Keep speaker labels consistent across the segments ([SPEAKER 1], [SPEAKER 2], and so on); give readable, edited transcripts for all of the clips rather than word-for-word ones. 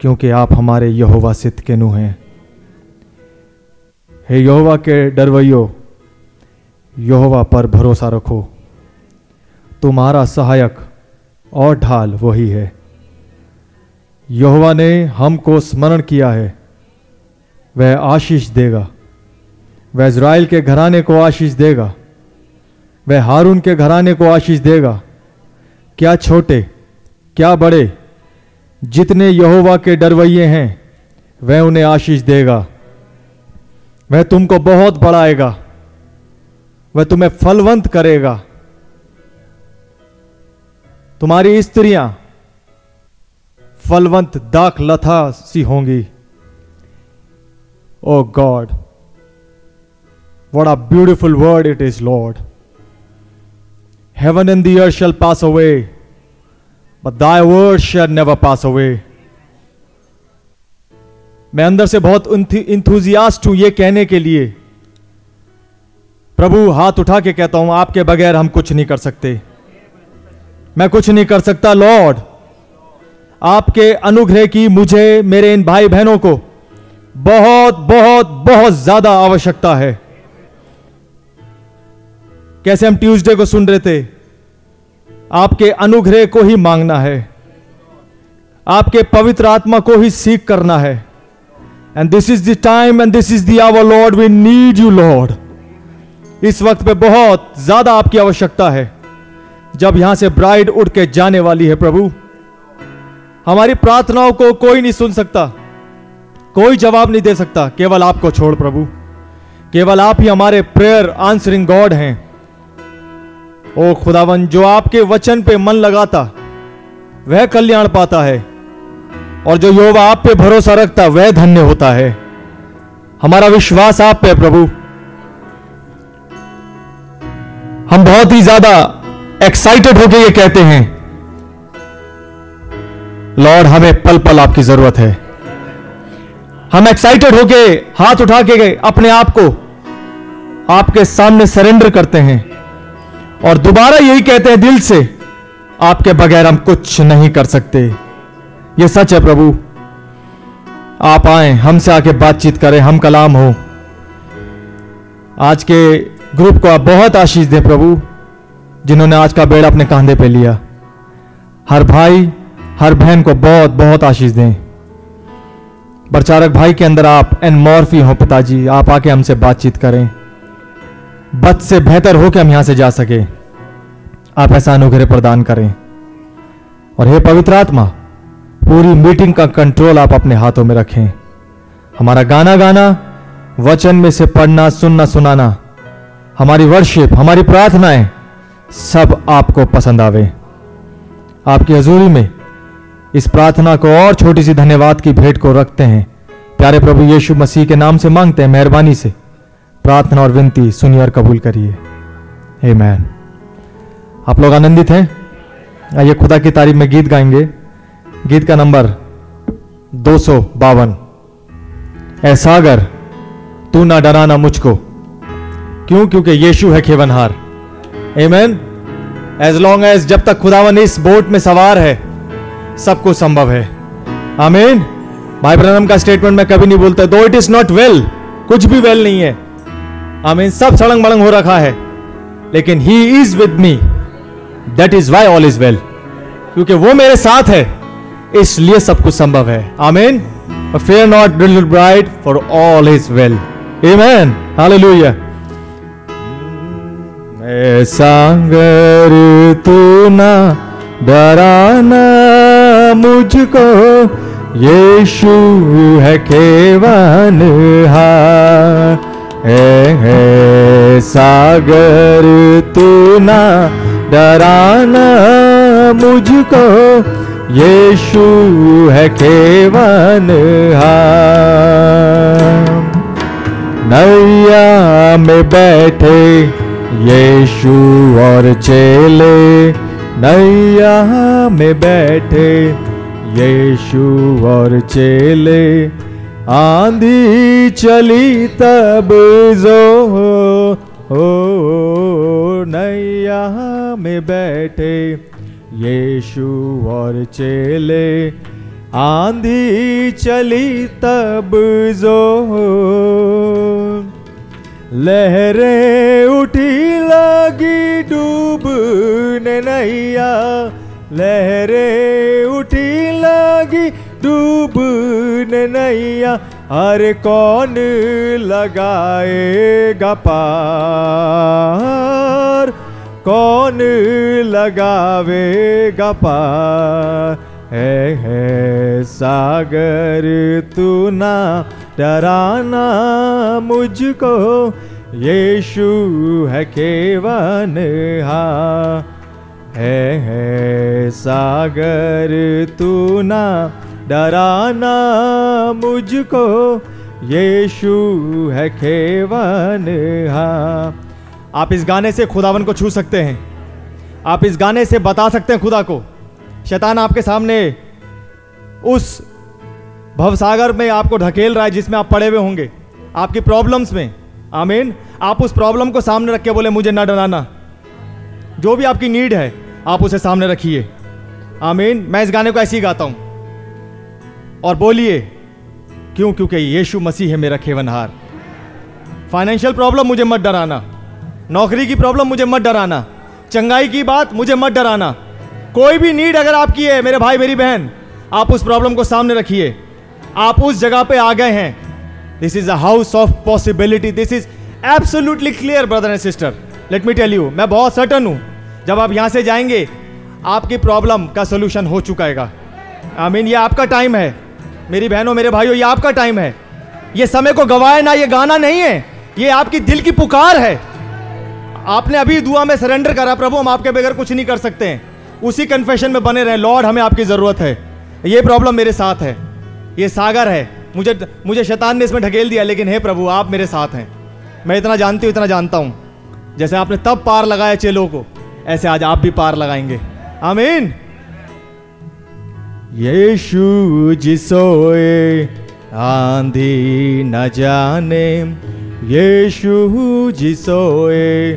[SPEAKER 1] क्योंकि आप हमारे यहोवा सिदकेनु हैं। हे यहोवा के डरवैयो, यहोवा पर भरोसा रखो, तुम्हारा सहायक और ढाल वही है। यहोवा ने हमको स्मरण किया है, वह आशीष देगा। वह इज़राइल के घराने को आशीष देगा, वह हारून के घराने को आशीष देगा। क्या छोटे क्या बड़े, जितने यहोवा के डरवैये हैं वह उन्हें आशीष देगा। वह तुमको बहुत बढ़ाएगा, वह तुम्हें फलवंत करेगा। तुम्हारी स्त्रियां फलवंत दाख लता सी होंगी। Oh God, what a beautiful word it is Lord. Heaven and the earth shall pass away, but thy word shall never pass away. मैं अंदर से बहुत इंथुजियास्ट हूं ये कहने के लिए। प्रभु, हाथ उठा के कहता हूं, आपके बगैर हम कुछ नहीं कर सकते। मैं कुछ नहीं कर सकता लॉर्ड। आपके अनुग्रह की मुझे, मेरे इन भाई बहनों को बहुत बहुत बहुत ज्यादा आवश्यकता है। कैसे हम ट्यूसडे को सुन रहे थे, आपके अनुग्रह को ही मांगना है, आपके पवित्र आत्मा को ही सीख करना है। And this is the time and this is the hour Lord, we need you Lord. इस वक्त पे बहुत ज्यादा आपकी आवश्यकता है, जब यहां से ब्राइड उठ के जाने वाली है। प्रभु, हमारी प्रार्थनाओं को कोई नहीं सुन सकता, कोई जवाब नहीं दे सकता, केवल आपको छोड़ प्रभु। केवल आप ही हमारे प्रेयर आंसरिंग गॉड हैं। ओ खुदावन, जो आपके वचन पे मन लगाता वह कल्याण पाता है, और जो यहोवा आप पे भरोसा रखता वह धन्य होता है। हमारा विश्वास आप पे प्रभु। हम बहुत ही ज्यादा एक्साइटेड होकर ये कहते हैं, लॉर्ड हमें पल पल आपकी जरूरत है। हम एक्साइटेड होके हाथ उठा के गए अपने आप को आपके सामने सरेंडर करते हैं, और दोबारा यही कहते हैं दिल से, आपके बगैर हम कुछ नहीं कर सकते। ये सच है प्रभु। आप आए, हमसे आके बातचीत करें, हम कलाम हो। आज के ग्रुप को आप बहुत आशीष दें प्रभु, जिन्होंने आज का बेड़ा अपने कांधे पे लिया। हर भाई हर बहन को बहुत बहुत आशीष दें। प्रचारक भाई के अंदर आप एनमॉर्फी हो पिताजी, आप आके हमसे बातचीत करें, बद से बेहतर हो कि हम यहां से जा सके। आप ऐसा अनुग्रह प्रदान करें। और हे पवित्र आत्मा, पूरी मीटिंग का कंट्रोल आप अपने हाथों में रखें। हमारा गाना गाना, वचन में से पढ़ना, सुनना, सुनाना, हमारी वर्शिप, हमारी प्रार्थनाएं सब आपको पसंद आवे। आपकी हजूरी में इस प्रार्थना को और छोटी सी धन्यवाद की भेंट को रखते हैं। प्यारे प्रभु यीशु मसीह के नाम से मांगते हैं, मेहरबानी से प्रार्थना और विनती सुनिए और कबूल करिए। आमीन। आप लोग आनंदित हैं? आइए खुदा की तारीफ में गीत गाएंगे। गीत का नंबर 252। ऐ सागर तू ना डराना मुझको, क्यों? क्योंकि यीशु है खेवनहार। आमीन। एज लॉन्ग एज, जब तक खुदावन इस बोट में सवार है, सब कुछ संभव है। आमीन। भाई ब्रनम का स्टेटमेंट मैं कभी नहीं बोलता, दो इट इज नॉट वेल, कुछ भी वेल नहीं है। आमीन। सब सड़ंग बड़ंग हो रखा है, लेकिन he is with me, that is why all is well. क्योंकि वो मेरे साथ है, इसलिए सब कुछ संभव है। आमीन। Fair not little bride, for all is well. आमीन। हालेलुया। ऐ सागर तू ना डराना मुझको, यीशु है खेवनहार। है सागर तू ना डराना मुझको, यीशु है खेवनहार। नैया में बैठे यीशु और चेले, नैया में बैठे यीशु और चेले, आंधी चली तब जो हो नैया में बैठे यीशु और चेले, आंधी चली तब जोर, लहरें उठी लगी डूबने नैया, लहरें उठी लगी डूबने नैया, अरे कौन लगाएगा पार, कौन लगावेगा पार। है सागर तू ना डराना मुझको, यीशु है केवनहार। है सागर तू ना डराना मुझको, यीशु है केवनहार। आप इस गाने से खुदावन को छू सकते हैं, आप इस गाने से बता सकते हैं खुदा को। शैतान आपके सामने उस भवसागर में आपको ढकेल रहा है जिसमें आप पड़े हुए होंगे, आपकी प्रॉब्लम्स में। आमीन। आप उस प्रॉब्लम को सामने रख के बोले मुझे ना डराना। जो भी आपकी नीड है आप उसे सामने रखिए। आमीन। मैं इस गाने को ऐसे ही गाता हूं और बोलिए क्यों? क्योंकि यीशु मसीह है मेरा केवनहार। फाइनेंशियल प्रॉब्लम मुझे मत डराना, नौकरी की प्रॉब्लम मुझे मत डराना, चंगाई की बात मुझे मत डराना। कोई भी नीड अगर आपकी है मेरे भाई मेरी बहन, आप उस प्रॉब्लम को सामने रखिए। आप उस जगह पे आ गए हैं। This is a house of possibility. This is absolutely clear brother and sister. Let me tell you, मैं बहुत सर्टन हूं जब आप यहां से जाएंगे आपकी प्रॉब्लम का सोल्यूशन हो चुका है। आमीन। ये आपका टाइम है मेरी बहनों मेरे भाइयों, ये आपका टाइम है। ये समय को गवाए ना, ये गाना नहीं है, ये आपकी दिल की पुकार है। आपने अभी दुआ में सरेंडर करा, प्रभु हम आपके बगैर कुछ नहीं कर सकते हैं। उसी कन्फेशन में बने रहे, लॉर्ड हमें आपकी जरूरत है, ये प्रॉब्लम मेरे साथ है, ये सागर है, मुझे शैतान ने इसमें ढकेल दिया, लेकिन हे प्रभु आप मेरे साथ हैं। मैं इतना जानती हूँ, इतना जानता हूँ, जैसे आपने तब पार लगाया चेलों को, ऐसे आज आप भी पार लगाएंगे। आमीन। यीशु जी सोए आंधी न जाने, यीशु जी सोए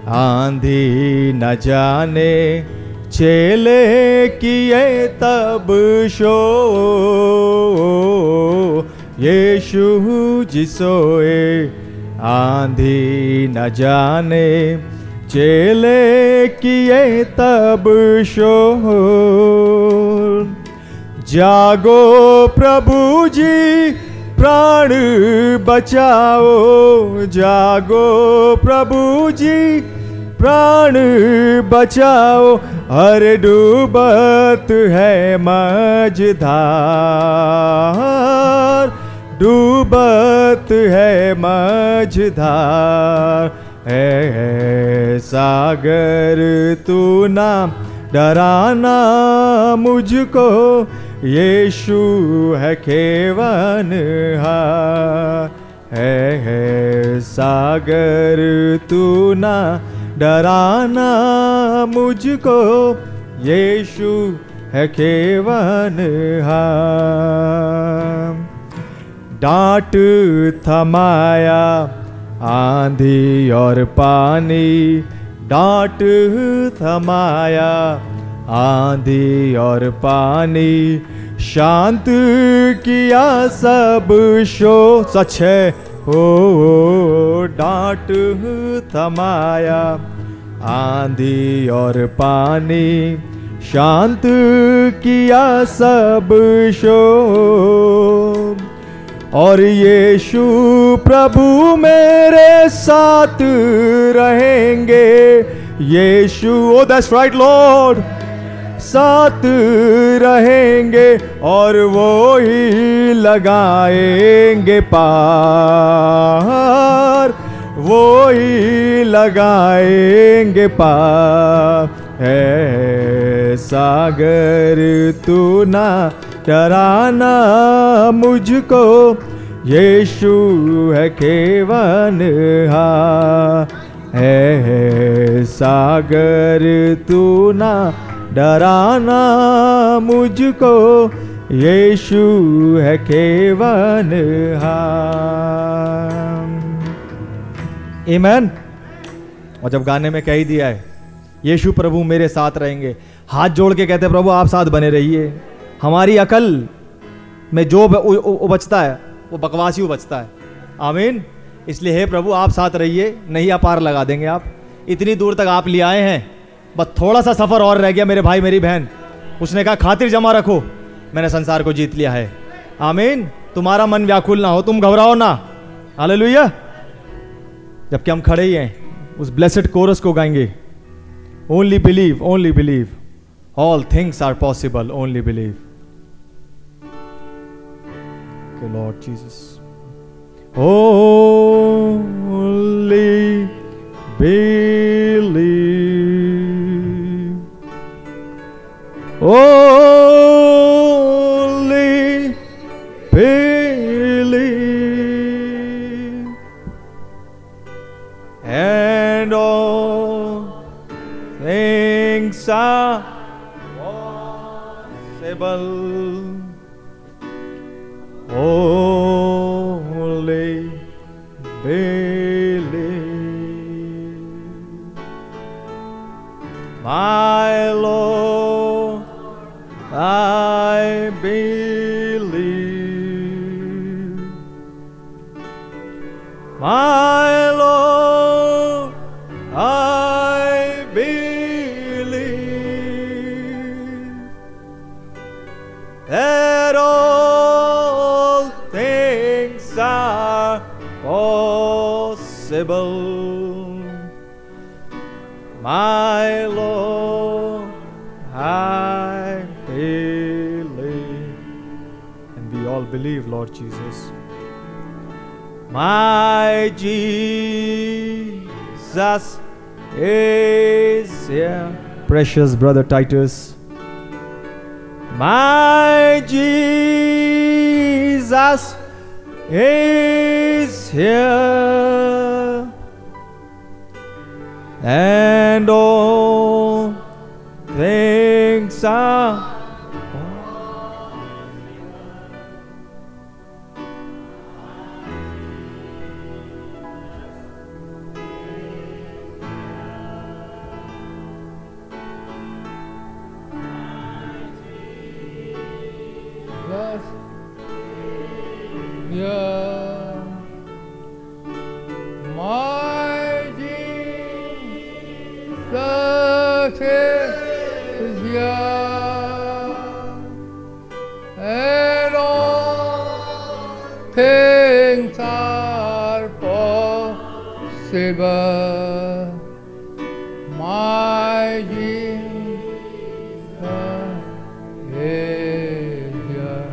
[SPEAKER 1] आंधी न जाने, चेले किए तब शो, यीशु जी सोए आंधी न जाने, चेले किए तब शोर। जागो प्रभु जी प्राण बचाओ, जागो प्रभु जी प्राण बचाओ, अरे डूबत है मझधार, डूबत है मझधार। है सागर तू ना डराना मुझको, यीशु है केवनहार। है सागर तू ना डराना मुझको, यीशु है केवनहार। डांट थमाया आंधी और पानी, डांट थमाया आंधी और पानी, शांत किया सब शोर। सच है हो, डांट थमाया आंधी और पानी, शांत किया सब शोर। और यीशु प्रभु मेरे साथ रहेंगे, यीशु ओ दैट्स राइट लॉर्ड साथ रहेंगे, और वो ही लगाएंगे पार, वो ही लगाएंगे पार। है सागर तू ना डराना मुझको, यीशु है केवनहार। है सागर तू ना डराना मुझको, यीशु है केवनहार। आमीन। और जब गाने में कह ही दिया है यीशु प्रभु मेरे साथ रहेंगे, हाथ जोड़ के कहते प्रभु आप साथ बने रहिए। हमारी अकल में जो बचता है वो बकवास ही बचता है। आमीन। इसलिए हे प्रभु आप साथ रहिए, नहीं आप पार लगा देंगे। आप इतनी दूर तक आप ले आए हैं, बस थोड़ा सा सफ़र और रह गया मेरे भाई मेरी बहन। उसने कहा खातिर जमा रखो, मैंने संसार को जीत लिया है। आमीन। तुम्हारा मन व्याकुल ना हो, तुम घबराओ ना। हालेलुया। जबकि हम खड़े ही हैं उस ब्लेसेड कोरस को गाएंगे, only believe, all things are possible, only believe. Lord Jesus, only believe, only believe, and all things are possible. Only believe, my Lord, I believe, my Lord, I believe that all things are possible, my Lord, I believe. And we all believe, Lord Jesus. My Jesus is here. Precious brother Titus. My Jesus is here, and all things are
[SPEAKER 2] my Jesus is here, and all things are possible, my Jesus is here.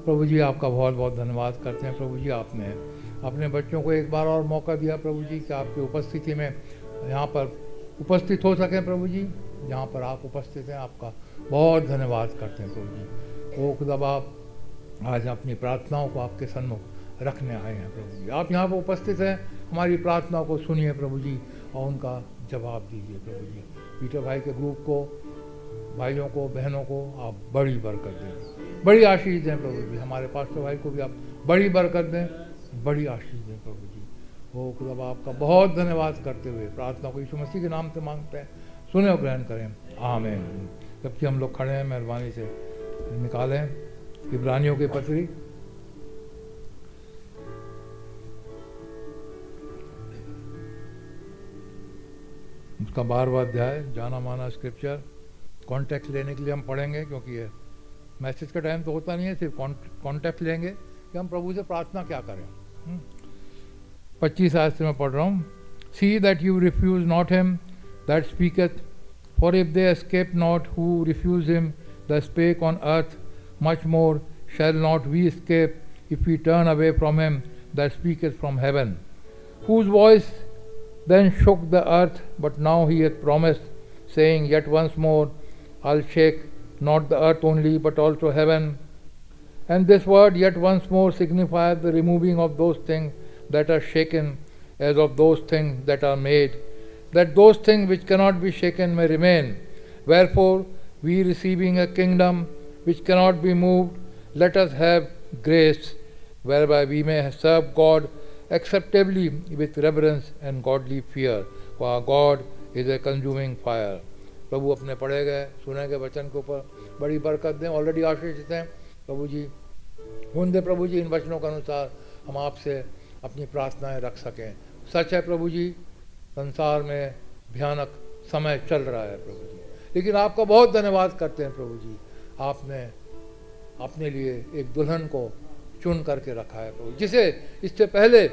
[SPEAKER 2] प्रभु जी आपका बहुत बहुत धन्यवाद करते हैं। प्रभु जी आपने अपने बच्चों को एक बार और मौका दिया प्रभु जी कि आपकी उपस्थिति में यहाँ पर उपस्थित हो सकें। प्रभु जी जहाँ पर आप उपस्थित हैं आपका बहुत धन्यवाद करते हैं। प्रभु जी वो खुदा आप आज अपनी प्रार्थनाओं को आपके सन्मुख रखने आए हैं। प्रभु जी आप यहाँ पर उपस्थित हैं, हमारी प्रार्थनाओं को सुनिए प्रभु जी और उनका जवाब दीजिए। प्रभु जी पीटर भाई के ग्रुप को, भाइयों को, बहनों को आप बड़ी बरकत दें, बड़ी आशीष दें। प्रभु जी हमारे पास्टर भाई को भी आप बड़ी बरकत दें, बड़ी आशीष दें। प्रभु जी वो खुदा आपका बहुत धन्यवाद करते हुए प्रार्थना को यीशु मसीह के नाम से मांगते हैं, सुने और ग्रहण करें, आमीन। जबकि हम लोग खड़े हैं, मेहरबानी से निकालें इब्रानियों की पत्री, उसका 12वां अध्याय, जाना माना स्क्रिप्चर। कॉन्टेक्स्ट लेने के लिए हम पढ़ेंगे, क्योंकि ये मैसेज का टाइम तो होता नहीं है, सिर्फ कॉन्टेक्स्ट लेंगे कि हम प्रभु से प्रार्थना क्या करें। 25 आयत से मैं पढ़ रहा हूँ। See that you refuse not him that speaketh, for if they escape not who refuse him that spake on earth, much more shall not we escape if we turn away from him that speaketh from heaven, whose voice then shook the earth, but now he hath promised, saying, Yet once more I'll shake not the earth only, but also heaven. And this word, yet once more, signifieth the removing of those things that are shaken, as of those things that are made, that those things which cannot be shaken may remain. Wherefore, we receiving a kingdom which cannot be moved, let us have grace, whereby we may serve God acceptably with reverence and godly fear, for our God is a consuming fire. प्रभु अपने पढ़े गए सुने गए वचन के ऊपर बड़ी बरकत दें। ऑलरेडी आशीषित हैं प्रभु जी, होने दे प्रभु जी इन वचनों के अनुसार हम आपसे अपनी प्रार्थनाएं रख सकें। सच है प्रभु जी, संसार में भयानक समय चल रहा है प्रभु जी, लेकिन आपका बहुत धन्यवाद करते हैं प्रभु जी, आपने अपने लिए एक दुल्हन को चुन करके रखा है प्रभु, जिसे इससे पहले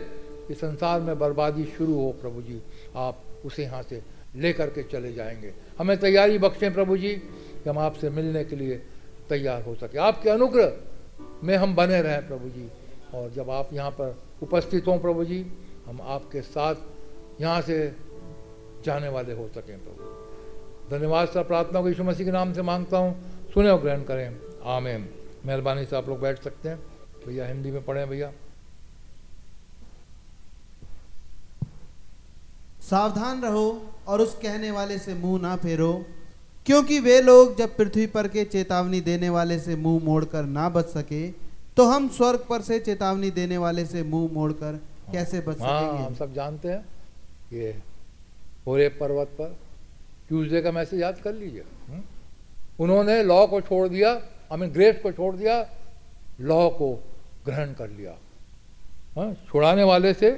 [SPEAKER 2] इस संसार में बर्बादी शुरू हो प्रभु जी, आप उसे यहाँ से ले करके चले जाएंगे। हमें तैयारी बख्शें प्रभु जी कि हम आपसे मिलने के लिए तैयार हो सके। आपके अनुग्रह में हम बने रहें प्रभु जी, और जब आप यहाँ पर उपस्थित हों प्रभु जी, हम आपके साथ यहाँ से जाने वाले हो सकें प्रभु। धन्यवाद सर, प्रार्थना को यीशु मसीह के नाम से मांगता हूँ, सुने और ग्रहण करें, आमीन। मेहरबानी से आप लोग बैठ सकते हैं। भैया हिंदी में पढ़ें भैया।
[SPEAKER 3] सावधान रहो और उस कहने वाले से मुंह ना फेरो, क्योंकि वे लोग जब पृथ्वी पर के चेतावनी देने वाले से मुंह मोड़कर ना बच सके, तो हम स्वर्ग पर से चेतावनी देने वाले से मुंह मोड़कर कैसे बच सकेंगे।
[SPEAKER 2] हम सब जानते हैं, ये होरेब पर्वत पर ट्यूसडे का मैसेज याद कर लीजिए। उन्होंने लॉ को छोड़ दिया, ग्रेस को छोड़ दिया, लॉ को ग्रहण कर लिया। छुड़ाने वाले से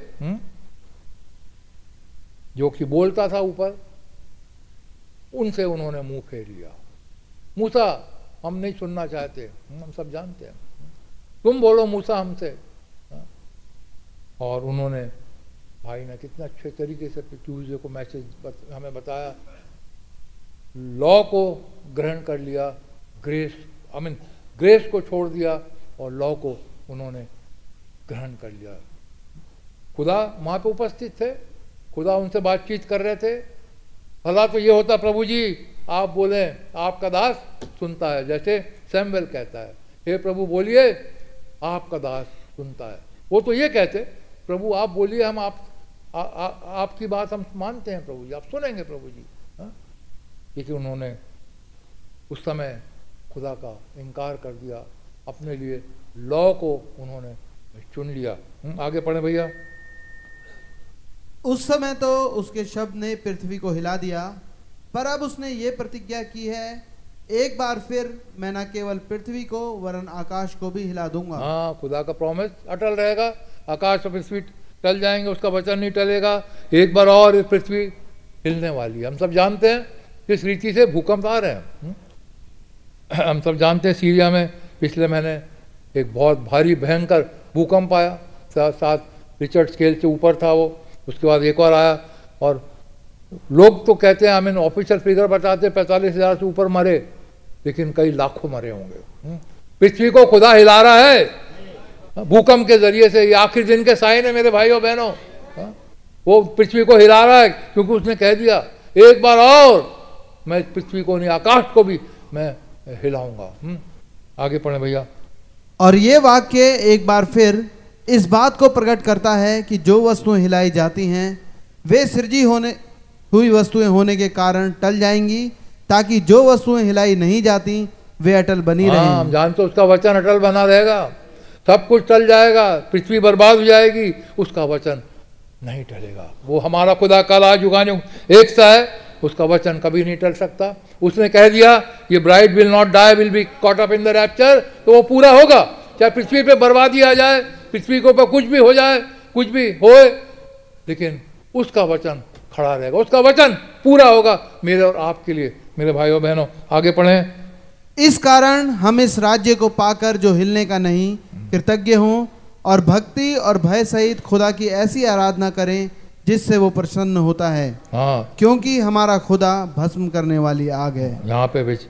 [SPEAKER 2] जो कि बोलता था ऊपर, उनसे उन्होंने मुंह फेर लिया। मूसा हम नहीं सुनना चाहते, हम सब जानते हैं, तुम बोलो मूसा हमसे। और उन्होंने, भाई ने कितना अच्छे तरीके से ट्यूसडे को मैसेज हमें बताया, लॉ को ग्रहण कर लिया, ग्रेस को छोड़ दिया और लॉ को उन्होंने ग्रहण कर लिया। खुदा वहाँ पे उपस्थित थे, खुदा उनसे बातचीत कर रहे थे। भला तो ये होता प्रभु जी आप बोले आपका दास सुनता है, जैसे सैमुएल कहता है, हे प्रभु बोलिए आपका दास सुनता है। वो तो ये कहते प्रभु आप बोलिए, हम आपकी बात हम मानते हैं प्रभु जी, आप सुनेंगे प्रभु जी। लेकिन उन्होंने उस समय खुदा का इनकार कर दिया, अपने लिए लॉ को उन्होंने चुन लिया। आगे पढ़े भैया।
[SPEAKER 3] उस समय तो उसके शब्द ने पृथ्वी को हिला दिया, पर अब उसने ये प्रतिज्ञा की है, एक बार फिर मैं न केवल पृथ्वी को वरन आकाश को भी हिला दूंगा।
[SPEAKER 2] हाँ, खुदा का प्रॉमिस अटल रहेगा। आकाश और पृथ्वी टल जाएंगे, उसका वचन नहीं टलेगा। एक बार और पृथ्वी हिलने वाली है। हम सब जानते हैं किस रीति से भूकंप आ रहे हैं। हम सब जानते हैं सीरिया में पिछले महीने एक बहुत भारी भयंकर भूकंप आया, 7 रिचर्ड स्केल से ऊपर था वो। उसके बाद एक और आया, और लोग तो कहते हैं, ऑफिशियल फिगर बताते 45,000 से ऊपर मरे, लेकिन कई लाखों मरे होंगे। पृथ्वी को खुदा हिला रहा है भूकंप के जरिए से। ये आखिरी दिन के साइन है मेरे भाइयों बहनों। वो पृथ्वी को हिला रहा है क्योंकि उसने कह दिया एक बार और मैं पृथ्वी को नहीं, आकाश को भी मैं हिलाऊंगा। आगे पढ़े भैया।
[SPEAKER 3] और ये वाक्य एक बार फिर इस बात को प्रकट करता है कि जो वस्तुएं हिलाई जाती हैं वे सृजी हुई वस्तुएं होने के कारण टल जाएंगी, ताकि जो वस्तुएं हिलाई नहीं जाती वे अटल बनी रहें।
[SPEAKER 2] हम जानते उसका वचन अटल बना रहेगा। सब कुछ टल जाएगा, पृथ्वी बर्बाद हो जाएगी, उसका वचन नहीं टलेगा। वो हमारा खुदा कल आज युगान एक सा है, उसका वचन कभी नहीं टल सकता। उसने कह दिया ये bride will not die will be caught up in the rapture, तो वो पूरा होगा। चाहे पृथ्वी पे बर्बादी आ जाए, पृथ्वी के ऊपर कुछ भी हो जाए, कुछ भी होए, लेकिन उसका वचन खड़ा रहेगा, उसका वचन पूरा होगा मेरे और आपके लिए। मेरे भाइयों बहनों आगे पढ़ें।
[SPEAKER 3] इस कारण हम इस राज्य को पाकर जो हिलने का नहीं कृतज्ञ हों और भक्ति और भय सहित खुदा की ऐसी आराधना करें जिससे वो प्रसन्न होता है।
[SPEAKER 2] हाँ,
[SPEAKER 3] क्योंकि हमारा खुदा भस्म करने वाली आग है।
[SPEAKER 2] यहाँ पे which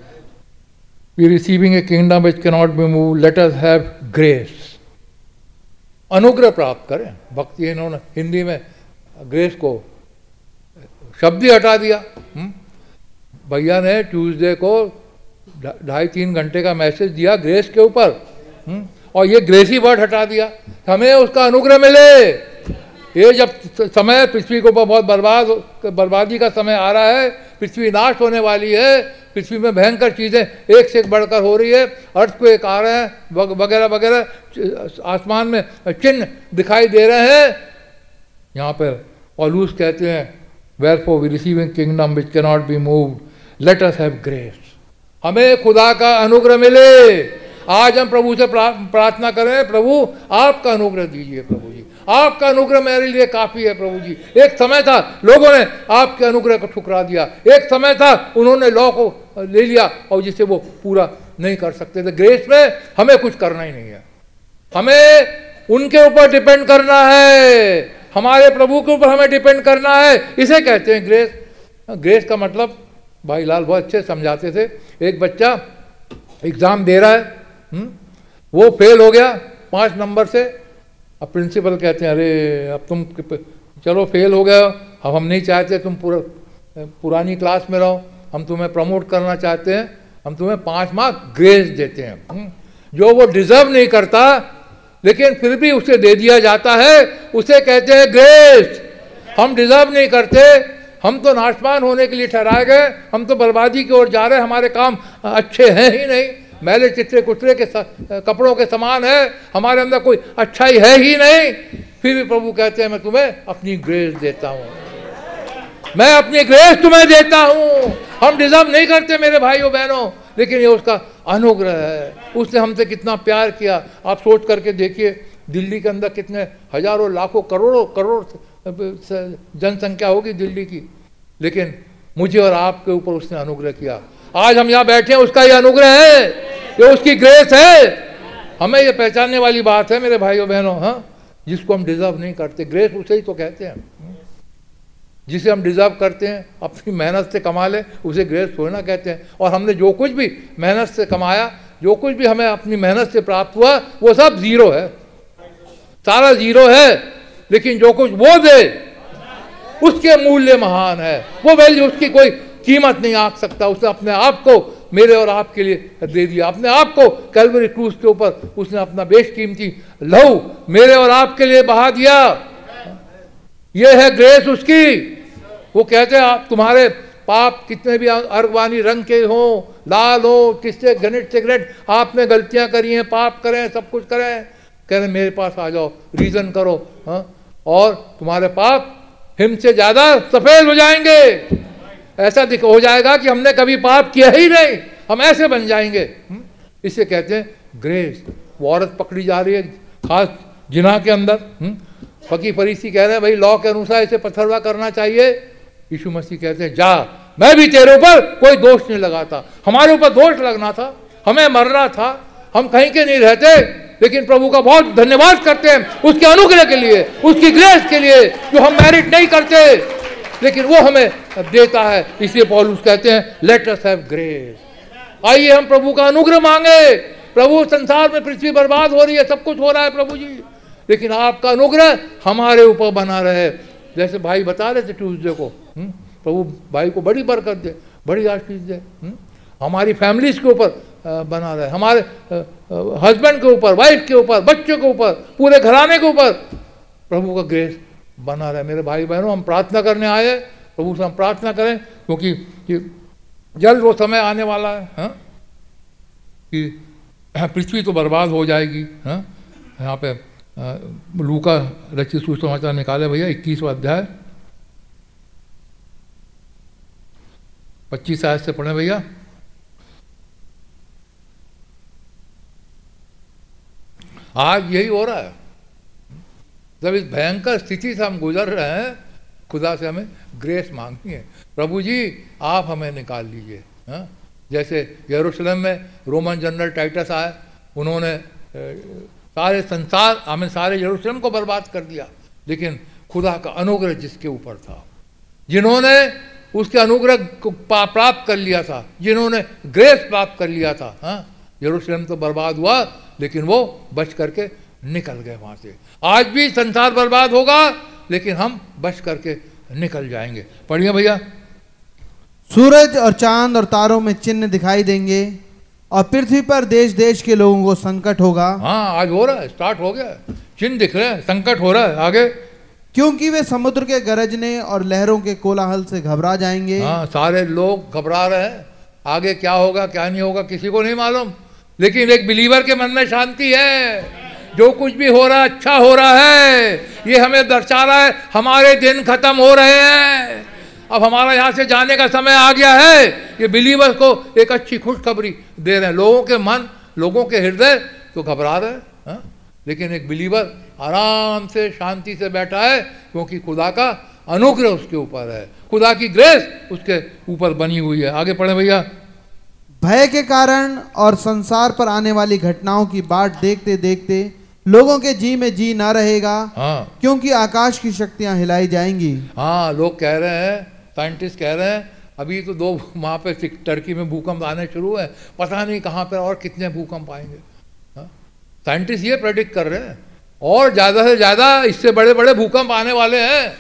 [SPEAKER 2] we receiving a kingdom which can not be move, let us have grace. अनुग्रह प्राप्त करें। भक्ति इन्होंने हिंदी में ग्रेस को शब्द ही हटा दिया। भैया ने ट्यूसडे को 2.5-3 घंटे का मैसेज दिया ग्रेस के ऊपर, और ये ग्रेसी वर्ड हटा दिया। हमें उसका अनुग्रह मिले। ये जब समय पृथ्वी के ऊपर बहुत बर्बादी का समय आ रहा है, पृथ्वी नाश होने वाली है, पृथ्वी में भयंकर चीज़ें एक से एक बढ़कर हो रही है, अर्थक्वेक आ रहे हैं वगैरह वगैरह, आसमान में चिन्ह दिखाई दे रहे हैं। यहाँ पर पौलुस कहते हैं wherefore we receiving kingdom which cannot be moved, let us have grace। हमें खुदा का अनुग्रह मिले। आज हम प्रभु से प्रार्थना करें, प्रभु आपका अनुग्रह दीजिए, प्रभु जी आपका अनुग्रह मेरे लिए काफ़ी है प्रभु जी। एक समय था लोगों ने आपके अनुग्रह को ठुकरा दिया, एक समय था उन्होंने लॉ को ले लिया और जिसे वो पूरा नहीं कर सकते थे। ग्रेस में हमें कुछ करना ही नहीं है, हमें उनके ऊपर डिपेंड करना है, हमारे प्रभु के ऊपर हमें डिपेंड करना है। इसे कहते हैं ग्रेस। ग्रेस का मतलब भाई लाल बहुत अच्छे समझाते थे। एक बच्चा एग्ज़ाम दे रहा है, वो फेल हो गया 5 नंबर से। अब प्रिंसिपल कहते हैं अरे अब तुम चलो फेल हो गया, अब हम नहीं चाहते तुम पुरानी क्लास में रहो, हम तुम्हें प्रमोट करना चाहते हैं, हम तुम्हें 5 मार्क ग्रेस देते हैं। जो वो डिजर्व नहीं करता लेकिन फिर भी उसे दे दिया जाता है, उसे कहते हैं ग्रेस। हम डिजर्व नहीं करते, हम तो नाशवान होने के लिए ठहराए गए, हम तो बर्बादी की ओर जा रहे हैं, हमारे काम अच्छे हैं ही नहीं, मैले चित्रे कुतरे के कपड़ों के समान है, हमारे अंदर कोई अच्छाई है ही नहीं। फिर भी प्रभु कहते हैं मैं तुम्हें अपनी ग्रेस देता हूँ, मैं अपनी ग्रेस तुम्हें देता हूँ। हम डिजर्व नहीं करते मेरे भाइयों बहनों, लेकिन ये उसका अनुग्रह है। उसने हमसे कितना प्यार किया। आप सोच करके देखिए दिल्ली के अंदर कितने हजारों लाखों करोड़ों करोड़ जनसंख्या होगी दिल्ली की, लेकिन मुझे और आपके ऊपर उसने अनुग्रह किया। आज हम यहाँ बैठे हैं उसका ये अनुग्रह है, ये उसकी ग्रेस है। हमें ये पहचानने वाली बात है मेरे भाइयों बहनों, हाँ, जिसको हम डिजर्व नहीं करते, ग्रेस उसे ही तो कहते हैं। जिसे हम डिजर्व करते हैं अपनी मेहनत से कमा ले, उसे ग्रेस थोड़ी ना कहते हैं। और हमने जो कुछ भी मेहनत से कमाया, जो कुछ भी हमें अपनी मेहनत से प्राप्त हुआ, वो सब जीरो है, सारा जीरो है। लेकिन जो कुछ वो दे उसके मूल्य महान है, वो वैल्यू, उसकी कोई कीमत नहीं आंक सकता। उसने अपने आप को मेरे और आपके लिए दे दिया, अपने आप को कैलवरी क्रूस के ऊपर उसने अपना बेशकीमती लहू मेरे और आपके लिए बहा दिया। ये है ग्रेस उसकी। वो कहते हैं आप तुम्हारे पाप कितने भी अर्गवानी रंग के हो, लाल हो, किससे घनिट सिगरेट, आपने गलतियां करी हैं, पाप करें, सब कुछ करें, कह रहे मेरे पास आ जाओ, रीजन करो, हाँ, और तुम्हारे पाप हिम से ज्यादा सफेद हो जाएंगे। ऐसा हो जाएगा कि हमने कभी पाप किया ही नहीं, हम ऐसे बन जाएंगे। इसे कहते हैं ग्रेस। वो औरत पकड़ी जा रही है खास जिना के अंदर, फकी फरीसी कह रहे हैं भाई लॉ के अनुसार इसे पथरवा करना चाहिए। यीशु मसीह कहते हैं जा, मैं भी तेरे ऊपर कोई दोष नहीं लगाता। हमारे ऊपर दोष लगना था, हमें मरना था, हम कहीं के नहीं रहते, लेकिन प्रभु का बहुत धन्यवाद करते हैं उसके अनुग्रह के लिए, उसकी ग्रेस के लिए, जो हम मेरिट नहीं करते लेकिन वो हमें देता है। इसलिए पौलुस कहते हैं लेट अस हैव ग्रेस। आइए हम प्रभु का अनुग्रह मांगे। प्रभु, संसार में पृथ्वी बर्बाद हो रही है, सब कुछ हो रहा है प्रभु जी, लेकिन आपका अनुग्रह हमारे ऊपर बना रहे। जैसे भाई बता रहे थे ट्यूसडे को, प्रभु भाई को बड़ी बरकत दे, बड़ी आशीष दे, हमारी फैमिलीज के ऊपर बना रहे, हमारे हस्बैंड के ऊपर, वाइफ के ऊपर, बच्चों के ऊपर, पूरे घराने के ऊपर प्रभु का ग्रेस बना रहे। मेरे भाई बहनों, हम प्रार्थना करने आए, प्रभु से हम प्रार्थना करें, क्योंकि जल्द वो समय आने वाला है, हाँ, कि पृथ्वी तो बर्बाद हो जाएगी। हाँ, यहाँ पे लूका रचित सुसमाचार निकाले भैया 21वां अध्याय 25 आयत से पढ़े भैया। आज यही हो रहा है, जब इस भयंकर स्थिति से हम गुजर रहे हैं, खुदा से हमें ग्रेस मांगनी है। प्रभु जी आप हमें निकाल लीजिए। हाँ, जैसे यरूशलेम में रोमन जनरल टाइटस आए, उन्होंने सारे संसार हमें सारे यरूशलेम को बर्बाद कर दिया, लेकिन खुदा का अनुग्रह जिसके ऊपर था, जिन्होंने उसके अनुग्रह को प्राप्त कर लिया था, जिन्होंने ग्रेस प्राप्त कर लिया था, हाँ, यरूशलेम तो बर्बाद हुआ लेकिन वो बच करके निकल गए वहां से। आज भी संसार बर्बाद होगा लेकिन हम बच करके निकल जाएंगे। पढ़िए भैया।
[SPEAKER 3] सूरज और चांद और तारों में चिन्ह दिखाई देंगे और पृथ्वी पर देश देश के लोगों को संकट होगा।
[SPEAKER 2] हाँ, आज हो रहा है, स्टार्ट हो गया है, चिन्ह दिख रहे हैं, संकट हो रहा है आगे।
[SPEAKER 3] क्योंकि वे समुद्र के गरजने और लहरों के कोलाहल से घबरा जाएंगे।
[SPEAKER 2] हाँ, सारे लोग घबरा रहे हैं, आगे क्या होगा क्या नहीं होगा किसी को नहीं मालूम, लेकिन एक बिलीवर के मन में शांति है। जो कुछ भी हो रहा है अच्छा हो रहा है, ये हमें दर्शा रहा है हमारे दिन खत्म हो रहे हैं, अब हमारा यहाँ से जाने का समय आ गया है। ये बिलीवर्स को एक अच्छी खुशखबरी दे रहे हैं। लोगों के मन, लोगों के हृदय तो घबरा रहे हैं, हाँ? लेकिन एक बिलीवर आराम से शांति से बैठा है, क्योंकि खुदा का अनुग्रह उसके ऊपर है, खुदा की ग्रेस उसके ऊपर बनी हुई है। आगे पढ़े भैया।
[SPEAKER 3] भय के कारण और संसार पर आने वाली घटनाओं की बाट देखते देखते लोगों के जी में जी ना रहेगा,
[SPEAKER 2] हाँ,
[SPEAKER 3] क्योंकि आकाश की शक्तियां हिलाई जाएंगी।
[SPEAKER 2] हाँ, लोग कह रहे हैं, साइंटिस्ट कह रहे हैं, अभी तो 2 वहाँ पे टर्की में भूकंप आने शुरू है, पता नहीं कहाँ पर और कितने भूकंप आएंगे। हाँ? साइंटिस्ट ये प्रेडिक्ट कर रहे हैं, और ज़्यादा से ज़्यादा इससे बड़े बड़े भूकंप आने वाले हैं।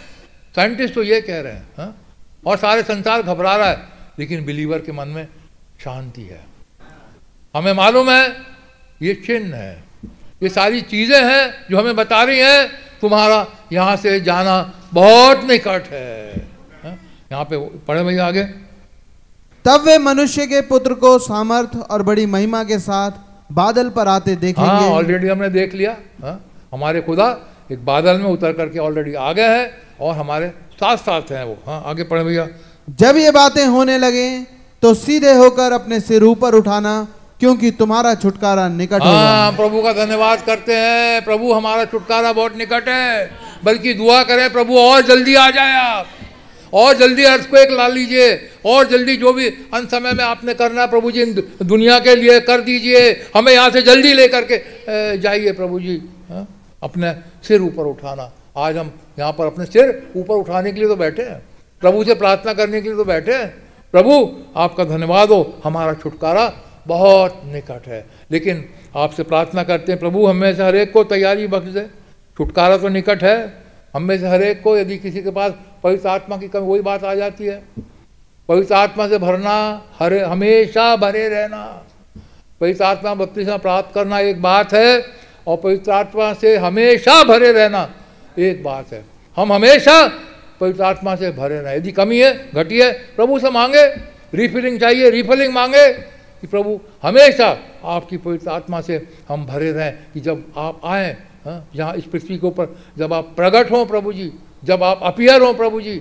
[SPEAKER 2] साइंटिस्ट तो ये कह रहे हैं, हाँ? और सारे संसार घबरा रहा है, लेकिन बिलीवर के मन में शांति है। हमें मालूम है ये चिन्ह है, ये सारी चीज़ें हैं जो हमें बता रही हैं तुम्हारा यहाँ से जाना बहुत निकट है। हाँ? यहाँ पे पढ़े भैया आगे।
[SPEAKER 3] तब वे मनुष्य के पुत्र को सामर्थ और बड़ी महिमा के साथ बादल पर आते देखेंगे।
[SPEAKER 2] हाँ, ऑलरेडी हमने देख लिया। हाँ? हमारे खुदा एक बादल में उतर करके ऑलरेडी आ गए हैं और हमारे साथ साथ हैं वो। हाँ, आगे पढ़े भैया।
[SPEAKER 3] जब ये बातें होने लगे तो सीधे होकर अपने सिर ऊपर उठाना, क्योंकि तुम्हारा छुटकारा निकट होगा।
[SPEAKER 2] हाँ, प्रभु का धन्यवाद करते हैं। प्रभु हमारा छुटकारा बहुत निकट है, बल्कि दुआ करें प्रभु और जल्दी आ जाए, आप और जल्दी अर्थक्वेक ला लीजिए, और जल्दी जो भी अंत समय में आपने करना है प्रभु जी दुनिया के लिए कर दीजिए। हमें यहाँ से जल्दी लेकर के जाइए प्रभु जी। हाँ? अपने सिर ऊपर उठाना। आज हम यहाँ पर अपने सिर ऊपर उठाने के लिए तो बैठे हैं, प्रभु से प्रार्थना करने के लिए तो बैठे हैं। प्रभु आपका धन्यवाद हो, हमारा छुटकारा बहुत निकट है। लेकिन आपसे प्रार्थना करते हैं प्रभु हमें से हर एक को तैयारी बख्श दे। छुटकारा तो निकट है, हमें से हर एक को, यदि किसी के पास पवित्र आत्मा की कमी, वही बात आ जाती है, पवित्र आत्मा से भरना, हमेशा भरे रहना। पवित्र आत्मा बपतिस्मा प्राप्त करना एक बात है, और पवित्र आत्मा से हमेशा भरे रहना एक बात है। हम हमेशा पवित्र आत्मा से भरे रहें। यदि कमी है, घटी है, प्रभु से मांगे। रिफिलिंग चाहिए, रिफिलिंग मांगे कि प्रभु हमेशा आपकी पवित्र आत्मा से हम भरे रहें, कि जब आप आएँ यहाँ इस पृथ्वी के ऊपर, जब आप प्रकट हों प्रभु जी, जब आप अपीयर हों प्रभु जी,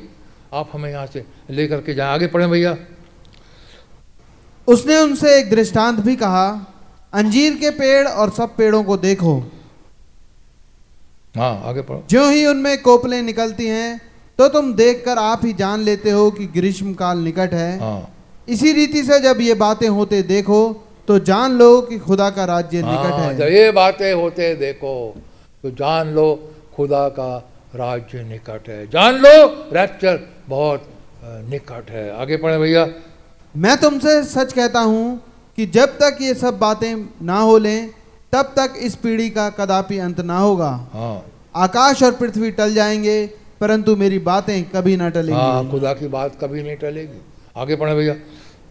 [SPEAKER 2] आप हमें यहाँ से लेकर के जाएं। आगे पढ़ें भैया।
[SPEAKER 3] उसने उनसे एक दृष्टांत भी कहा, अंजीर के पेड़ और सब पेड़ों को देखो।
[SPEAKER 2] हाँ, आगे पढ़ो।
[SPEAKER 3] ज्यों ही उनमें कोपलें निकलती हैं, तो तुम देखकर आप ही जान लेते हो कि ग्रीष्म काल निकट है।
[SPEAKER 2] हाँ,
[SPEAKER 3] इसी रीति से जब ये बातें होते देखो तो जान लो कि खुदा का राज्य निकट है।
[SPEAKER 2] जब ये बातें होते देखो तो जान लो खुदा का राज्य निकट है, जान लो रैप्चर बहुत निकट है। आगे पढ़े भैया।
[SPEAKER 3] मैं तुमसे सच कहता हूँ कि जब तक ये सब बातें ना हो लें, तब तक इस पीढ़ी का कदापि अंत ना होगा।
[SPEAKER 2] हाँ,
[SPEAKER 3] आकाश और पृथ्वी टल जाएंगे, परंतु मेरी बातें कभी ना टलेंगी।
[SPEAKER 2] हाँ, खुदा की बात कभी नहीं टलेगी। आगे पढ़े भैया।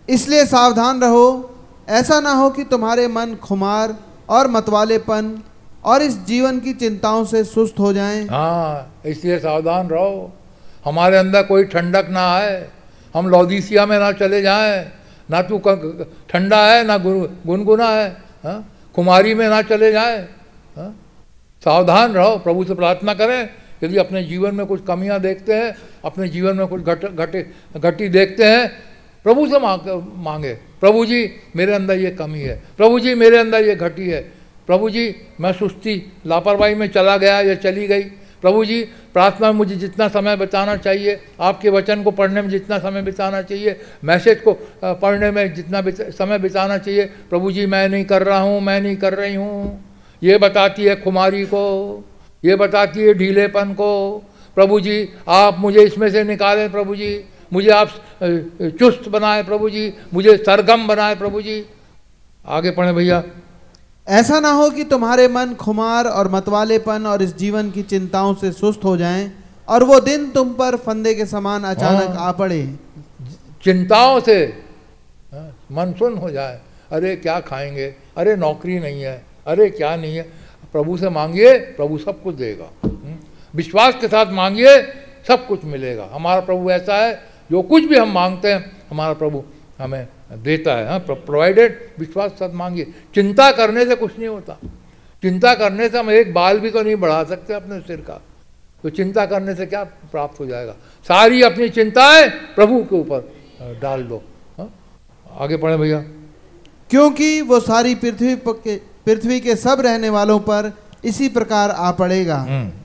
[SPEAKER 3] इसलिए सावधान रहो, ऐसा ना हो कि तुम्हारे मन खुमार और मतवालेपन और इस जीवन की चिंताओं से सुस्त हो जाएं।
[SPEAKER 2] हाँ, इसलिए सावधान रहो, हमारे अंदर कोई ठंडक ना आए, हम लौदीसिया में ना चले जाएं, ना तू ठंडा है ना गुनगुना है। हाँ, खुमारी में ना चले जाएं। हाँ, सावधान रहो, प्रभु से प्रार्थना करें। यदि अपने जीवन में कुछ कमियां देखते हैं, अपने जीवन में कुछ घटी देखते हैं, प्रभु से मांगे, प्रभु जी मेरे अंदर ये कमी है, प्रभु जी मेरे अंदर ये घटी है, प्रभु जी मैं सुस्ती लापरवाही में चला गया या चली गई, प्रभु जी प्रार्थना में मुझे जितना समय बचाना चाहिए, आपके वचन को पढ़ने में जितना समय बिताना चाहिए, मैसेज को पढ़ने में जितना समय बिताना चाहिए, प्रभु जी मैं नहीं कर रहा हूँ, मैं नहीं कर रही हूँ। ये बताती है खुमारी को, ये बताती है ढीलेपन को। प्रभु जी आप मुझे इसमें से निकालें, प्रभु जी मुझे आप चुस्त बनाए, प्रभु जी मुझे सरगम बनाए, प्रभु जी। आगे पढ़े भैया।
[SPEAKER 3] ऐसा ना हो कि तुम्हारे मन खुमार और मतवालेपन और इस जीवन की चिंताओं से सुस्त हो जाएं, और वो दिन तुम पर फंदे के समान अचानक आ पड़े।
[SPEAKER 2] चिंताओं से मन सुन्न हो जाए, अरे क्या खाएंगे, अरे नौकरी नहीं है, अरे क्या नहीं है। प्रभु से मांगिए, प्रभु सब कुछ देगा। विश्वास के साथ मांगिए, सब कुछ मिलेगा। हमारा प्रभु ऐसा है, जो कुछ भी हम मांगते हैं हमारा प्रभु हमें देता है। हाँ, प्रोवाइडेड। विश्वास के साथ मांगिए। चिंता करने से कुछ नहीं होता। चिंता करने से हम एक बाल भी तो नहीं बढ़ा सकते अपने सिर का। तो चिंता करने से क्या प्राप्त हो जाएगा? सारी अपनी चिंताएं प्रभु के ऊपर डाल दो। हाँ? आगे पढ़े भैया।
[SPEAKER 3] क्योंकि वो सारी पृथ्वी के सब रहने वालों पर इसी प्रकार आ पड़ेगा।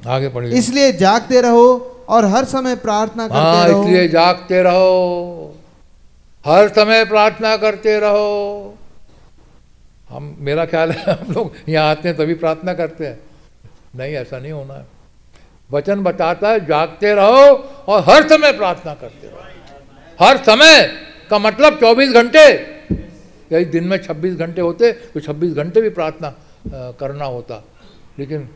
[SPEAKER 2] आगे पढ़िए।
[SPEAKER 3] इसलिए जागते रहो और हर समय प्रार्थना करते रहो।
[SPEAKER 2] इसलिए जागते रहो, हर समय प्रार्थना करते रहो। मेरा ख्याल है हम लोग यहाँ आते हैं तभी प्रार्थना करते हैं, नहीं, ऐसा नहीं होना है। वचन बताता है जागते रहो और हर समय प्रार्थना करते रहो। हर समय का मतलब 24 घंटे। यदि दिन में 26 घंटे होते तो 26 घंटे भी प्रार्थना करना होता। लेकिन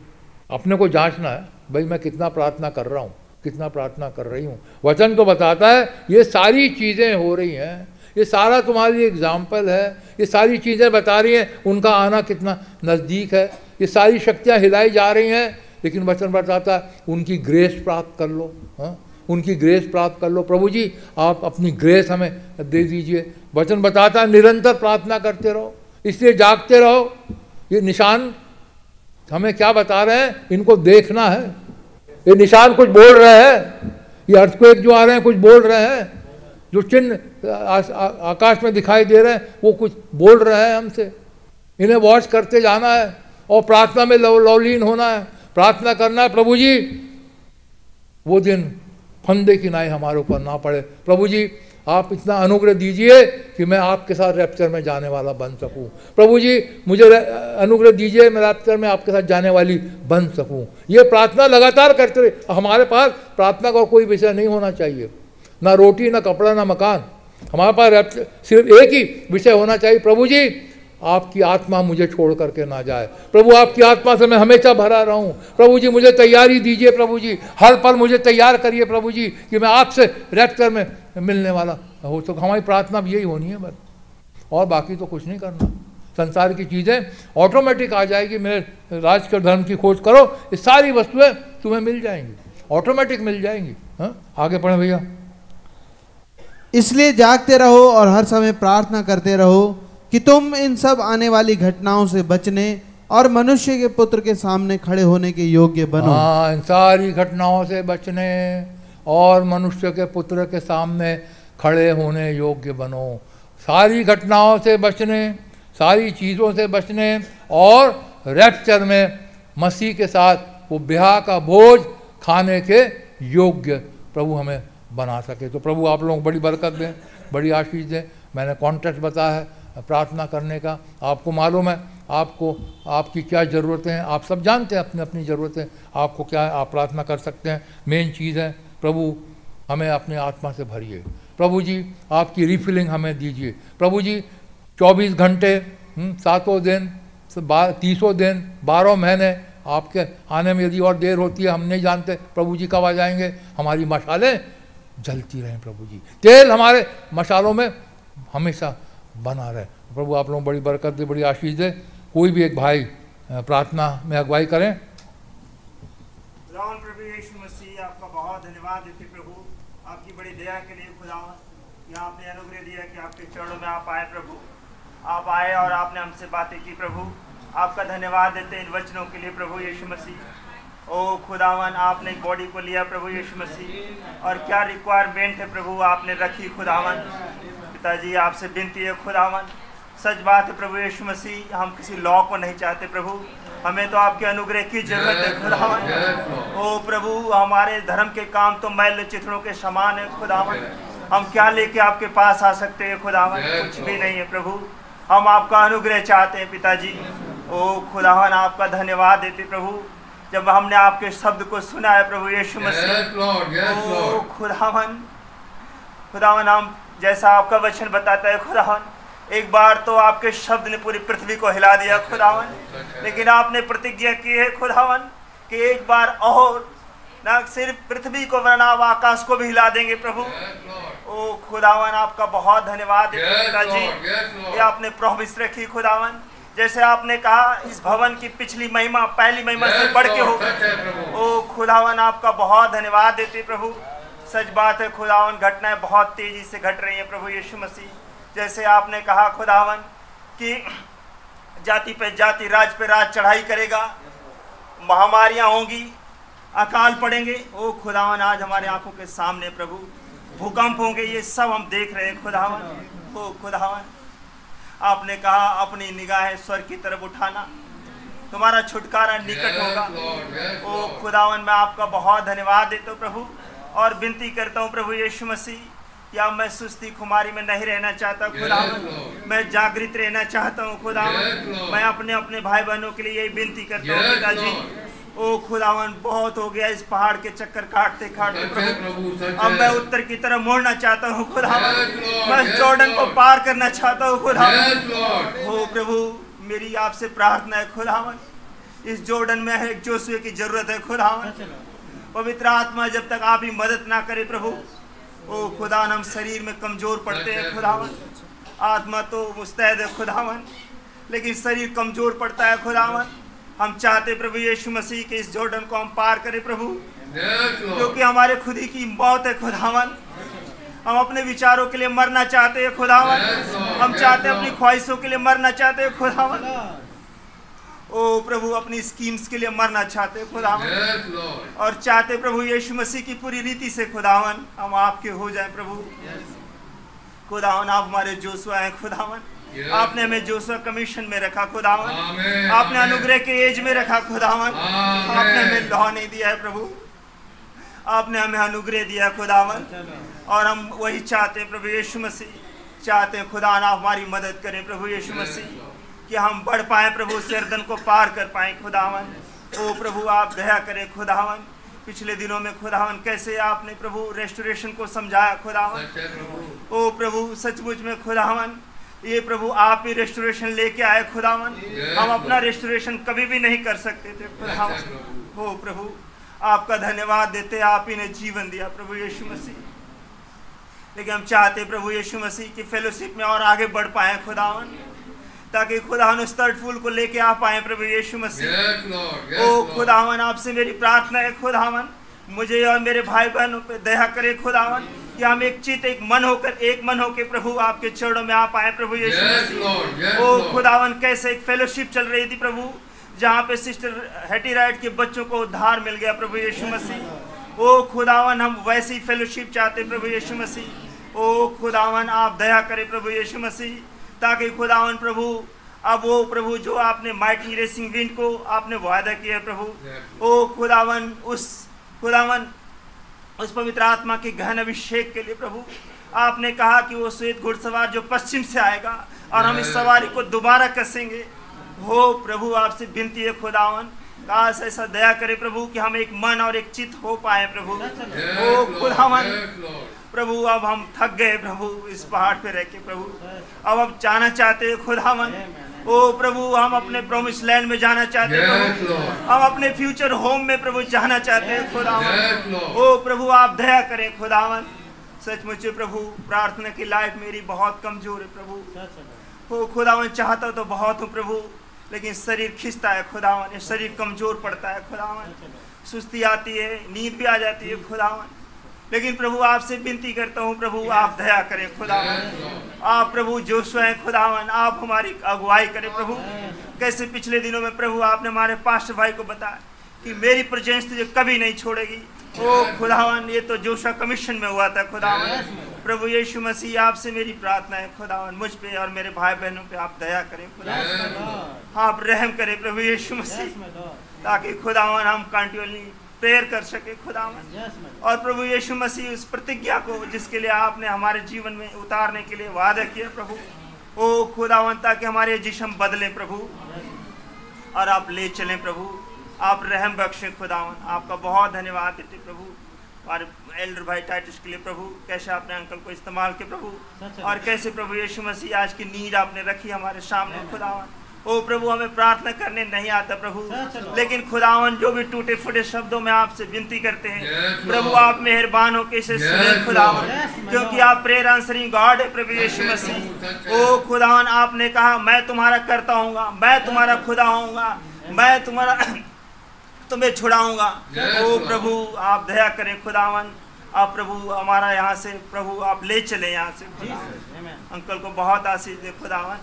[SPEAKER 2] अपने को जांचना है, भाई मैं कितना प्रार्थना कर रहा हूँ, कितना प्रार्थना कर रही हूँ। वचन तो बताता है ये सारी चीज़ें हो रही हैं, ये सारा तुम्हारी एग्जाम्पल है, ये सारी चीज़ें बता रही हैं उनका आना कितना नज़दीक है। ये सारी शक्तियाँ हिलाई जा रही हैं, लेकिन वचन बताता है उनकी ग्रेस प्राप्त कर लो। हाँ, उनकी ग्रेस प्राप्त कर लो। प्रभु जी आप अपनी ग्रेस हमें दे दीजिए। वचन बताता है निरंतर प्रार्थना करते रहो, इसलिए जागते रहो। ये निशान हमें क्या बता रहे हैं? इनको देखना है। ये निशान कुछ बोल रहे हैं, ये अर्थक्वेक जो आ रहे हैं कुछ बोल रहे हैं, जो चिन्ह आकाश में दिखाई दे रहे हैं वो कुछ बोल रहे हैं हमसे। इन्हें वॉच करते जाना है और प्रार्थना में लवलीन होना है, प्रार्थना करना है। प्रभु जी वो दिन फंदे की नाई हमारे ऊपर ना पड़े। प्रभु जी आप इतना अनुग्रह दीजिए कि मैं आपके साथ रैप्चर में जाने वाला बन सकूं। प्रभु जी मुझे अनुग्रह दीजिए मैं रैप्चर में आपके साथ जाने वाली बन सकूं। ये प्रार्थना लगातार करते रहे। हमारे पास प्रार्थना का कोई विषय नहीं होना चाहिए, ना रोटी, ना कपड़ा, ना मकान। हमारे पास रैप्चर सिर्फ एक ही विषय होना चाहिए, प्रभु जी आपकी आत्मा मुझे छोड़ करके ना जाए। प्रभु आपकी आत्मा से मैं हमेशा भरा रहूं। प्रभु जी मुझे तैयारी दीजिए। प्रभु जी हर पल मुझे तैयार करिए प्रभु जी कि मैं आपसे रैप्चर में मिलने वाला हो। तो हमारी प्रार्थना भी यही होनी है बस, और बाकी तो कुछ नहीं करना। संसार की चीज़ें ऑटोमेटिक आ जाएगी। मेरे राज के धर्म की खोज करो, ये सारी वस्तुएं तुम्हें मिल जाएंगी, ऑटोमेटिक मिल जाएंगी। हाँ, आगे पढ़े भैया।
[SPEAKER 3] इसलिए जागते रहो और हर समय प्रार्थना करते रहो कि तुम इन सब आने वाली घटनाओं से बचने और मनुष्य के पुत्र के सामने खड़े होने के योग्य बनो।
[SPEAKER 2] हाँ, इन सारी घटनाओं से बचने और मनुष्य के पुत्र के सामने खड़े होने योग्य बनो। सारी घटनाओं से बचने, सारी चीज़ों से बचने और रैप्चर में मसीह के साथ वो ब्याह का भोज खाने के योग्य प्रभु हमें बना सके। तो प्रभु आप लोगों को बड़ी बरकत दें, बड़ी आशीष दें। मैंने कॉन्टेक्स्ट बताया है प्रार्थना करने का। आपको मालूम है आपको आपकी क्या ज़रूरतें हैं, आप सब जानते हैं अपनी अपनी ज़रूरतें आपको क्या है, आप प्रार्थना कर सकते हैं। मेन चीज़ है प्रभु हमें अपने आत्मा से भरिए। प्रभु जी आपकी रिफिलिंग हमें दीजिए। प्रभु जी 24 घंटे 7 दिन 30 दिन 12 महीने आपके आने में यदि और देर होती है हम नहीं जानते प्रभु जी कब आ जाएंगे। हमारी मशालें जलती रहें प्रभु जी, तेल हमारे मशालों में हमेशा बना रहे। प्रभु आप लोगों बड़ी बरकत दे, बड़ी आशीष दे। कोई भी एक भाई प्रार्थना में अगुवाई करें।
[SPEAKER 4] प्रभु यीशु मसीह आपका बहुत धन्यवाद देते प्रभु, आपकी बड़ी दया के लिए खुदा यहाँ आपने अनुग्रह दिया कि आपके चरणों में आप आए प्रभु। आप आए और आपने हमसे बातें की प्रभु, आपका धन्यवाद देते इन वचनों के लिए प्रभु यीशु मसीह। ओ खुदावन आपने एक बॉडी को लिया प्रभु यीशु मसीह, और क्या रिक्वायरमेंट है प्रभु आपने रखी खुदावन। पिताजी आपसे विनती है खुदावन, सच बात है प्रभु यीशु मसीह, हम किसी लॉ को नहीं चाहते प्रभु, हमें तो आपके अनुग्रह की जरूरत है खुदावन। ओ प्रभु हमारे धर्म के काम तो मैल चिथड़ों के समान है खुदावन, हम क्या लेके आपके पास आ सकते हैं खुदावन, कुछ भी नहीं है प्रभु, हम आपका अनुग्रह चाहते हैं पिताजी। ओ खुदावन आपका धन्यवाद देते प्रभु, जब हमने आपके शब्द को सुना है प्रभु यीशु मसीह। ओ खुदावन खुदावन हम जैसा आपका वचन बताता है खुदावन, एक बार तो आपके शब्द ने पूरी पृथ्वी को हिला दिया खुदावन, लेकिन आपने प्रतिज्ञा की है खुदावन कि एक बार और ना सिर्फ पृथ्वी को वरना आकाश को भी हिला देंगे प्रभु। ओ खुदावन आपका बहुत धन्यवाद पिताजी, ये आपने प्रॉमिस रखी खुदावन, जैसे आपने कहा इस भवन की पिछली महिमा पहली महिमा से बढ़ के हो। ओ खुदावन आपका बहुत धन्यवाद देते प्रभु। सच बात है खुदावन, घटनाएं बहुत तेजी से घट रही हैं प्रभु यीशु मसीह। जैसे आपने कहा खुदावन कि जाति पे जाति, राज पे राज चढ़ाई करेगा, महामारियां होंगी, अकाल पड़ेंगे, ओ खुदावन आज हमारे आंखों के सामने प्रभु भूकंप होंगे, ये सब हम देख रहे हैं खुदावन। ओ खुदावन आपने कहा अपनी निगाहें स्वर्ग की तरफ उठाना, तुम्हारा छुटकारा निकट होगा। ओ खुदावन मैं आपका बहुत धन्यवाद देता हूँ प्रभु और विनती करता हूँ प्रभु यीशु मसीह, या मैं सुस्ती खुमारी में नहीं रहना चाहता खुदावन, मैं जागृत रहना चाहता हूँ खुदावन। मैं अपने अपने भाई बहनों के लिए यही विनती करता हूँ पिताजी। ओ खुदावन बहुत हो गया इस पहाड़ के चक्कर काटते काटते प्रभु, अब मैं उत्तर की तरफ मुड़ना चाहता हूँ खुदावन, मैं जॉर्डन को पार करना चाहता हूँ खुदावन। ओ प्रभु मेरी आपसे प्रार्थना है खुदावन, इस जॉर्डन में एक जोशुए की जरूरत है खुदावन। पवित्र आत्मा जब तक आप ही मदद ना करे प्रभु, ओ खुदावन हम शरीर में कमजोर पड़ते हैं खुदावन। आत्मा तो मुस्तैद है खुदावन, लेकिन शरीर कमजोर पड़ता है खुदावन। हम चाहते प्रभु यीशु मसीह के इस जॉर्डन को हम पार करें प्रभु, क्योंकि हमारे खुद ही की मौत है खुदावन। हम अपने विचारों के लिए मरना चाहते हैं खुदावन, हम चाहते हैं अपनी ख्वाहिशों के लिए मरना चाहते हैं खुदावन। ओ प्रभु अपनी स्कीम्स के लिए मरना चाहते हैं खुदावन, और चाहते प्रभु यीशु मसीह की पूरी रीति से खुदावन हम आपके हो जाएं प्रभु। खुदावन आप हमारे जोशुआ हैं खुदावन, आपने हमें जोशुआ कमीशन में रखा खुदावन, आपने अनुग्रह के एज में रखा खुदावन, आपने हमें लॉ नहीं दिया है प्रभु, आपने हमें अनुग्रह दिया खुदावन, और हम वही चाहते हैं प्रभु यीशु मसीह। चाहते हैं खुदा आप हमारी मदद करें प्रभु यीशु मसीह, कि हम बढ़ पाए प्रभु, यरदन को पार कर पाए खुदावन। ओ प्रभु आप दया करें खुदावन। पिछले दिनों में खुदावन कैसे आपने प्रभु रेस्टोरेशन को समझाया खुदावन। ओ प्रभु सचमुच में खुदावन ये प्रभु आप ही रेस्टोरेशन लेके आए खुदावन, हम अपना रेस्टोरेशन कभी भी नहीं कर सकते थे खुदावन। हो प्रभु आपका धन्यवाद देते, आप ही ने जीवन दिया प्रभु यीशु मसीह। लेकिन हम चाहते प्रभु यीशु मसीह की फेलोशिप में और आगे बढ़ पाए खुदावन, ताकि खुदावन उस थर्ड फूल को लेके आ पाए प्रभु यीशु मसीह। ओ खुदावन आपसे मेरी प्रार्थना है खुदावन, मुझे और मेरे भाई बहनों पे दया करे खुदावन, कि हम एक चित एक मन होकर प्रभु आपके चरणों में आ पाए प्रभु यीशु मसीह। ओ खुदावन कैसे एक फेलोशिप चल रही थी प्रभु, जहाँ पे सिस्टर हेटी राइट के बच्चों को उद्धार मिल गया प्रभु यीशु मसीह। ओ खुदावन हम वैसी फेलोशिप चाहते प्रभु यीशु मसीह। ओ खुदावन आप दया करें प्रभु यीशु मसीह, ताकि खुदावन प्रभु अब वो प्रभु जो आपने माइटी रेसिंग विंड को आपने वायदा किया प्रभु, ओ खुदावन उस पवित्र आत्मा के गहन अभिषेक के लिए प्रभु आपने कहा कि वो श्वेत घुड़सवार जो पश्चिम से आएगा और हम इस सवारी को दोबारा कसेंगे। हो प्रभु आपसे विनती है खुदावन, काश ऐसा दया करे प्रभु कि हम एक मन और एक चित हो पाए प्रभु। ओ खुदावन प्रभु अब हम थक गए प्रभु इस पहाड़ पे रह के प्रभु, अब हम जाना चाहते हैं खुदावन। ओ प्रभु हम अपने प्रोमिस लैंड में जाना चाहते हैं प्रभु, हम अपने फ्यूचर होम में प्रभु जाना चाहते हैं खुदावन। ओ प्रभु आप दया करें खुदावन। सचमुच प्रभु प्रार्थना की लाइफ मेरी बहुत कमजोर है प्रभु। ओ खुदावन चाहता तो बहुत हूँ प्रभु, लेकिन शरीर खिंचता है खुदावन, शरीर कमजोर पड़ता है खुदावन, सुस्ती आती है, नींद भी आ जाती है खुदावन। लेकिन प्रभु आपसे विनती करता हूँ प्रभु आप दया करें खुदावन। आप प्रभु जोशुआ हैं खुदावन, आप हमारी अगुवाई करें प्रभु। कैसे पिछले दिनों में प्रभु आपने हमारे पास्टर भाई को बताया कि मेरी प्रेजेंस तुझे कभी नहीं छोड़ेगी। ओ खुदावन ये तो जोशुआ कमीशन में हुआ था खुदावन। प्रभु यीशु मसीह आपसे मेरी प्रार्थना है खुदावन, मुझ पे और मेरे भाई बहनों पे आप दया करें खुदावन, आप रहम करें प्रभु यीशु मसीह, ताकि खुदावन हम कंटिन्यूअली प्रेयर कर सके खुदावन। और प्रभु यीशु मसीह उस प्रतिज्ञा को जिसके लिए आपने हमारे जीवन में उतारने के लिए वादा किया प्रभु, ओ खुदावन ताकि हमारे जिस्म बदले प्रभु और आप ले चलें प्रभु, आप रहम बख्शें खुदावन। आपका बहुत धन्यवाद देते प्रभु और एल्डर भाई टाइटस के लिए प्रभु, कैसे आपने अंकल को इस्तेमाल किया प्रभु, और कैसे प्रभु यीशु मसीह आज की नीड आपने रखी हमारे सामने खुदावन। ओ प्रभु हमें प्रार्थना करने नहीं आता प्रभु, लेकिन खुदावन जो भी टूटे फूटे शब्दों में आपसे विनती करते हैं प्रभु, आप मेहरबान हो के इसे सुने खुदावन, क्योंकि आप प्रेयर आंसरिंग गॉड है प्रभु यीशु मसीह। ओ खुदावन आपने कहा मैं तुम्हारा करता हूँगा, मैं तुम्हारा खुदा होऊंगा, मैं तुम्हें छुड़ाऊंगा। ओ प्रभु आप दया करें खुदावन, आप प्रभु हमारा यहाँ से प्रभु आप ले चले यहाँ से खुदावन। अंकल को बहुत आशीष दे खुदावन,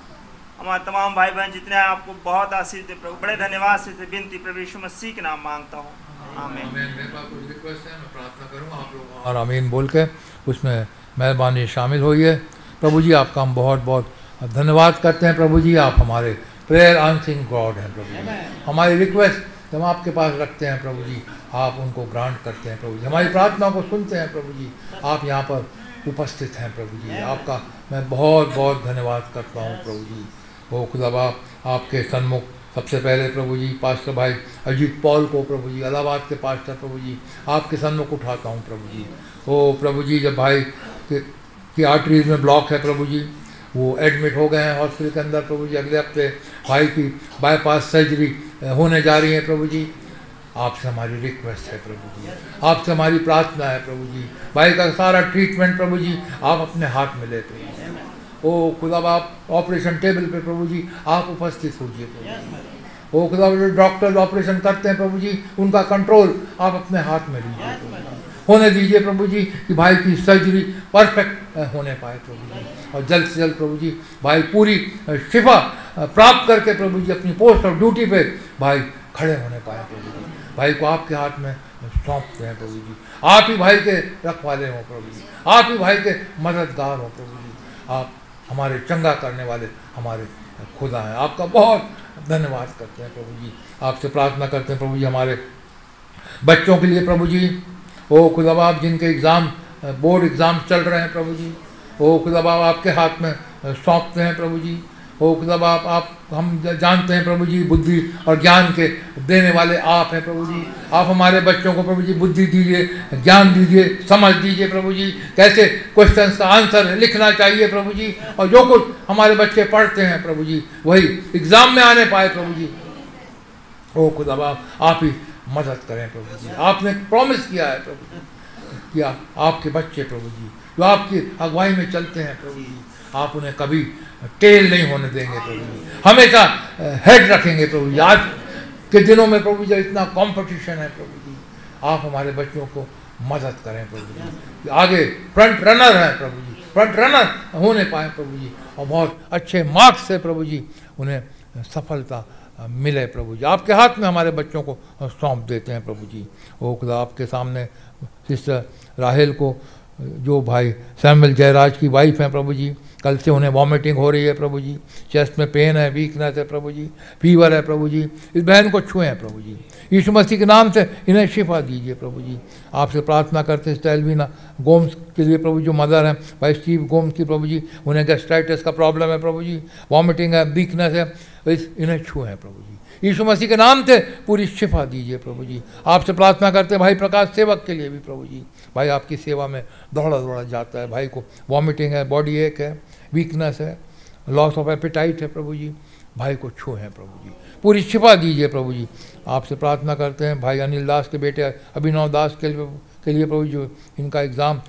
[SPEAKER 4] हमारे तमाम भाई बहन जितने हैं आपको बहुत आशीष दे प्रभु। बड़े धन्यवाद से विनती प्रभु यीशु मसीह के नाम मांगता हूँ, आमीन।
[SPEAKER 2] मेरे पास कुछ रिक्वेस्ट है, मैं प्रार्थना करूँगा, आप लोग और आमीन बोल के उसमें मेहरबानी शामिल हुई है। प्रभु जी आपका हम बहुत बहुत धन्यवाद करते हैं। प्रभु जी आप हमारे प्रेयर आंसरिंग गॉड हैं। प्रभु जी हमारी रिक्वेस्ट हम आपके पास रखते हैं। प्रभु जी आप उनको ग्रांट करते हैं। प्रभु जी हमारी प्रार्थना को सुनते हैं। प्रभु जी आप यहाँ पर उपस्थित हैं। प्रभु जी आपका मैं बहुत बहुत धन्यवाद करता हूँ। प्रभु जी ओ खुदा बाप आपके सन्मुख सबसे पहले प्रभु जी पास्टर भाई अजीत पॉल को प्रभु जी इलाहाबाद के पास्टर प्रभु जी आपके सन्मुख उठाता हूँ। प्रभु जी ओ प्रभु जी जब भाई की आर्टरीज में ब्लॉक है प्रभु जी, वो एडमिट हो गए हैं हॉस्पिटल के अंदर। प्रभु जी अगले हफ्ते भाई की बाईपास सर्जरी होने जा रही है। प्रभु जी आपसे हमारी रिक्वेस्ट है। प्रभु जी आपसे हमारी प्रार्थना है। प्रभु जी भाई का सारा ट्रीटमेंट प्रभु जी आप अपने हाथ में लेते हैं। ओ खुदा बाप ऑपरेशन टेबल पे प्रभु जी आप उपस्थित होजिए। प्रभु ओ खुदा जो डॉक्टर ऑपरेशन करते हैं प्रभु जी उनका कंट्रोल आप अपने हाथ में लीजिए। होने दीजिए प्रभु जी कि भाई की सर्जरी परफेक्ट होने पाए प्रभु जी, और जल्द से जल्द प्रभु जी भाई पूरी शिफा प्राप्त करके प्रभु जी अपनी पोस्ट और ड्यूटी पे भाई खड़े होने पाए। प्रभु जी भाई को आपके हाथ में सौंपते हैं। प्रभु जी आप ही भाई के रखवाले हों। प्रभु जी आप ही भाई के मददगार हों। प्रभु जी आप हमारे चंगा करने वाले हमारे खुदा हैं। आपका बहुत धन्यवाद करते हैं। प्रभु जी आपसे प्रार्थना करते हैं प्रभु जी हमारे बच्चों के लिए। प्रभु जी ओ खुदा बाप जिनके एग्ज़ाम बोर्ड एग्ज़ाम चल रहे हैं प्रभु जी, ओ खुदा बाप आपके हाथ में सौंपते हैं। प्रभु जी ओ खुदा बाप आप हम जानते हैं प्रभु जी बुद्धि और ज्ञान के देने वाले आप हैं। प्रभु जी आप हमारे बच्चों को प्रभु जी बुद्धि दीजिए, ज्ञान दीजिए, समझ दीजिए। प्रभु जी कैसे क्वेश्चंस का आंसर लिखना चाहिए प्रभु जी, और जो कुछ हमारे बच्चे पढ़ते हैं प्रभु जी वही एग्ज़ाम में आने पाए। प्रभु जी ओ खुदा बाप आप ही मदद करें। प्रभु जी आपने प्रॉमिस किया है प्रभु जी कि आपके बच्चे प्रभु जी जो आपकी अगुवाई में चलते हैं प्रभु जी आप उन्हें कभी टेल नहीं होने देंगे। प्रभु जी हमेशा हेड रखेंगे। प्रभु जी आज के दिनों में प्रभु जी इतना कंपटीशन है प्रभु जी आप हमारे बच्चों को मदद करें। प्रभु जी आगे फ्रंट रनर है प्रभु जी, फ्रंट रनर होने पाए प्रभु जी, और बहुत अच्छे मार्क्स से प्रभु जी उन्हें सफलता मिले। प्रभु जी आपके हाथ में हमारे बच्चों को सौंप देते हैं। प्रभु जी ओ खुदा आपके सामने सिस्टर राहेल को जो भाई सैमुअल जयराज की वाइफ हैं प्रभु जी, कल से उन्हें वॉमिटिंग हो रही है प्रभु जी, चेस्ट में पेन है, वीकनेस है प्रभु जी, फीवर है प्रभु जी, इस बहन को छुएं प्रभु जी यीशु मसीह के नाम से इन्हें शिफा दीजिए। प्रभु जी आपसे प्रार्थना करते हैं एल्विना गोम्स के लिए प्रभु जो मदर हैं भाई स्टीव गोम्स की प्रभु जी उन्हें गैस्ट्राइटिस का प्रॉब्लम है प्रभु जी, वॉमिटिंग है, वीकनेस है, इन्हें छुएं प्रभु जी यीशु मसीह के नाम से पूरी शिफा दीजिए। प्रभु जी आपसे प्रार्थना करते हैं भाई प्रकाश सेवक के लिए भी प्रभु जी, भाई आपकी सेवा में दौड़ा जाता है, भाई को वॉमिटिंग है, बॉडी एक है, वीकनेस है, लॉस ऑफ एपेटाइट है प्रभु जी, भाई को छुएं प्रभु जी पूरी शिफा दीजिए। प्रभु जी आपसे प्रार्थना करते हैं भाई अनिल दास के बेटे अभिनव दास के लिए प्रभु जी जो इनका एग्ज़ाम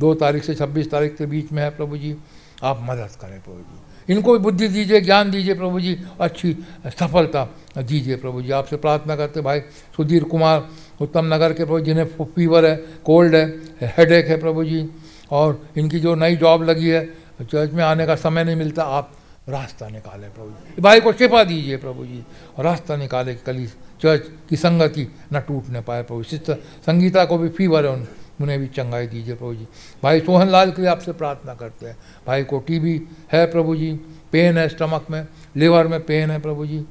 [SPEAKER 2] 2 तारीख से 26 तारीख के बीच में है प्रभु जी आप मदद करें। प्रभु जी इनको भी बुद्धि दीजिए, ज्ञान दीजिए प्रभु जी, अच्छी सफलता दीजिए। प्रभु जी आपसे प्रार्थना करते भाई सुधीर कुमार उत्तम नगर के प्रभु जिन्हें फीवर है, कोल्ड है, हेडेक है प्रभु जी, और इनकी जो नई जॉब लगी है चर्च में आने का समय नहीं मिलता, आप रास्ता निकालें प्रभु जी, भाई को शिफा दीजिए प्रभु जी, और रास्ता निकाले कल चर्च की संगति न टूटने पाए। प्रभु सिस्टर संगीता को भी फीवर है, उन्हें भी चंगाई दीजिए। प्रभु जी भाई सोहन लाल के लिए आपसे प्रार्थना करते हैं, भाई को टीबी है प्रभु जी, पेन है स्टमक में, लिवर में पेन है प्रभु जी,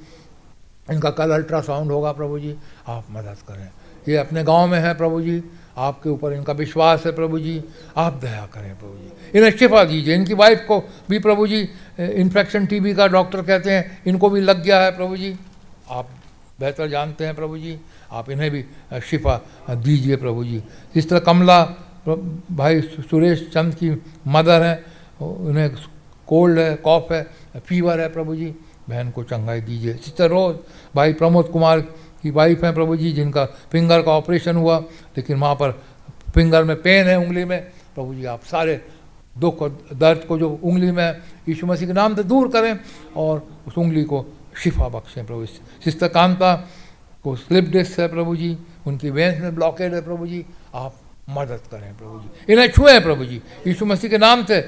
[SPEAKER 2] इनका कल अल्ट्रासाउंड होगा प्रभु जी आप मदद करें। ये अपने गांव में है प्रभु जी, आपके ऊपर इनका विश्वास है प्रभु जी, आप दया करें प्रभु जी, इन्हें शिफा दीजिए। इनकी वाइफ को भी प्रभु जी इन्फेक्शन टीबी का डॉक्टर कहते हैं इनको भी लग गया है प्रभु जी, आप बेहतर जानते हैं प्रभु जी, आप इन्हें भी शिफा दीजिए प्रभु जी। इस तरह कमला भाई सुरेश चंद की मदर हैं, उन्हें कोल्ड है, कॉफ है, फीवर है प्रभु जी, बहन को चंगाई दीजिए। सिस्टर रोज भाई प्रमोद कुमार की वाइफ हैं प्रभु जी जिनका फिंगर का ऑपरेशन हुआ, लेकिन वहाँ पर फिंगर में पेन है, उंगली में, प्रभु जी आप सारे दुख और दर्द को जो उंगली में यीशु मसीह के नाम से दूर करें और उस उंगली को शिफा बख्शें प्रभु। सिस्टर कांता को स्लिप डिस्क है प्रभु जी, उनकी वेंस में ब्लॉकेड है प्रभु जी, आप मदद करें प्रभु जी, इन्हें छुएं प्रभु जी यीशु मसीह के नाम से।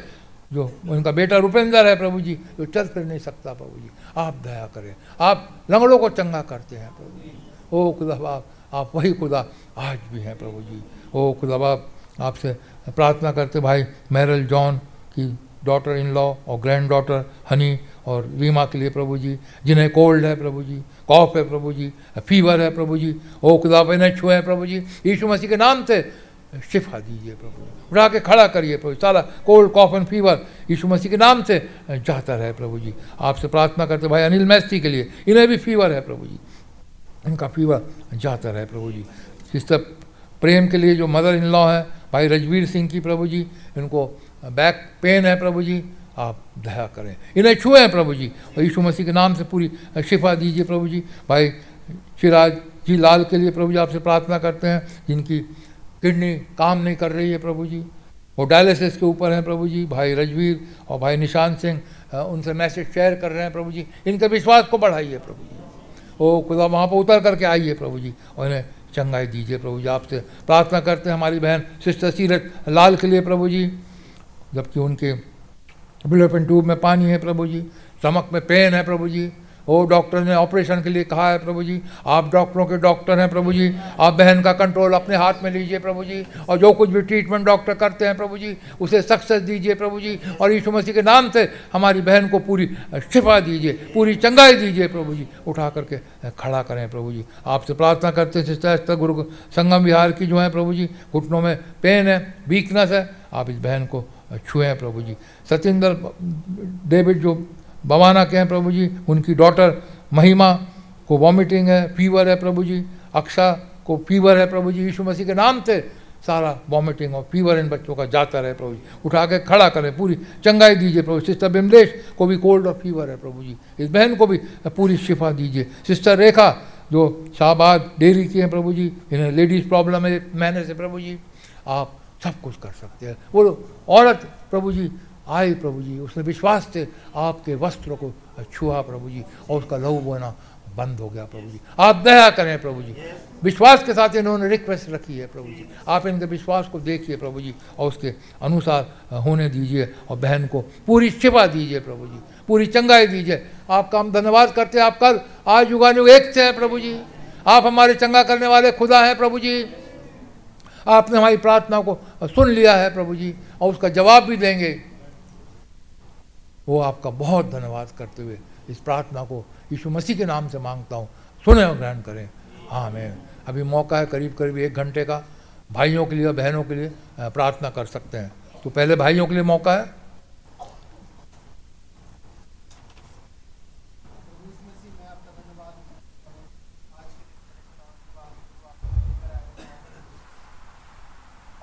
[SPEAKER 2] जो उनका बेटा रुपेंद्र है प्रभु जी जो चल फिर नहीं सकता प्रभु जी, आप दया करें, आप लंगड़ों को चंगा करते हैं प्रभु जी, ओ खुदा आप आप वही खुदा आज भी हैं प्रभु जी। ओ खुदा बाप, आपसे प्रार्थना करते भाई मैरल जॉन की डॉटर इन लॉ और ग्रैंड डॉटर हनी और रीमा के लिए प्रभु जी, जिन्हें कोल्ड है प्रभु जी, कॉफ है प्रभु जी, फीवर है प्रभु जी। ओ खुदा बाप, इन्हें छुए प्रभु जी, यीशु मसीह के नाम से शिफा दीजिए प्रभु जी, उठा के खड़ा करिए प्रभु। सारा कोल्ड कॉफ एंड फीवर यीशु मसीह के नाम से जाता रहे प्रभु जी। आपसे प्रार्थना करते भाई अनिल मैस्त्री के लिए, इन्हें भी फीवर है प्रभु जी, इनका फीवर जाता रहे प्रभु जी। सिस्टर प्रेम के लिए जो मदर इन लॉ है भाई रजवीर सिंह की प्रभु जी, इनको बैक पेन है प्रभु जी, आप दया करें, इन्हें छुए प्रभु जी, और यीशु मसीह के नाम से पूरी शिफा दीजिए प्रभु जी। भाई चिराज जी लाल के लिए प्रभु जी आपसे प्रार्थना करते हैं, जिनकी किडनी काम नहीं कर रही है प्रभु जी, वो डायलिसिस के ऊपर हैं प्रभु जी। भाई रजवीर और भाई निशान सिंह उनसे मैसेज शेयर कर रहे हैं प्रभु जी, इनके विश्वास को बढ़ाइए प्रभु जी। ओ खुदा वहाँ पर उतर करके आइए प्रभु जी, और इन्हें चंगाई दीजिए प्रभु जी। आपसे प्रार्थना करते हैं हमारी बहन सिस्टर सीरत लाल के लिए प्रभु जी, जबकि उनके बिलोपिन ट्यूब में पानी है प्रभु जी, स्टमक में पेन है प्रभु जी। ओ डॉक्टर ने ऑपरेशन के लिए कहा है प्रभु जी, आप डॉक्टरों के डॉक्टर हैं प्रभु जी, आप बहन का कंट्रोल अपने हाथ में लीजिए प्रभु जी, और जो कुछ भी ट्रीटमेंट डॉक्टर करते हैं प्रभु जी उसे सक्सेस दीजिए प्रभु जी, और यीशु मसीह के नाम से हमारी बहन को पूरी शिफा दीजिए, पूरी चंगाई दीजिए प्रभु जी, उठा करके खड़ा करें प्रभु जी। आपसे प्रार्थना करते हैं सिस्टर गुरु संगम विहार की जो है प्रभु जी, घुटनों में पेन है, वीकनेस है, आप इस बहन को छुए प्रभु जी। सतिंदर डेविड जो बवाना के हैं प्रभु जी, उनकी डॉटर महिमा को वॉमिटिंग है, फीवर है प्रभु जी। अक्षा को फीवर है प्रभु जी, यीशु मसीह के नाम से सारा वॉमिटिंग और फीवर इन बच्चों का जाता रहे प्रभु जी, उठा के खड़ा करें, पूरी चंगाई दीजिए प्रभु। सिस्टर बिमलेश को भी कोल्ड और फीवर है प्रभु जी, इस बहन को भी पूरी शिफा दीजिए। सिस्टर रेखा जो शाहबाद डेयरी की हैं प्रभु जी, इन्हें लेडीज़ प्रॉब्लम है महीने से प्रभु जी, आप सब कुछ कर सकते हैं। वो औरत प्रभु जी आई प्रभु जी, उसने विश्वास से आपके वस्त्रों को छुआ प्रभु जी, और उसका लहू बहना बंद हो गया प्रभु जी। आप दया करें प्रभु जी, विश्वास के साथ इन्होंने रिक्वेस्ट रखी है प्रभु जी, आप इनके विश्वास को देखिए प्रभु जी, और उसके अनुसार होने दीजिए, और बहन को पूरी शिफा दीजिए प्रभु जी, पूरी चंगाई दीजिए। आपका हम धन्यवाद करते हैं, आप कल आज युगानुयुग एक से हैं प्रभु जी, आप हमारे चंगा करने वाले खुदा हैं प्रभु जी। आपने हमारी प्रार्थना को सुन लिया है प्रभु जी, और उसका जवाब भी देंगे। वो आपका बहुत धन्यवाद करते हुए इस प्रार्थना को यीशु मसीह के नाम से मांगता हूँ, सुने और ग्रहण करें, आमीन। अभी मौका है करीब करीब 1 घंटे का, भाइयों के लिए और बहनों के लिए प्रार्थना कर सकते हैं। तो पहले भाइयों के लिए मौका है।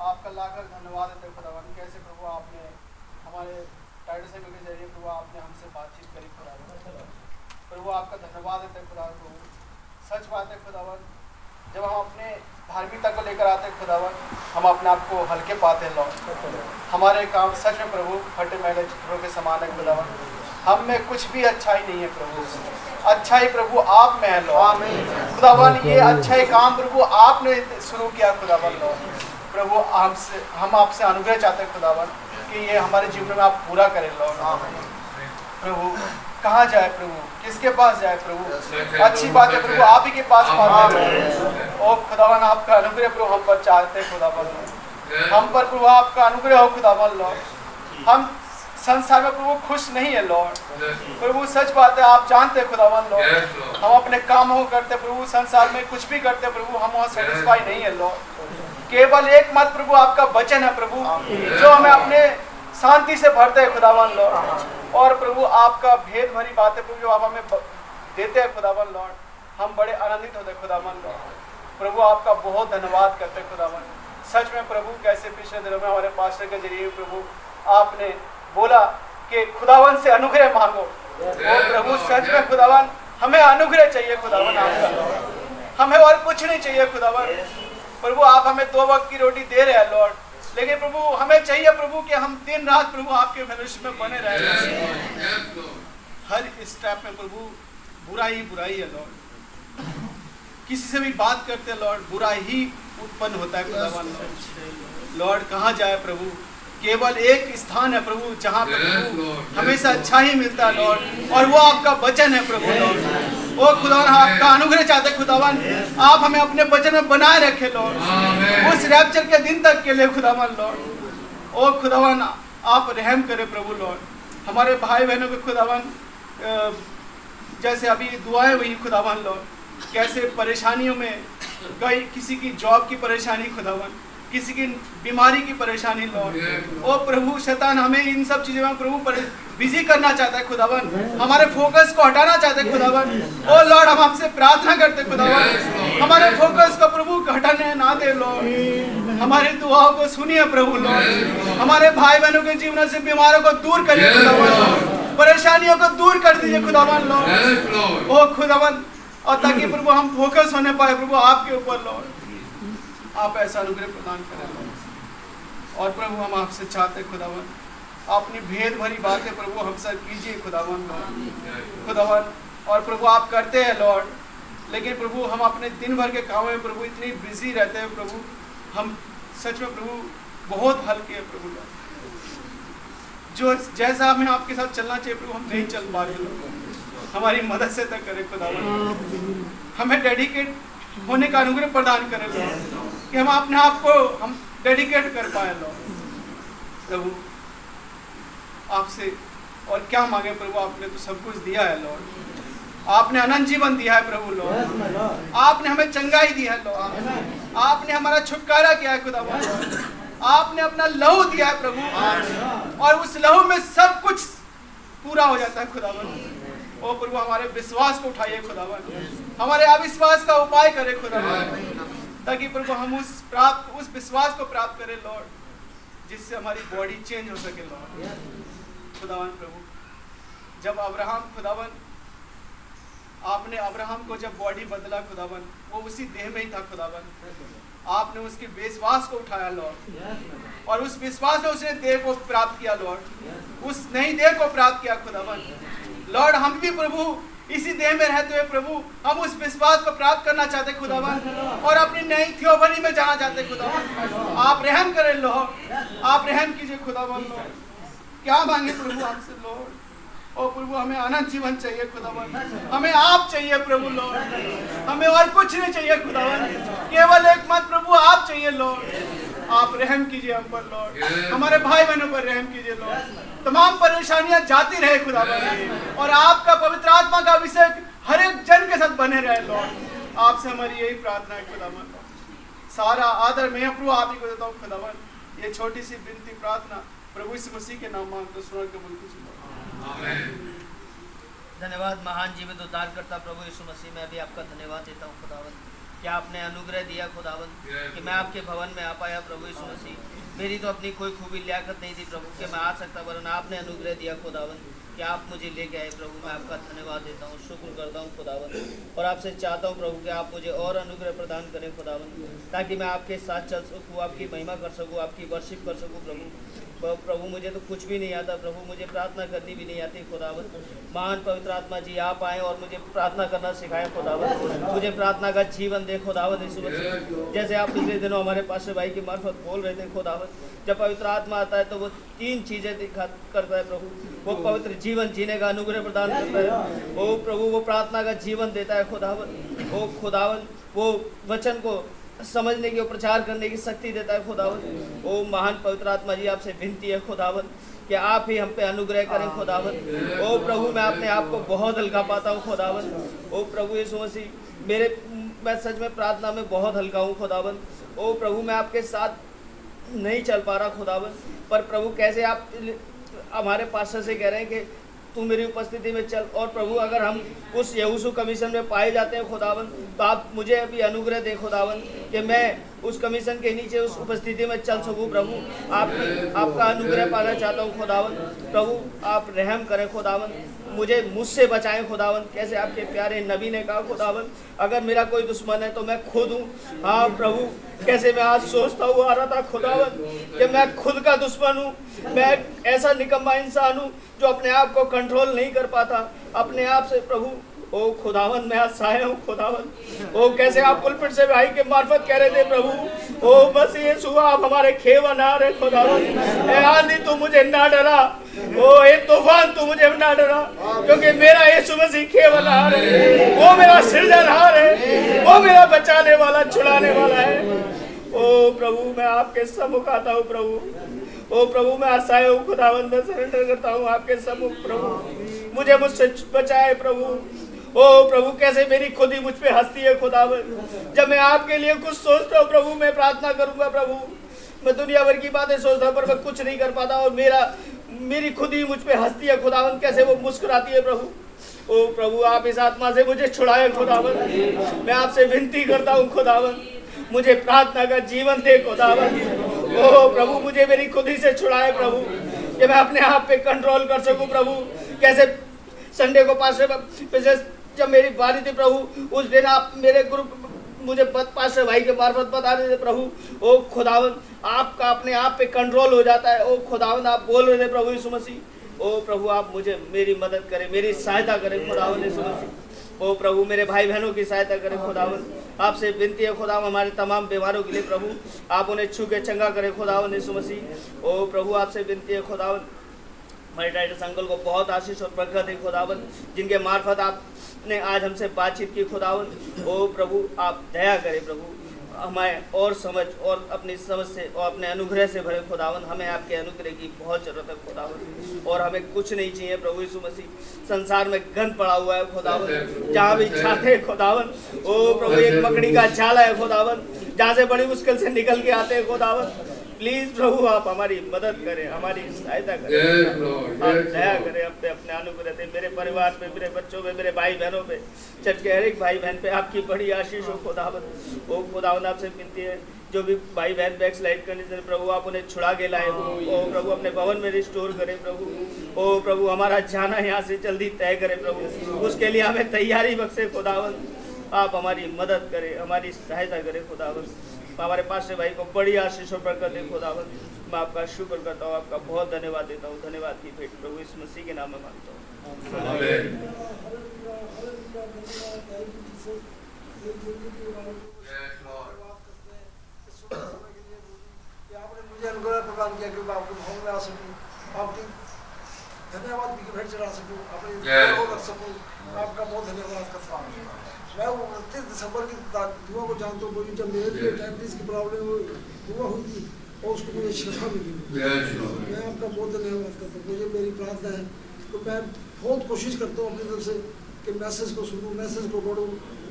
[SPEAKER 5] आपका लाखों धन्यवाद है खुदावन, कैसे प्रभु आपने हमारे टाइटस के जरिए प्रभु आपने हमसे बातचीत करी खुदावन। प्रभु आपका धन्यवाद है खुदावन। प्रभु सच बात है खुदावन, जब हम अपने धार्मिकता को लेकर आते हैं खुदावन, हम अपने आप को हल्के पाते हैं लॉर्ड। हमारे काम सच में प्रभु फटे मैले चित्रों के समान है खुदावन, हम में कुछ भी अच्छाई नहीं है प्रभु, अच्छाई प्रभु आप में है लॉर्ड खुदावन। ये अच्छाई काम प्रभु आपने शुरू किया खुदावन लॉर्ड। प्रभु हम आपसे अनुग्रह चाहते हैं खुदावन कि ये हमारे जीवन में आप पूरा करें लॉर्ड। प्रभु कहाँ जाए प्रभु, किसके पास जाए प्रभु, अच्छी बात है प्रभु आप ही के पास पाते हैं। ओ खुदावन आपका अनुग्रह प्रभु हम पर चाहते हैं खुदावन, हम पर प्रभु आपका अनुग्रह हो खुदावन लॉर्ड। हम संसार में प्रभु खुश नहीं है लॉर्ड प्रभु, सच बात है आप जानते हैं खुदावन लॉर्ड। हम अपने कामों करते प्रभु, संसार में कुछ भी करते प्रभु, हम वहाँ सेटिस्फाई नहीं है लॉर्ड। केवल एकमात्र प्रभु आपका वचन है प्रभु, जो हमें अपने शांति से भरते हैं खुदावन लॉर्ड। और प्रभु आपका भेद भरी बातें प्रभु जो आप हमें देते हैं खुदावन लॉर्ड, हम बड़े आनंदित होते हैं खुदावन लॉर्ड। प्रभु आपका बहुत धन्यवाद करते हैं खुदावन। सच में प्रभु कैसे पिछले दिनों में हमारे पास्टर के जरिए प्रभु आपने बोला कि खुदावन से अनुग्रह मांगो। और प्रभु सच में खुदावन हमें अनुग्रह चाहिए खुदावन आपका, हमें और कुछ नहीं चाहिए खुदावन। प्रभु आप हमें 2 वक्त की रोटी दे रहे हैं लॉर्ड, लेकिन प्रभु हमें चाहिए प्रभु कि हम दिन रात प्रभु आपके फेलोशिप में बने रहे। हर स्टेप में प्रभु बुराई है लॉर्ड, किसी से भी बात करते लॉर्ड बुरा ही उत्पन्न होता है खुदावन लॉर्ड। कहाँ जाए प्रभु, केवल एक स्थान है प्रभु जहाँ पे प्रभु हमेशा अच्छा ही मिलता है लॉर्ड, और वो आपका वचन है प्रभु लॉर्ड। ओ खुदावन आपका अनुग्रह चाहते खुदावन, आप हमें अपने वचन में बनाए रखे लॉर्ड, उस रैप्चर के दिन तक के लिए खुदावन लॉर्ड। ओ खुदावन आप रहम करें प्रभु लॉर्ड, हमारे भाई बहनों के खुदावन जैसे अभी दुआएं हुई खुदावन लॉर्ड, कैसे परेशानियों में कई किसी की जॉब की परेशानी खुदावन, किसी की बीमारी की परेशानी लॉर्ड। ओ प्रभु शैतान हमें इन सब चीजों में प्रभु बिजी करना चाहता है खुदावन, हमारे फोकस को हटाना चाहते हैं खुदावन। ओ लॉर्ड हम आपसे प्रार्थना करते खुदावन, हमारे फोकस को प्रभु हटाने ना दे लॉर्ड, हमारी दुआओं को सुनिए प्रभु लॉर्ड, हमारे भाई बहनों के जीवन से बीमारों को दूर करिए खुदावन, परेशानियों को दूर कर दीजिए खुदावन लॉर्ड। ओ खुदावन और ताकि प्रभु हम फोकस होने पाए प्रभु आपके ऊपर लॉर्ड, आप ऐसा अनुग्रह प्रदान करें लॉर्ड। और प्रभु हम आपसे चाहते खुदावन, अपनी भेद भरी बातें प्रभु हमसे कीजिए खुदावन लॉर्ड खुदावन। और प्रभु आप करते हैं लॉर्ड, लेकिन प्रभु हम अपने दिन भर के कामों में प्रभु इतनी बिजी रहते हैं प्रभु, हम सच में प्रभु बहुत हल्के हैं प्रभु लॉर्ड, जो जैसा हमें आपके साथ चलना चाहिए प्रभु हम नहीं चल पा रहे लॉर्ड, हमारी मदद से तक करें खुदावन, हमें डेडिकेट होने का अनुग्रह प्रदान करें लॉर्ड, कि हम अपने आप को हम डेडिकेट कर पाए लॉर्ड प्रभु आपसे। और क्या मांगे प्रभु, आपने तो सब कुछ दिया है लॉर्ड, आपने अनंत जीवन दिया है प्रभु लॉर्ड, आपने हमें चंगाई दी है लॉर्ड, आपने हमारा छुटकारा किया है खुदावन, आपने अपना लहू दिया है प्रभु, और उस लहू में सब कुछ पूरा हो जाता है खुदावन। ओ प्रभु हमारे विश्वास को उठाइए खुदावन, हमारे अविश्वास का उपाय करें खुदावन, ताकि प्रभु हम उस विश्वास को प्राप्त करें लॉर्ड, जिससे हमारी बॉडी चेंज हो सके लॉर्ड खुदावन। प्रभु जब अब्राहम खुदावन, आपने अब्राहम को जब बॉडी बदला खुदावन, वो उसी देह में ही था खुदावन, आपने उसके विश्वास को उठाया लॉर्ड, और उस विश्वास में उसने देह को प्राप्त किया लॉर्ड, उस नई देह को प्राप्त किया खुदावन लॉर्ड। हम भी प्रभु इसी देह में रहते हुए प्रभु हम उस विश्वास को प्राप्त करना चाहते खुदावन, और अपनी नई थियोफनी में जाना चाहते खुदावन। आप रहम करें लॉर्ड, आप रहम कीजिए खुदावन लॉर्ड। क्या मांगे प्रभु आपसे लॉर्ड, ओ प्रभु हमें अनंत जीवन चाहिए खुदावन, हमें आप चाहिए प्रभु लॉर्ड, हमें और कुछ नहीं चाहिए खुदावन, केवल एक मत प्रभु आप चाहिए लॉर्ड। आप रहम कीजिए हम पर लॉर्ड, हमारे भाई बहनों पर रहम कीजिए लॉर्ड, तमाम परेशानियां जाती रहे खुदावन, और आपका पवित्र आत्मा का अभिषेक हर एक जन के साथ बने रहे लॉर्ड। आपसे हमारी यही प्रार्थना है खुदावन, सारा आदर मैं प्रभु आप ही को देता हूँ खुदावन। ये छोटी सी विनती प्रार्थना प्रभु इस मसीह के नाम मांगते सुन के बोल कीजिए।
[SPEAKER 6] धन्यवाद महान जीवित उद्धारकर्ता प्रभु यीशु मसीह, मैं भी आपका धन्यवाद देता हूँ खुदावन, कि आपने अनुग्रह दिया खुदावन, कि मैं आपके भवन में आ पाया प्रभु यीशु मसीह। मेरी तो अपनी कोई खूबी लियाकत नहीं थी प्रभु कि मैं आ सकता, वरन आपने अनुग्रह दिया खुदावन, कि आप मुझे लेके आए प्रभु। मैं आपका धन्यवाद देता हूँ, शुक्र करता हूँ खुदावन, और आपसे चाहता हूँ प्रभु कि आप मुझे और अनुग्रह प्रदान करें खुदावन, ताकि मैं आपके साथ चल सकूँ, आपकी महिमा कर सकूँ, आपकी वर्शिप कर सकूँ प्रभु। मुझे तो कुछ भी नहीं आता प्रभु, मुझे प्रार्थना करनी भी नहीं आती खुदावन। महान पवित्र आत्मा जी आप आए और मुझे प्रार्थना करना सिखाएं खुदावन, मुझे प्रार्थना का जीवन दे खुदावन यीशु मसीह। जैसे आप पिछले दिनों हमारे पास भाई की मार्फत बोल रहे थे खुदावन, जब पवित्र आत्मा आता है तो वो 3 चीज़ें दिखा करता है प्रभु, वो पवित्र जीवन जीने का अनुग्रह प्रदान करता है, वो प्रभु वो प्रार्थना का जीवन देता है खुदावन, वो खुदावन वो वचन को समझने की और प्रचार करने की शक्ति देता है खुदावन। ओ महान पवित्र आत्मा जी आपसे विनती है खुदावन कि आप ही हम पे अनुग्रह करें खुदावन। ओ प्रभु मैं अपने आप को बहुत हल्का पाता हूँ खुदावन। ओ प्रभु यीशु मसीह मैं सच में प्रार्थना में बहुत हल्का हूँ खुदावन। ओ प्रभु मैं आपके साथ नहीं चल पा रहा खुदावन, पर प्रभु कैसे आप हमारे पास्टर से कह रहे हैं कि तू मेरी उपस्थिति में चल, और प्रभु अगर हम उस यहोशू कमीशन में पाए जाते हैं खुदावन, तो आप मुझे अभी अनुग्रह दे खुदावन कि मैं उस कमीशन के नीचे उस उपस्थिति में चल सकूं प्रभु। आपका अनुग्रह पाना चाहता हूं खुदावन। प्रभु आप रहम करें खुदावन, मुझसे बचाएं खुदावन। कैसे आपके प्यारे नबी ने कहा खुदावन, अगर मेरा कोई दुश्मन है तो मैं खुद हूँ। हाँ प्रभु, कैसे मैं आज सोचता हुआ आ रहा था खुदावन कि मैं खुद का दुश्मन हूँ, मैं ऐसा निकम्मा इंसान हूँ जो अपने आप को कंट्रोल नहीं कर पाता अपने आप से प्रभु। ओ खुदावन मैं आज सहाय हूँ खुदावन। ओ कैसे आप पुलपिट से भाई के मार्फत कह रहे थे प्रभु, ओ बस ये सुबह आप हमारे खेवन आ रहे खुदावन। ए आंधी तू मुझे ना डरा, ओ ए तूफान तू
[SPEAKER 7] तू मुझे ना डरा, क्योंकि मेरा यीशु मसीह केवलहार है, वो मेरा सृजनहार है, वो मेरा बचाने वाला, छुड़ाने वाला है। ओ प्रभु मैं आपके सम्मुख आता हूँ प्रभु, ओ प्रभु मैं असहाय हूँ खुदावंद, मैं सरेंडर करता हूँ आपके सम्मुख प्रभु, मुझे मुझसे बचाए प्रभु। ओ प्रभु कैसे मेरी खुद ही मुझ पे हंसती है खुदावंद, जब मैं आपके लिए कुछ सोचता हूँ प्रभु, मैं प्रार्थना करूंगा प्रभु, मैं दुनिया भर की बातें सोचता हूँ पर मैं कुछ नहीं कर पाता, और मेरी खुद ही मुझ पे हंसती है खुदावंद, कैसे वो मुस्कुराती है प्रभु। ओ प्रभु आप इस आत्मा से मुझे छुड़ाए खुदावंद, मैं आपसे विनती करता हूँ खुदावंद, मुझे प्रार्थना का जीवन दे खुदावंद। ओ प्रभु मुझे मेरी खुद ही से छुड़ाए प्रभु, कि मैं अपने आप पे कंट्रोल कर सकूं प्रभु। कैसे संडे को पास्टर जब मेरी बारी थी प्रभु, उस दिन आप मेरे ग्रुप मुझे पास्टर भाई के मार्फत बता रहे थे प्रभु, ओ खुदावंद आपका अपने आप पे कंट्रोल हो जाता है। ओ खुदावंद आप बोल रहे थे प्रभु यीशु मसीह, ओ प्रभु आप मुझे मेरी मदद करें, मेरी सहायता करें खुदावंद यीशु मसीह। ओ प्रभु मेरे भाई बहनों की सहायता करें खुदावंद, आपसे विनती है खुदावंद हमारे तमाम बीमारों के लिए प्रभु, आप उन्हें छू के चंगा करें खुदावंद यीशु मसीह। ओ प्रभु आपसे विनती है खुदावंद हमारे टाइटस अंकल को बहुत आशीष और बरकत है खुदावंद, जिनके मार्फत आपने आज हमसे बातचीत की खुदावंद। ओ प्रभु आप दया करें प्रभु, हमें और समझ और अपनी समझ से और अपने अनुग्रह से भरे खुदावंद, हमें आपके अनुग्रह की बहुत जरूरत है खुदावंद, और हमें कुछ नहीं चाहिए प्रभु यीशु मसीह। संसार में गंद पड़ा हुआ है खुदावंद, जहाँ भी जाते हैं खुदावंद, ओ प्रभु एक मकड़ी का जाला है खुदावंद, जहाँ से बड़ी मुश्किल से निकल के आते हैं खुदावंद। प्लीज प्रभु आप हमारी मदद करें, हमारी सहायता करें, आप दया करें, अपने अनुग्रह से मेरे परिवार पे, मेरे बच्चों पे, मेरे भाई बहनों पे, चर्च के हर एक भाई बहन पे आपकी बड़ी आशीष हो खुदावंद। ओ खुदावंद आपसे विनती है जो भी भाई बहन बैक स्लाइड कंडीशन प्रभु आप उन्हें छुड़ा के लाए हो, ओ प्रभु अपने भवन में रिस्टोर करें प्रभु। ओ प्रभु हमारा जाना यहाँ से जल्दी तय करें प्रभु, उसके लिए हमें तैयारी बख्शे खुदावंद, आप हमारी मदद करें, हमारी सहायता करें खुदावंद। हमारे पास से भाई को बड़ी आशीष और बरकत दे खुदावंद, मैं आपका शुक्र करता हूँ, आपका बहुत धन्यवाद देता हूँ। धन्यवाद की भेंट प्रभु इस मसीह के नाम में मांगता हूँ।
[SPEAKER 5] आपने मुझे अनुग्रह प्रदान किया कि मैं आपके भवन में आ सकूँ, आपकी धन्यवाद की भेंट चढ़ा सकूँ, अपने रख सकूँ, आपका बहुत धन्यवाद करता हूँ। मैं 29 दिसंबर की दुआ को जानता हूँ, जब मेरे लिए डायबिटीज की प्रॉब्लम दुआ हुई थी और उसको मुझे शिफा मिली, मैं आपका बहुत धन्यवाद करता हूँ। मुझे मेरी प्रार्थना है तो मैं बहुत कोशिश करता हूँ अपनी तरफ से कि मैसेज को सुनूँ, मैसेज को पढ़ूँ,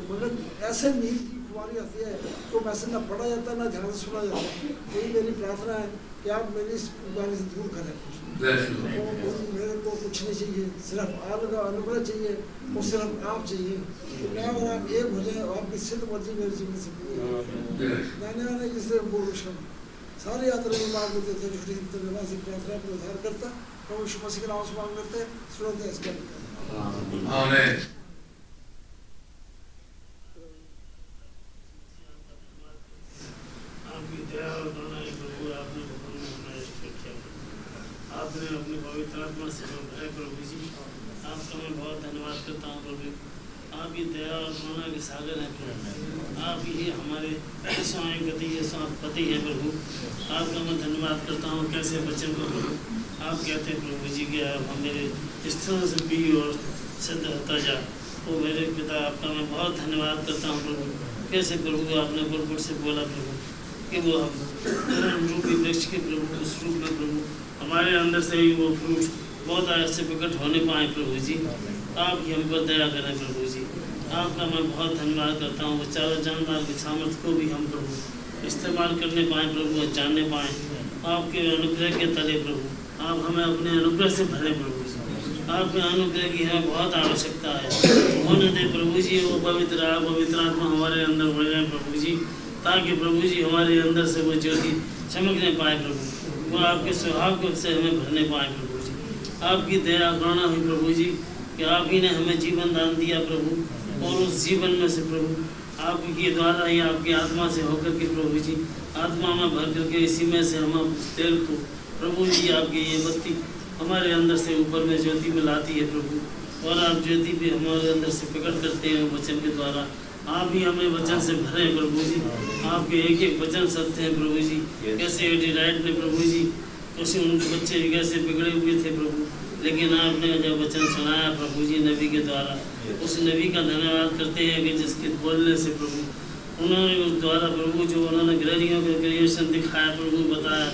[SPEAKER 5] मगर ऐसे नींद की बीमारी आती है तो मैसेज ना पढ़ा जाता ना ध्यान से सुना जाता है। यही मेरी प्रार्थना है कि आप मेरी इस बीमारी से दूर करें। मेरे को कुछ नहीं चाहिए, सिर्फ आपका अनुग्रह चाहिए और सिर्फ आप चाहिए, तो मैं और आप एक हो जाए, आपकी सिद्ध मर्जी मेरे जीवन से पूरी मैंने जिससे सारे यात्रा में मांग लेते थे, छोटी धन्यवाद से प्रार्थना पर उद्धार करता प्रभु यीशु मसीह के नाम से मांग लेते हैं, सुनते हैं इसका।
[SPEAKER 8] आपने अपनी पवित्र आत्मा से भरे प्रभु जी, आपका मैं बहुत धन्यवाद करता हूँ प्रभु। आप ही दया और करुणा के सागर हैं प्रभु, आप ही हमारे स्वामी गति पति है प्रभु। आपका मैं धन्यवाद करता हूँ। कैसे बच्चों को प्रभु आप कहते हैं प्रभु जी कि हम मेरे स्थल से पी और सिद्ध होता जा, तो मेरे पिता आपका मैं बहुत धन्यवाद करता हूँ प्रभु। कैसे प्रभु आपने गुरपुर से बोला प्रभु कि वो हम रूपी वृक्ष के प्रभु उस रूप में प्रभु हमारे अंदर से ही वो फ्रूट बहुत ऐसे प्रकट होने पाए प्रभु जी। आप ही हम पर दया करें प्रभु जी। आपका मैं बहुत धन्यवाद करता हूँ। वो चारों जानदार की सामर्थ्य को भी हम प्रभु इस्तेमाल करने पाएँ प्रभु, जानने पाएँ आपके अनुग्रह के तले प्रभु। आप हमें अपने अनुग्रह से भरें प्रभु जी। आपके अनुग्रह की हमें बहुत आवश्यकता है। होने दे प्रभु जी वो पवित्र आत्मा हमारे अंदर बढ़ जाए प्रभु जी, ताकि प्रभु जी हमारे अंदर से वो ज्योति चमकने पाए प्रभु, वो आपके स्वभाव से हमें भरने पाए प्रभु जी। आपकी दया करुणा हुई प्रभु जी कि आप ही ने हमें जीवन दान दिया प्रभु, और उस जीवन में से प्रभु आपके द्वारा ही आपकी आत्मा से होकर के प्रभु जी आत्मा में भर करके इसी में से हम उस तेल को प्रभु जी आपकी ये बत्ती हमारे अंदर से ऊपर में ज्योति में लाती है प्रभु, और आप ज्योति भी हमारे अंदर से प्रकट करते हैं वचन के द्वारा। आप ही हमें वचन से भरे प्रभु जी। आपके एक एक वचन सत्य हैं प्रभु जी। कैसे एडी राइट ने प्रभु जी कैसे उनके बच्चे कैसे बिगड़े हुए थे प्रभु, लेकिन आपने जब वचन सुनाया प्रभु जी नबी के द्वारा, उस नबी का धन्यवाद करते हैं कि जिसके बोलने से प्रभु उन्होंने उस द्वारा प्रभु जो उन्होंने ग्रहणियों का क्रिएशन दिखाया प्रभु बताया,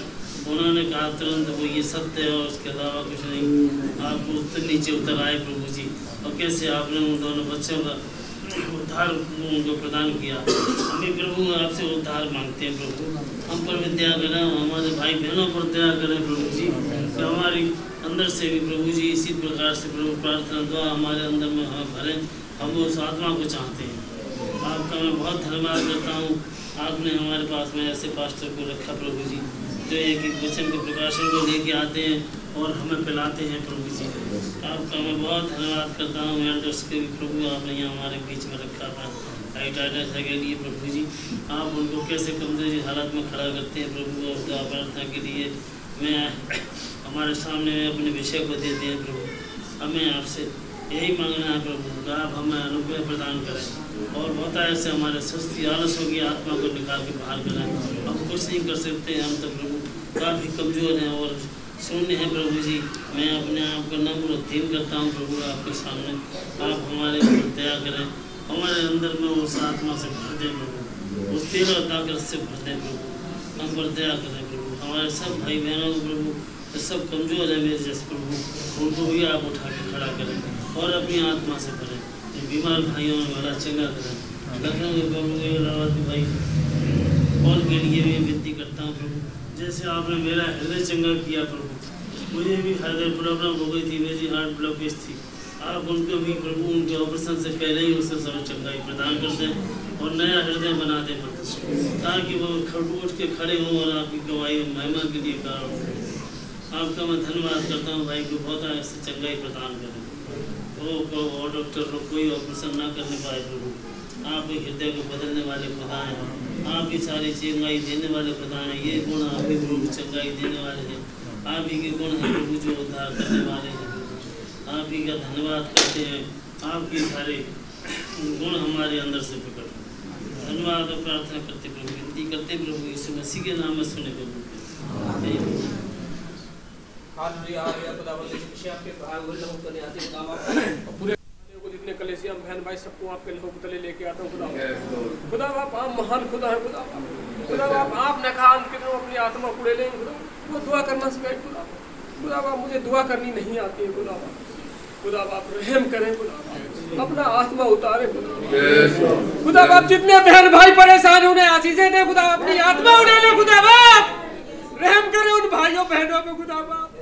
[SPEAKER 8] उन्होंने कहा तुरंत वो ये सत्य है और उसके अलावा कुछ नहीं। आप नीचे उतर आए प्रभु जी, और कैसे आपने उन दोनों बच्चों का उद्धार उनको प्रदान किया। हम भी प्रभु आपसे उद्धार मांगते हैं प्रभु, हम पर भी दया करें, हमारे भाई बहनों पर दया करें प्रभु जी, कि हमारी अंदर से भी प्रभु जी इसी प्रकार से प्रभु प्रार्थना दुआ हमारे अंदर में हमें भरें, हम उस आत्मा को चाहते हैं। आपका मैं बहुत धन्यवाद करता हूँ, आपने हमारे पास में ऐसे पास्टर को रखा प्रभु जी, जो एक एक वचन के प्रकाशन को लेके आते हैं और हमें पिलाते हैं प्रभु जी। आपका मैं बहुत धन्यवाद करता हूँ। एल्डर्स के भी प्रभु आपने यहाँ हमारे बीच में रखा था टाइटस के लिए प्रभु जी, आप उनको कैसे कमजोरी हालत में खड़ा करते हैं प्रभु, और प्रार्थना के लिए मैं हमारे सामने अपने विषय को देते हैं प्रभु। हमें आपसे यही मांगना है प्रभु, आप हमें अनुग्रह प्रदान करें और बहुत ऐसे हमारे सुस्ती आलसों की आत्मा को निकाल के बाहर करें। हम कुछ नहीं कर सकते, हम तो प्रभु काफ़ी कमज़ोर हैं और शून्य हैं प्रभु जी। मैं अपने आप को नम्र अधीन करता हूँ प्रभु आपके सामने, आप हमारे ऊपर दया करें, हमारे अंदर में उस आत्मा से भर दें प्रभु, उस तेल और ताकत से भर दें प्रभु, हम पर दया करें प्रभु। हमारे सब भाई बहनों को प्रभु सब कमज़ोर है मेरे जैसे प्रभु, उनको भी आप उठा के खड़ा करें और अपनी आत्मा से भरें, बीमार भाइयों में भला चंगा करें। लखनऊ के प्रभु इलाहाबादी भाई और के लिए भी विनती करता हूँ प्रभु, जैसे आपने मेरा हृदय चंगा किया प्रभु, मुझे भी हृदय प्रॉब्लम हो गई थी, मेरी हार्ट ब्लॉकेज थी, आप उनको भी प्रभु उनके ऑपरेशन से पहले ही उससे सर्व चंगाई प्रदान कर दें और नया हृदय बना दें प्रभु, ताकि वो उठ के खड़े हों और आपकी गवाही और महिमा के लिए कारण हो। आपका मैं धन्यवाद करता हूँ भाई को बहुत ऐसे चंगाई प्रदान करें, वो और डॉक्टर लोग कोई ऑपरेशन ना करने पाए प्रभु, आप ही हृदय को बदलने वाले खुदा हैं, आप ही सारी चंगाई देने वाले खुदा हैं। ये गुण आप ही प्रभु चंगाई देने वाले हैं, आप ही के गुण हैं प्रभु जो उद्धार करने वाले हैं। आप ही का धन्यवाद करते हैं, आपके सारे गुण हमारे अंदर से प्रकट हो। धन्यवाद और प्रार्थना करते प्रभु, विनती करते प्रभु यीशु मसीह के नाम में सुने प्रभु।
[SPEAKER 9] जितने कलेसिया बहन भाई सबको आपके लहू के तले लेके आता हूँ खुदा। खुदा बाप आप महान खुदा है खुदा। खुदा बाप आपने कहा हम कितनों अपनी आत्मा को ले लेंगे खुदा, वो दुआ करना सिखाए खुदा। खुदा बाप मुझे दुआ करनी नहीं आती है खुदा बाप, खुदा बाप रहम करें खुदा बाप, अपना आत्मा उतारे खुदा। खुदा बाप जितने बहन भाई परेशान हैं उन्हें आशीषें दे खुदा, अपनी आत्मा उठा ले खुदा बाप, रहम करे उन भाइयों बहनों पे खुदा बाप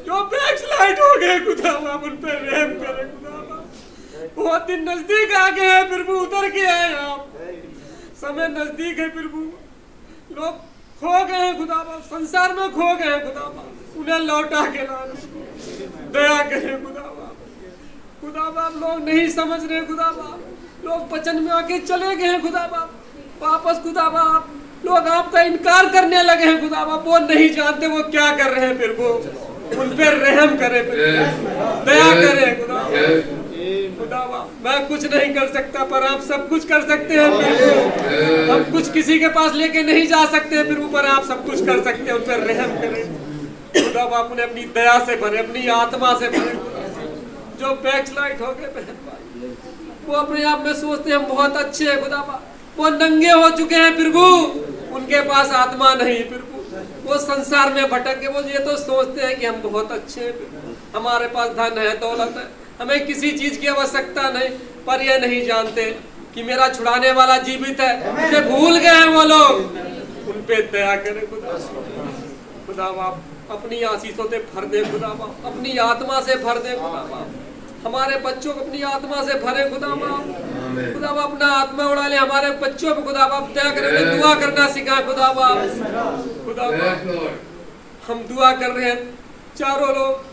[SPEAKER 9] जो बैकस्लाइड हो गए खुदा बाप, उन पर रहम करे खुदा बाप। बहुत दिन नजदीक आ गए हैं प्रभु, उतर के आए आप, समय नजदीक है प्रभु, लोग खो गए हैं खुदा बाप, संसार में खो गए हैं खुदा बाप, उन्हें लौटा के लाना, दया करें खुदा बाप। खुदा बाप लोग नहीं समझ रहे खुदा बाप, लोग वचन में आके चले गए हैं खुदा बाप, वापस खुदा बाप लोग आपका इनकार करने लगे हैं खुदा बाप, वो नहीं जानते वो क्या कर रहे हैं प्रभु, उन पर रहम करे, दया करे खुदा। खुदा बाप मैं कुछ नहीं कर सकता पर आप सब कुछ कर सकते हैं प्रभु, हम कुछ किसी के पास लेके नहीं जा सकते प्रभु, पर आप सब कुछ कर सकते हैं, उन पर रहम करें खुदा बाप, उन्हें अपनी दया से भरे, अपनी आत्मा से भरे। जो बैकस्लाइड हो गए बहन भाई, वो अपने आप में सोचते हैं हम बहुत अच्छे हैं खुदा बाप, वो नंगे हो चुके हैं प्रभु, उनके पास आत्मा नहीं प्रभु, वो संसार में भटक के वो ये तो सोचते हैं कि हम बहुत अच्छे हैं प्रभु, हमारे पास धन है दौलत है, हमें किसी चीज की आवश्यकता नहीं, पर ये नहीं जानते कि मेरा छुड़ाने वाला जीवित है, उसे भूल गए हैं वो लोग, उन पे दया करें खुदा। खुदा बाप अपनी आशीषों से भर दे खुदा बाप, अपनी आत्मा से भर दे खुदा बाप, हमारे बच्चों को अपनी आत्मा से भरे खुदा बाप, खुदा बाप अपना आत्मा उड़ा ले हमारे बच्चों पे खुदा बाप, दया करें, दुआ करना सिखा खुदा बाप। खुदा बाप हम दुआ कर रहे हैं चारों लोग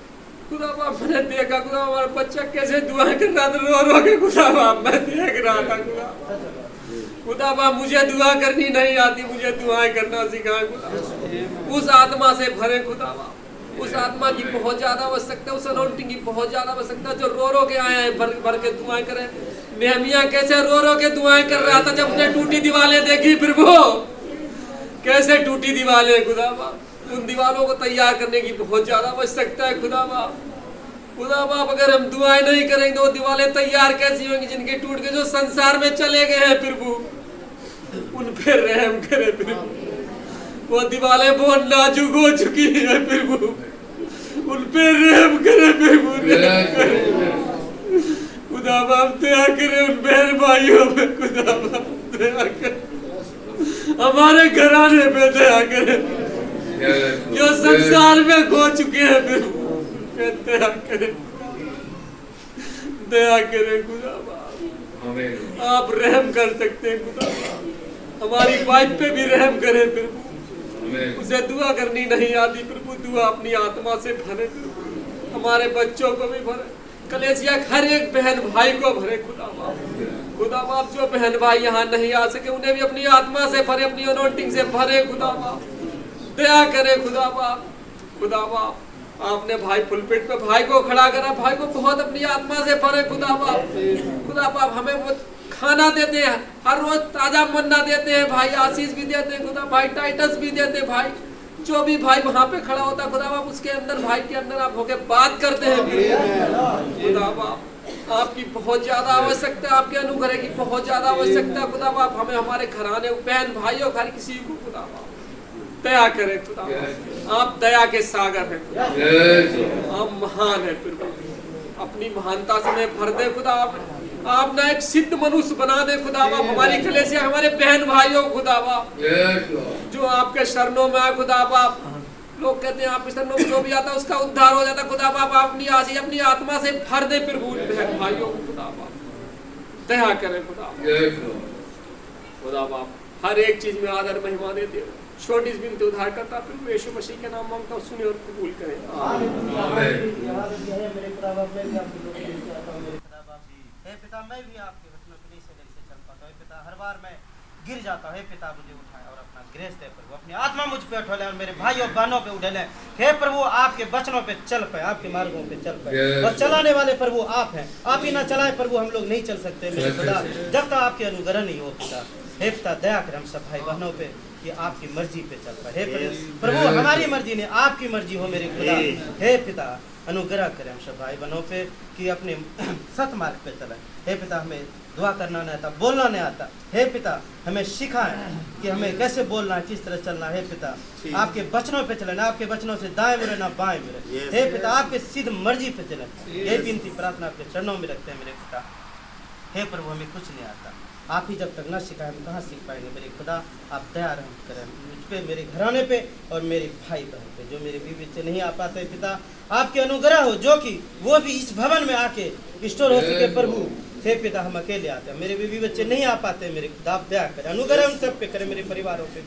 [SPEAKER 9] खुदा बाप, मैंने देखा खुदा हमारा बच्चा कैसे दुआ कर रहा था, रो रो के खुदा बाप मैं देख रहा था खुदा बाप, मुझे दुआ करनी नहीं आती, मुझे दुआएं करना सिखाए खुदा, उस आत्मा से भरे खुदा बाप, उस आत्मा की बहुत ज्यादा आवश्यकता, उस अनॉइंटिंग की बहुत ज्यादा आवश्यकता, जो रो रो के आए हैं भर भर के दुआएं करें। नेहमिया कैसे रो रो के दुआएं कर रहा था जब उसने टूटी दीवारें देखी प्रभु, कैसे टूटी दीवारें खुदा बाप, उन दीवारों को तैयार करने की बहुत ज्यादा आवश्यकता है खुदा बाप। खुदा बाप अगर हम दुआएं नहीं करेंगे तो वो दीवारें तैयार कैसी होंगी जिनके टूट के जो संसार में चले गए हैं प्रभु, उन पे रहम करे प्रभु। वो दीवारें बहुत नाजुक हो चुकी है प्रभु, उन पे रहम करे प्रभु, रहम करे खुदा बाप, दया करे उन बहन भाइयों पे खुदा बाप, दया करे हमारे घराने पे, दया करे जो संसार में खो चुके हैं प्रभु, दया करे, दया करे खुदा बाप। आप रहम कर सकते हैं खुदा बाप, हमारी वाइफ पे भी रहम करे प्रभु, उसे दुआ करनी नहीं आती प्रभु, दुआ अपनी आत्मा से भरे प्रभु, हमारे बच्चों को भी भरे, कलेसिया हर एक बहन भाई को भरे खुदा बाप। खुदा बाप जो बहन भाई यहाँ नहीं आ सके उन्हें भी अपनी आत्मा से भरे, अपनी अनोइंटिंग से भरे खुदा बाप, दया करे खुदा बाप। खुदा बाप आपने भाई पुलपिट पे भाई को खड़ा करा, भाई को बहुत अपनी आत्मा से भरे खुदा बाप। खुदा बाप हमें वो खाना देते हैं, हर रोज ताजा मन्ना देते हैं भाई, आशीष भी देते हैं खुदा, भाई टाइटस भी देते हैं भाई, जो भी भाई वहाँ पे खड़ा होता खुदा बाप उसके अंदर भाई के अंदर आप होके बात करते हैं खुदा बाप। आपकी बहुत ज्यादा आवश्यकता, आपके अनुग्रह की बहुत ज्यादा आवश्यकता खुदा बाप, हमें हमारे घराने बहन भाइयों घर किसी को खुदा बाप दया करें खुदा बाप। आप दया के सागर हैं, आप महान है प्रभु, अपनी महानता से हमें भर दे खुदा बाप। आप ना एक सिद्ध मनुष्य बना दे खुदा बाप, हमारी कलेसिया हमारे बहन भाइयों खुदा बाप जो आपके शरणों में आए खुदा बाप। लोग कहते हैं आपके शरणों में जो भी आता है उसका उद्धार हो जाता खुदा बाप, आप अपनी आशीष अपनी आत्मा से भर दे प्रभु बहन भाइयों को खुदा बाप, दया करें खुदा खुदा बाप। हर एक चीज में आदर महिमा देते हो, छोटी सी बिनती उद्धार करता प्रभु यीशु मसीह के नाम मांगता हूं, सुने और कबूल करें
[SPEAKER 6] हे पिता, मैं भी आपके वचनों के नीचे से चल पाता हूं पिता, हर बार मैं गिर जाता हूं पिता, मुझे उठाए और अपना ग्रेस दे प्रभु, अपनी आत्मा मुझ पे उठा ले और मेरे भाइयों बहनों पे उठा ले। हे प्रभु आपके वचनों पे चल पाए, आपके मार्गों पे चल पाए, और चलाने वाले प्रभु आप हैं, आप ही ना चलाए प्रभु हम लोग नहीं चल सकते मेरे खुदा, जब तक आपके अनुग्रह नहीं हो पिता। हे पिता दया कर हम सब भाई बहनों पे कि आपकी मर्जी पे चल पाए। हे प्रभु हमारी मर्जी नहीं आपकी मर्जी हो मेरे खुदा। हे पिता अनुग्रह करें हम सब भाई बहनों पे कि अपने सत मार्ग पे चलें। हे पिता हमें दुआ करना नहीं आता, बोलना नहीं आता, हे पिता हमें सिखाएं कि हमें कैसे बोलना है, किस तरह चलना है। हे पिता आपके वचनों पे चलें, आपके वचनों से दाएं मुड़े ना बाएं मुड़े। हे पिता आपके सिद्ध मर्जी पे चलें। ये विनती प्रार्थना आपके चरणों में रखते हैं मेरे पिता। हे प्रभु हमें कुछ नहीं आता, आप ही जब तक न सिखाए हम कहाँ सीख पाएंगे मेरे खुदा। आप दया रहम करें मुझ पे, मेरे घराने पे और मेरे भाई बहन पे जो मेरे बीवी से नहीं आ पाते पिता, आपके अनुग्रह हो जो कि वो भी इस भवन में आके स्टोर हो सके प्रभु। हे पिता हम अकेले आते हैं, मेरे बीवी बच्चे नहीं आ पाते मेरे खुदा, आप दया करें, अनुग्रह उन सब पे करें, मेरे परिवारों पे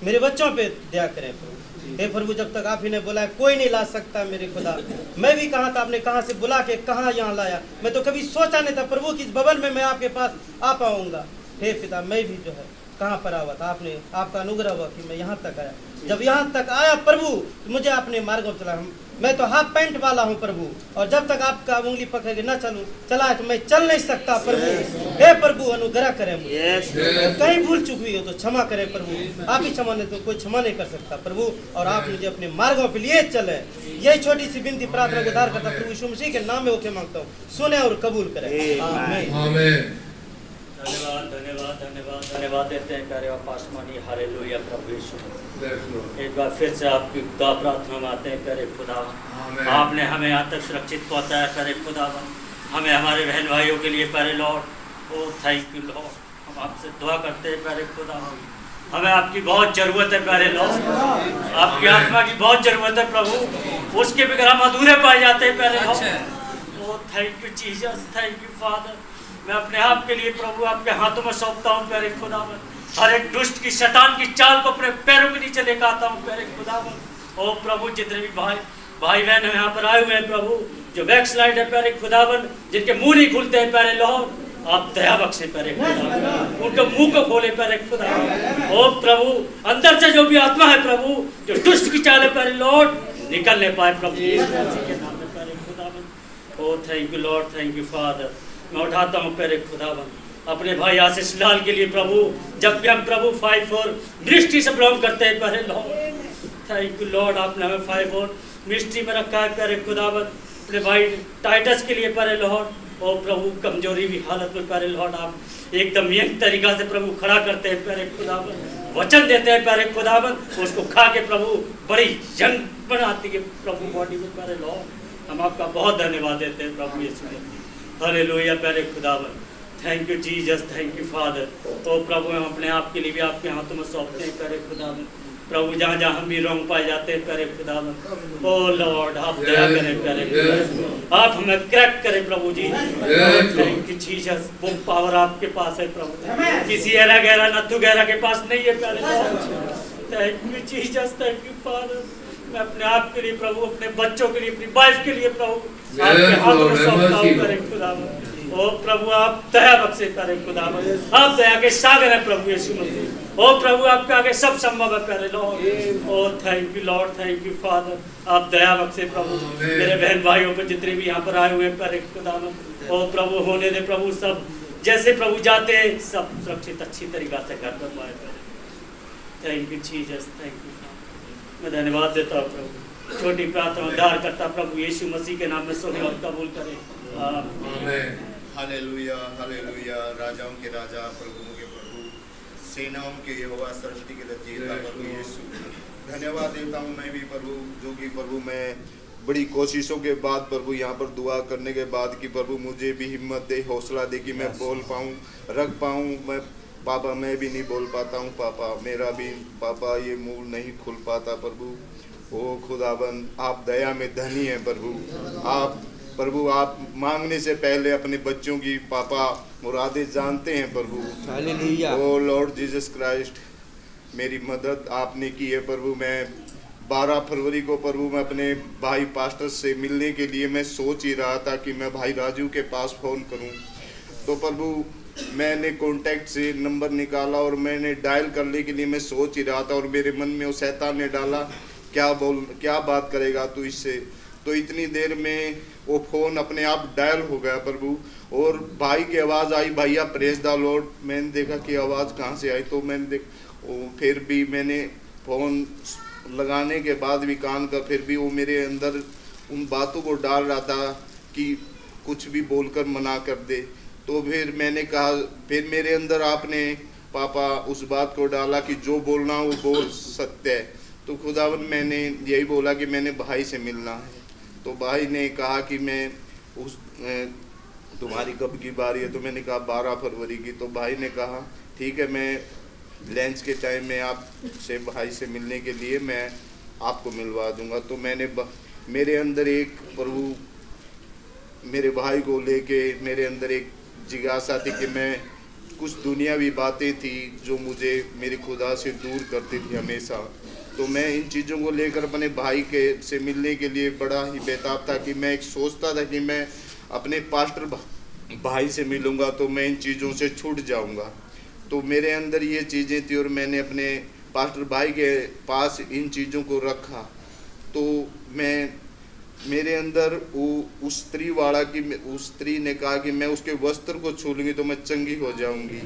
[SPEAKER 6] मेरे बच्चों पे दया करें प्रभु। हे प्रभु जब तक आप ही ने बोला है कोई नहीं ला सकता मेरे खुदा, मैं भी कहाँ था, आपने कहाँ से बुला के कहाँ यहाँ लाया, मैं तो कभी सोचा नहीं था प्रभु कि इस भवन में मैं आपके पास आ पाऊंगा। हे पिता मैं भी जो है कहाँ पर आया था, आपने आपका अनुग्रह हुआ कि मैं यहाँ तक आया। जब यहाँ तक आया प्रभु तो मुझे अपने मार्गों पर चला, मैं तो हाफ पैंट वाला हूँ प्रभु, और जब तक आपका उंगली पकड़ के न चलूँ चला तो मैं चल नहीं सकता प्रभु। हे प्रभु अनुग्रह करें मुझे, कहीं भूल चूक हुई हो तो क्षमा करें प्रभु, आप ही क्षमा नहीं तो कोई क्षमा नहीं कर सकता प्रभु, और आप मुझे अपने मार्गों पे लिए चले। यही छोटी सी विनती प्रार्थना को उद्धार करता प्रभु यीशु मसीह के नाम में होके मांगता हूँ, सुने और कबूल करें आमीन।
[SPEAKER 10] धन्यवाद धन्यवाद धन्यवाद धन्यवाद देते हैं प्यारे और आसमानी हालेलुया प्रभु यीशु। एक बार फिर से आपकी दुआ प्रार्थना में आते हैं प्यारे खुदा, आपने हमें यहाँ तक सुरक्षित पहुँचाया प्यारे खुदा, हमें हमारे बहन भाइयों के लिए प्यारे Lord oh thank you Lord. हम आपसे दुआ करते हैं प्यारे खुदा, हमें आपकी बहुत ज़रूरत है प्यारे लॉर्ड, आपकी आत्मा की बहुत ज़रूरत है प्रभु, उसके बगैर हम अधूरे पाए जाते हैं प्यारे Lord. Oh thank you Jesus, thank you father. मैं अपने आप के लिए प्रभु आपके हाथों में सौंपता हूँ प्यारे खुदा, हर एक दुष्ट की शैतान की चाल को अपने पैरों के नीचे लेकर आता हूँ प्यारे खुदा। ओ प्रभु जितने भी भाई बहन यहाँ पर आए हुए हैं प्रभु, जो बैकस्लाइड है प्यारे खुदावन, जिनके मुंह नहीं खुलते हैं प्यारे लॉर्ड, आप दया बख्शे प्यारे खुदा, उनके मुंह को खोले प्यारे खुदा। ओ प्रभु अंदर से जो भी आत्मा है प्रभु, जो दुष्ट की चाल है प्यारे लॉर्ड, निकलने पाए प्रभु के नाम में प्यारे खुदावन। Oh thank you Lord, thank you father. मैं उठाता हूँ प्यारे खुदावन अपने भाई आशीष लाल के लिए प्रभु, जब भी हम प्रभु 5-4 मिनिस्ट्री से बिलोंग करते हैं प्यारे लॉर्ड, थैंक यू लॉर्ड, आपने हमें 5-4 मिनिस्ट्री में रखा है प्यारे खुदावन। अपने भाई टाइटस के लिए प्यारे लॉर्ड और प्रभु कमजोरी भी हालत में प्यारे लॉर्ड आप एकदम यंग तरीका से प्रभु खड़ा करते हैं प्यारे खुदावन, वचन देते हैं प्यारे खुदावन, उसको खा के प्रभु बड़ी जंग बनाती है प्रभु बॉडी में प्यारे लॉर्ड। हम आपका बहुत धन्यवाद देते हैं प्रभु यीशु मसीह। हालेलुया प्यारे खुदावन, thank you Jesus, thank you father. ओ प्रभु हम अपने आप के लिए भी आपके हाथों में सौंपते हैं प्यारे खुदावन। प्रभु जहाँ जहाँ हम भी रोंग पाए जाते हैं प्यारे खुदावन, ओ लॉर्ड आप दया करें प्यारे खुदावन, आप हमें क्रैक करें प्रभु जी। थैंक यू जीसस, वो पावर आपके पास है प्रभु, किसी एरा गहरा नथु गहरा के पास नहीं है प्यारे Lord. Thank you Jesus, thank you father. मैं अपने आप के लिए प्रभु, अपने बच्चों के लिए, अपनी वाइफ के लिए प्रभु आपके हाथों में सौंपता हूँ प्यारे खुदावन। ओ प्रभु आप दया बख्शे प्यारे खुदावन, आप दया के सागर है प्रभु यीशु मसीह। ओ प्रभु आपके आगे सब संभव है प्यारे Lord. Oh thank you Lord, thank you father, आप दया बख्शे प्रभु मेरे बहन भाइयों पर जितने भी यहाँ पर आए हुए प्यारे खुदावन। ओ प्रभु होने दे प्रभु, सब जैसे प्रभु जाते हैं सब सुरक्षित अच्छी तरीका से घर पर पाए। Thank you Jesus, thank you father. मैं धन्यवाद देता हूँ प्रभु, छोटी प्रार्थना उद्धार करता प्रभु यीशु मसीह के नाम में सुने और कबूल करें। आमीन।
[SPEAKER 11] Hallelujah, hallelujah. राजाओं के राजा, प्रभुओं के प्रभु, सेनाओं के यहोवा, सृष्टि के रचयिता प्रभु यीशु, धन्यवाद देता हूँ मैं भी प्रभु, जो कि प्रभु मैं बड़ी कोशिशों के बाद प्रभु यहाँ पर दुआ करने के बाद कि प्रभु मुझे भी हिम्मत दे, हौसला दे कि मैं बोल पाऊँ, रख पाऊँ। मैं पापा मैं भी नहीं बोल पाता हूँ पापा, मेरा भी पापा ये मुंह नहीं खुल पाता प्रभु। ओ खुदावन आप दया में धनी हैं प्रभु, आप मांगने से पहले अपने बच्चों की पापा मुरादें जानते हैं प्रभु। ओ लॉर्ड जीसस क्राइस्ट, मेरी मदद आपने की है प्रभु। मैं 12 फरवरी को प्रभु मैं अपने भाई पास्टर से मिलने के लिए मैं सोच ही रहा था कि मैं भाई राजू के पास फ़ोन करूं, तो प्रभु मैंने कॉन्टैक्ट से नंबर निकाला और मैंने डायल करने के लिए मैं सोच ही रहा था, और मेरे मन में वो शैतान ने डाला क्या बात करेगा तू इससे। तो इतनी देर में वो फ़ोन अपने आप डायल हो गया प्रभु, और भाई की आवाज़ आई, भैया प्रेज द लॉर्ड। मैंने देखा कि आवाज़ कहाँ से आई, तो मैंने फिर भी मैंने फ़ोन लगाने के बाद भी कान का फिर भी वो मेरे अंदर उन बातों को डाल रहा था कि कुछ भी बोलकर मना कर दे। तो फिर मैंने कहा, फिर मेरे अंदर आपने पापा उस बात को डाला कि जो बोलना वो बोल सकते हैं। तो खुदावन मैंने यही बोला कि मैंने भाई से मिलना है। तो भाई ने कहा कि मैं तुम्हारी कब की बारी है, तो मैंने कहा 12 फरवरी की। तो भाई ने कहा ठीक है, मैं लंच के टाइम में आपसे भाई से मिलने के लिए मैं आपको मिलवा दूंगा। तो मैंने मेरे अंदर एक प्रभु मेरे भाई को लेके मेरे अंदर एक जिज्ञासा थी कि मैं कुछ दुनियावी बातें थी जो मुझे मेरे खुदा से दूर करती थी हमेशा। तो मैं इन चीज़ों को लेकर अपने भाई के से मिलने के लिए बड़ा ही बेताब था कि मैं एक सोचता था कि मैं अपने पास्टर भाई से मिलूँगा तो मैं इन चीज़ों से छूट जाऊँगा। तो मेरे अंदर ये चीज़ें थी और मैंने अपने पास्टर भाई के पास इन चीज़ों को रखा। तो मेरे अंदर वो उस स्त्री वाला कि उस स्त्री ने कहा कि मैं उसके वस्त्र को छू लूँगी तो मैं चंगी हो जाऊँगी।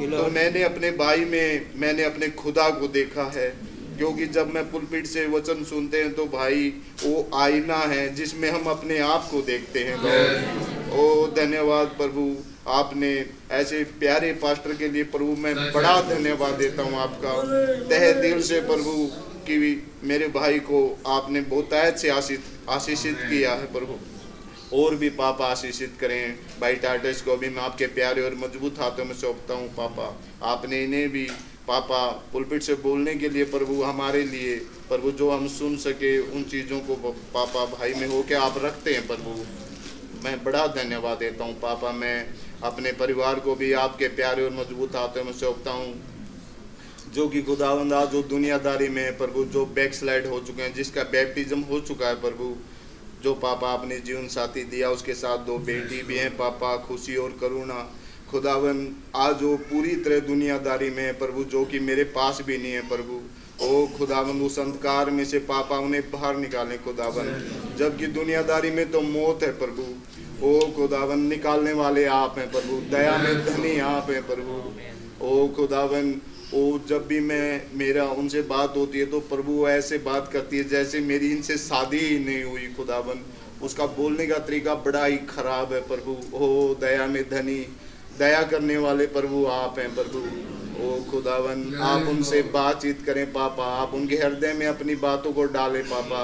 [SPEAKER 11] तो मैंने अपने भाई में मैंने अपने खुदा को देखा है, क्योंकि जब मैं पुलपिट से वचन सुनते हैं तो भाई वो आईना है जिसमें हम अपने आप को देखते हैं। ओ धन्यवाद प्रभु, आपने ऐसे प्यारे पास्टर के लिए प्रभु मैं बड़ा धन्यवाद देता हूँ आपका तहे दिल से प्रभु, कि मेरे भाई को आपने बहुतायत से आशीषित किया है प्रभु। और भी पापा आशीषित करें। भाई टाइटस को भी मैं आपके प्यारे और मजबूत हाथों में सौंपता हूँ पापा। आपने इन्हें भी पापा पुलपिट से बोलने के लिए प्रभु हमारे लिए प्रभु जो हम सुन सके उन चीज़ों को पापा भाई में होके आप रखते हैं प्रभु। मैं बड़ा धन्यवाद देता हूँ पापा। मैं अपने परिवार को भी आपके प्यारे और मजबूत हाथों में सौंपता हूँ, जो कि खुदावंदा जो दुनियादारी में है प्रभु, जो बैकस्लाइड हो चुके हैं, जिसका बैप्टिज्म हो चुका है प्रभु, जो पापा आपने जीवन साथी दिया, उसके साथ 2 बेटी भी हैं पापा, खुशी और करुणा। खुदावन आज वो पूरी तरह दुनियादारी में है प्रभु, जो कि मेरे पास भी नहीं है प्रभु। ओ खुदावन उस अंधकार में से पापा उन्हें बाहर निकालें खुदावन, जबकि दुनियादारी में तो मौत है प्रभु। ओ खुदावन निकालने वाले आप हैं प्रभु, दया में धनी आप हैं प्रभु। ओ खुदावन ओ जब भी मेरा उनसे बात होती है तो प्रभु ऐसे बात करती है जैसे मेरी इनसे शादी ही नहीं हुई खुदावन। उसका बोलने का तरीका बड़ा ही खराब है प्रभु। ओ दया में धनी, दया करने वाले प्रभु आप हैं प्रभु। ओ खुदावन, आप उनसे बातचीत करें पापा, आप उनके हृदय में अपनी बातों को डालें पापा।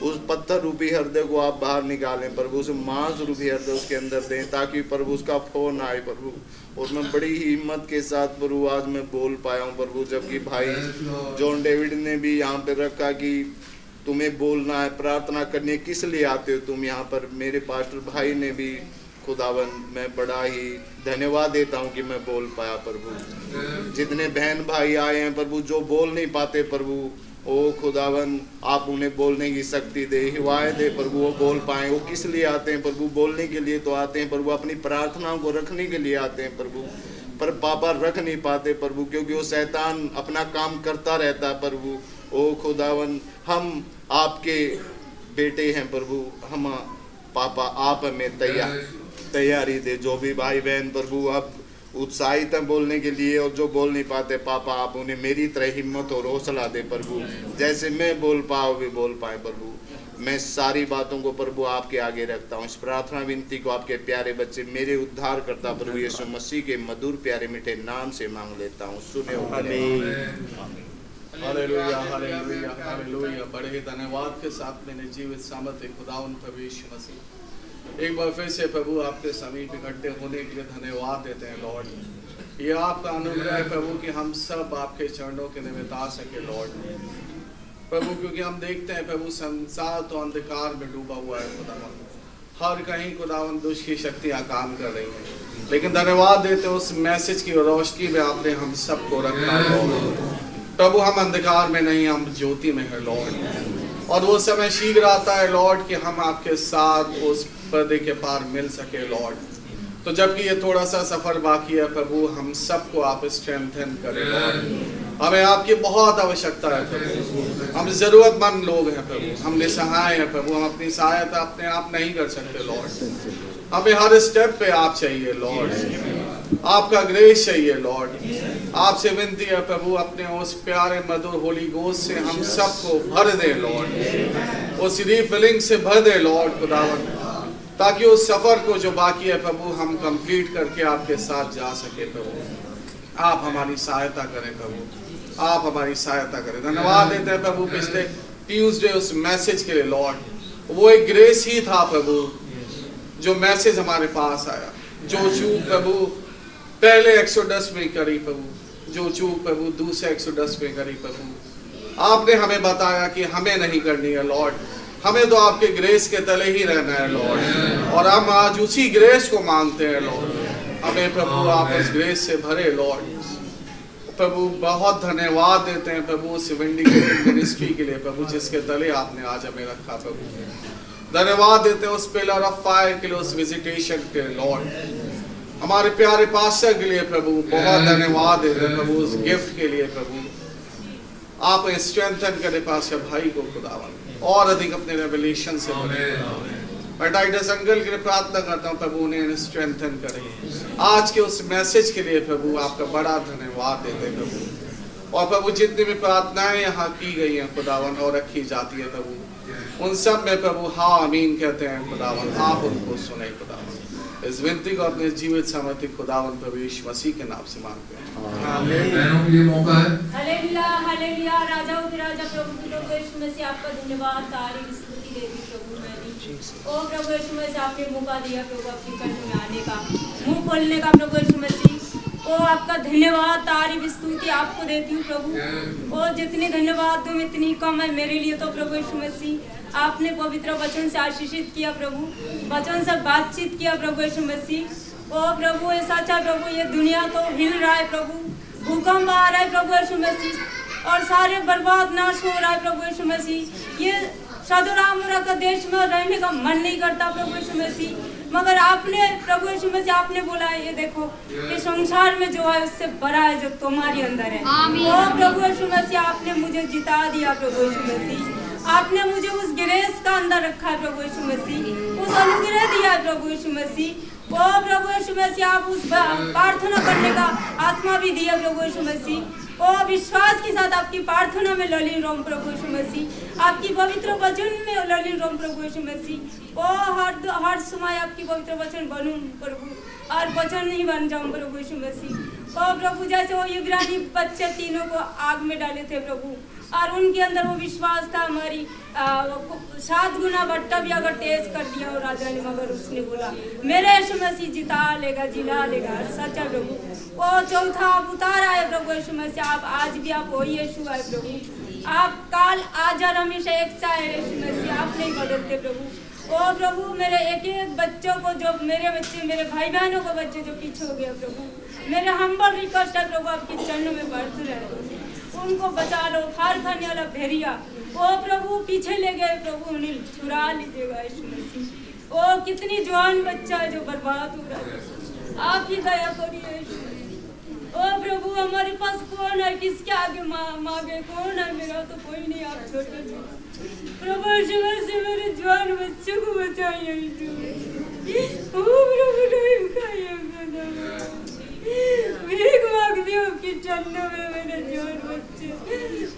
[SPEAKER 11] उस पत्थर रूपी हृदय को आप बाहर निकालें प्रभु, उस मांस रूपी हृदय उसके अंदर दें, ताकि प्रभु उसका फोन आए प्रभु। और मैं बड़ी ही हिम्मत के साथ प्रभु आज मैं बोल पाया हूँ प्रभु, जबकि भाई जॉन डेविड ने भी यहाँ पे रखा कि तुम्हें बोलना है, प्रार्थना करने किस लिए आते हो तुम यहाँ पर। मेरे पास्टर भाई ने भी खुदावन, मैं बड़ा ही धन्यवाद देता हूँ कि मैं बोल पाया प्रभु। जितने बहन भाई आए हैं प्रभु जो बोल नहीं पाते प्रभु, ओ खुदावन आप उन्हें बोलने की शक्ति दे, हिवायत दे प्रभु, वो बोल पाए। वो किस लिए आते हैं प्रभु? बोलने के लिए तो आते हैं प्रभु, अपनी प्रार्थनाओं को रखने के लिए आते हैं प्रभु, पर पापा रख नहीं पाते प्रभु, क्योंकि वो शैतान अपना काम करता रहता है प्रभु। ओ खुदावन, हम आपके बेटे हैं प्रभु, हम पापा आप हमें तैयारी दे। जो भी भाई बहन प्रभु अब उत्साहित है बोलने के लिए और जो बोल नहीं पाते पापा, आप उन्हें मेरी तरह हिम्मत और हौसला दे प्रभु, जैसे मैं बोल पाऊँ भी बोल पाए प्रभु। मैं सारी बातों को प्रभु आपके आगे रखता हूँ। इस प्रार्थना विनती को आपके प्यारे बच्चे मेरे उद्धार करता प्रभु यीशु मसीह के मधुर प्यारे मीठे नाम से मांग लेता हूँ, सुने।
[SPEAKER 5] Hallelujah, hallelujah, hallelujah. बड़े ही धन्यवाद के साथ मैंने जीवित सामर्थ्य खुदावन प्रभु यीशु मसीह एक बार फिर से प्रभु आपके समीप इकट्ठे होने के लिए धन्यवाद देते हैं लॉर्ड। ये आपका अनुग्रह है प्रभु कि हम सब आपके चरणों के निमित्त आ सके लॉर्ड प्रभु, क्योंकि हम देखते हैं प्रभु संसार तो अंधकार में डूबा हुआ है खुदावन, हर कहीं खुदावन दुष्ट की शक्तियाँ काम कर रही हैं, लेकिन धन्यवाद देते हैं उस मैसेज की रोशनी में आपने हम सबको रखा लॉर्ड प्रभु। हम अंधकार में नहीं, हम ज्योति में है लॉर्ड, और वो समय शीघ्र आता है लॉर्ड कि हम आपके साथ उस पर्दे के पार मिल सके लॉर्ड। तो जबकि ये थोड़ा सा सफर बाकी है प्रभु, हम सबको आप स्ट्रेंथन करें लॉर्ड। हमें आपकी बहुत आवश्यकता है प्रभु, हम जरूरतमंद लोग हैं प्रभु, हम निसहाय हैं प्रभु, हम अपनी सहायता अपने आप नहीं कर सकते लॉर्ड। हमें हर स्टेप पे आप चाहिए लॉर्ड, आपका ग्रेस चाहिए लॉर्ड। आपसे विनती है प्रभु, अपने उस प्यारे मधुर होली गोस्ट से हम सबको भर दे लॉर्ड, उस रिफिलिंग से भर दे लॉर्ड खुदावन, ताकि उस सफर को जो बाकी है प्रभु हम कंप्लीट करके आपके साथ जा सके प्रभु। आप हमारी सहायता करें प्रभु, आप हमारी सहायता करें। धन्यवाद देते हैं प्रभु पिछले ट्यूसडे उस मैसेज के लिए लॉर्ड, वो एक ग्रेस ही था प्रभु जो मैसेज हमारे पास आया। जो चूक प्रभु पहले 110 में करी प्रभु, जो चूक प्रभु दूसरे 110 में करी प्रभु, आपने हमें बताया कि हमें नहीं करनी है लॉर्ड, हमें तो आपके ग्रेस के तले ही रहना है लॉर्ड, और हम आज उसी ग्रेस को मांगते हैं लॉर्ड। हमें प्रभु आप उस ग्रेस से भरे लॉर्ड प्रभु। बहुत धन्यवाद देते हैं प्रभु उस विंडिकेटिंग मिनिस्ट्री के लिए प्रभु, जिसके तले आपने आज हमें रखा प्रभु। धन्यवाद देते हैं उस पिलर ऑफ फायर के लिए, उस विजिटेशन के लिए लॉर्ड। हमारे प्यारे पास्टर के लिए प्रभु बहुत धन्यवाद देते हैं प्रभु, उस गिफ्ट के लिए प्रभु। आप स्ट्रेंथन करें पास्टर भाई को खुदावन, और अधिक अपने रेवलेशन से भरे। मैं टाइटस अंकल के लिए प्रार्थना करता हूँ प्रभु, उन्हें स्ट्रेंथन करें आज के उस मैसेज के लिए प्रभु। आपका बड़ा धन्यवाद देते हैं प्रभु। और प्रभु जितनी भी प्रार्थनाएं यहाँ की गई हैं खुदावन और रखी जाती है प्रभु, उन सब में प्रभु हाँ आमीन कहते हैं खुदावन, आप उनको सुने खुदावन। इस विनती को अपने जीवित सामर्थ्य खुदावन प्रभु यीशु मसीह के नाम से मांगते हैं, आमीन।
[SPEAKER 12] Hallelujah, hallelujah. राजाओं के राजा प्रभु की लोग यीशु मसीह आपका धन्यवाद, तारीफ स्तुति देती प्रभु। मैं ओ प्रभु यीशु मसीह आपने मौका दिया प्रभु आपके चरणों में आने का, मुंह खोलने का प्रभु यीशु मसीह। ओ आपका धन्यवाद, तारीफ स्तुति आपको देती हूँ प्रभु। ओ जितने धन्यवाद दूँ इतनी कम है मेरे लिए तो प्रभु यीशु मसीह। आपने पवित्र वचन से आशीषित किया प्रभु, वचन से बातचीत किया प्रभु यीशु मसीह। ओ प्रभु ये सच्चा प्रभु, ये दुनिया तो हिल रहा है प्रभु, भूकंप आ रहा है प्रभु यीशु मसीह, और सारे बर्बाद नाश हो रहा है प्रभु यीशु मसीह। ये सदुरामुरा का देश में रहने का मन नहीं करता प्रभु यीशु मसीह, मगर आपने प्रभु यीशु मसीह आपने बोला है ये देखो ये संसार में जो है उससे बड़ा है जो तुम्हारे अंदर है। ओ प्रभु यीशु मसीह आपने मुझे जिता दिया प्रभु यीशु मसीह, आपने मुझे उस ग्रेस का अंदर रखा है प्रभु यीशु मसीह, उस अनुग्रह दिया है प्रभु यीशु मसीह। ओ प्रभु यीशु मसीह आप उस प्रार्थना करने का आत्मा भी दिया प्रभु यीशु मसीह। ओ विश्वास के साथ आपकी प्रार्थना में ललिन रोम प्रभु यीशु मसीह, आपकी पवित्र वचन में ललिन रोम प्रभु यीशु मसीह। ओ हर समय आपकी पवित्र वचन बनूं प्रभु, और वचन नहीं बन जाऊं प्रभु यीशु मसीह। ओ प्रभु जैसे वो इब्रानी बच्चे तीनों को आग में डाले थे प्रभु, और उनके अंदर वो विश्वास था, हमारी 7 गुना भट्टा भी अगर तेज कर दिया हो राजा ने, मगर उसने बोला मेरे यीशु मसीह जिता लेगा, जिला लेगा। सच्चा प्रभु वो चौथा आप उतार आए प्रभु यीशु मसीह, आप आज भी आप वही यीशु आए प्रभु, आप काल आज और हमेशा एक सा है यीशु मसीह, आप नहीं बदलते प्रभु। ओ प्रभु मेरे एक एक बच्चों को, जो मेरे बच्चे, मेरे भाई बहनों को बच्चे जो पीछे हो गया प्रभु, मेरे हम्बल रिक्वेस्ट है प्रभु, आपके चरणों में बढ़ते रहे, उनको बचा लो। फार खाने वाला भेड़िया ओ प्रभु पीछे ले गए प्रभु, उन्हें छुड़ा लीजिएगा यीशु मसीह। ओ कितनी जवान बच्चा है जो बर्बाद हो रहा है, आप ही दया करिए यीशु मसीह। ओ प्रभु हमारे पास कौन है, किसके आगे मांगे, कौन है, मेरा तो कोई नहीं, आप छोटे प्रभु यीशु मसीह मेरे जवान बच्चों को बचाइए यीशु मसीह। ओ प्रभु नहीं खाइए, भीख मांगती हूँ आपके चरणों में मेरे जवान बच्चे,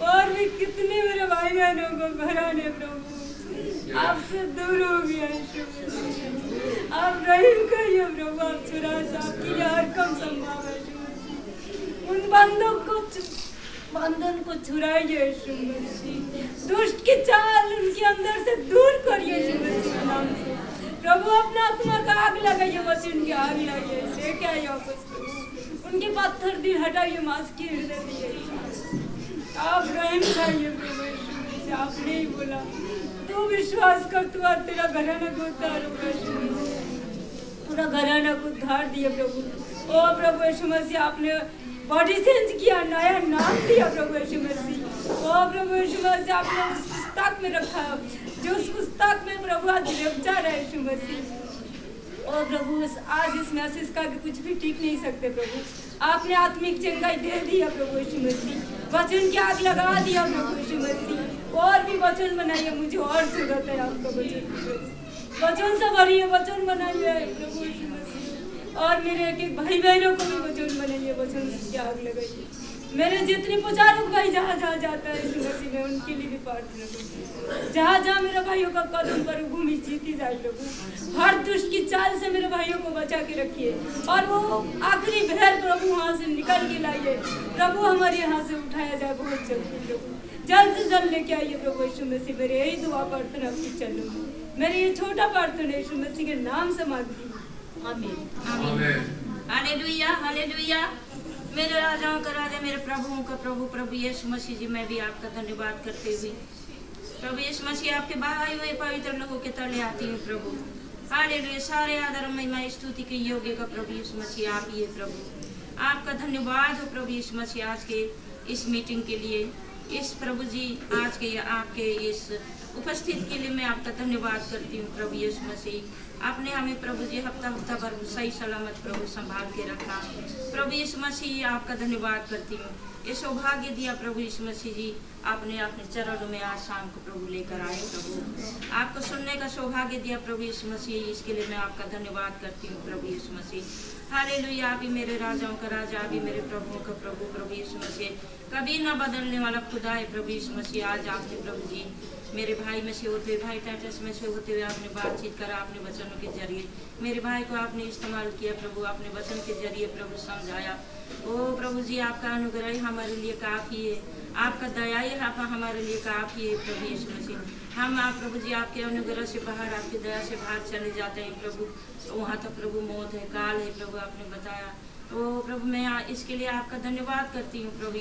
[SPEAKER 12] और भी कितने मेरे भाई बहनों को घराने प्रभु आपसे दूर हो गया यीशु मसीह, आप रहीम करिए प्रभु, आप चुरा से आपकी हर कम संभव है यीशु मसीह। उन बंधन को छुड़ाइए यीशु मसीह, दुष्ट की चाल उनके अंदर से दूर करिए यीशु मसीह के नाम से प्रभु। अपना आत्मा का आग लगाइए, वचन की आग लगाइए, लेके आइए वापस प्रभु, उनके पत्थर दिल हटाइए, मांस की हृदय दिए, आप रहम करिए प्रभु यीशु मसीह। आपने ही बोला तू विश्वास कर, तू और तेरा घराना को उद्धार होगा यीशु मसीह, पूरा घराना को उद्धार दिए प्रभु। ओ प्रभु यीशु मसीह आपने बॉडी चेंज किया, नया नाम दिया प्रभु यीशु मसीह। ओ प्रभु यीशु मसीह आपने उस पुस्तक में रखा, जो उस पुस्तक में प्रभु आज रेपचार है यीशु मसीह। ओ प्रभु आज इस मैसेज का भी कुछ भी ठीक नहीं सकते प्रभु, आपने आत्मिक चंगाई दे दिया प्रभु यीशु मसीह, वचन की आग लगा दिया प्रभु यीशु मसीह। और भी वचन बनाइए, मुझे और जरूरत है आपका वचन से भरिए, वचन बनाइए प्रभु यीशु मसीह, और मेरे एक एक भाई बहनों को भी वचन बनाइए, वचन की आग लगाइए। मेरे जितने प्रचारक भाई जहाँ जहाँ जाता है यीशु मसीह में, उनके लिए भी प्रार्थना करूँ, जहाँ जहाँ मेरे भाइयों का कदम पर भूमि जीती जाए प्रभु, हर दुष्ट की चाल से मेरे भाइयों को बचा के रखिए, और वो आखिरी भेड़ प्रभु वहाँ से निकल के लाइए प्रभु, हमारे यहाँ से उठाया जाए बहुत जल्दी प्रभु, जल्द से जल्द लेके आइए प्रभु यीशु मसीह। मेरे यही दुआ प्रार्थना आपकी चरणों में, मेरे ये छोटा प्रार्थना यीशु मसीह के नाम से मांगती हूँ, आमीन।
[SPEAKER 13] Hallelujah hallelujah. मेरे राजाओं का राजा, मेरे प्रभुओं का प्रभु, प्रभु यीशु मसीह जी, मैं भी आपका धन्यवाद करते हुए प्रभु यीशु मसीह आपके बहाए हुए पवित्र लोगों के तले आती हूँ प्रभु। हालेलुया। सारे आदर महिमा स्तुति के योग्य का प्रभु यीशु मसीह आप ही है प्रभु। आपका धन्यवाद हो प्रभु यीशु मसीह आज के इस मीटिंग के लिए, इस प्रभु जी आज के आपके इस उपस्थित के लिए मैं आपका धन्यवाद करती हूँ प्रभु यीशु मसीह। आपने हमें प्रभु जी हफ्ता भर सही सलामत प्रभु संभाल के रखा प्रभु यीशु मसीह, आपका धन्यवाद करती हूँ। ये सौभाग्य दिया प्रभु यीशु मसीह जी, आपने अपने चरणों में आज शाम को प्रभु लेकर आए प्रभु, आपको सुनने का सौभाग्य दिया प्रभु यीशु मसीह, इसके लिए मैं आपका धन्यवाद करती हूँ प्रभु यीशु मसीह। हालेलुया। आप ही मेरे राजाओं का राजा, आप ही मेरे प्रभुओं का प्रभु, प्रभु यीशु मसीह कभी ना बदलने वाला खुदा है प्रभु यीशु मसीह। आज आपने प्रभु जी मेरे भाई में से होते हुए, भाई टाइटस में से होते हुए आपने बातचीत करा, आपने वचनों के जरिए मेरे भाई को आपने इस्तेमाल किया प्रभु, आपने वचन के जरिए प्रभु समझाया। ओ प्रभु जी आपका अनुग्रह हमारे लिए काफ़ी है, आपका दया ही हमारे लिए काफ़ी है प्रभु यीशु मसीह। हम आप प्रभु जी आपके अनुग्रह से बाहर, आपकी दया से बाहर चले जाते हैं प्रभु, वहाँ तो प्रभु मौत है, काल है प्रभु, आपने बताया। तो प्रभु मैं इसके लिए आपका धन्यवाद करती हूँ प्रभु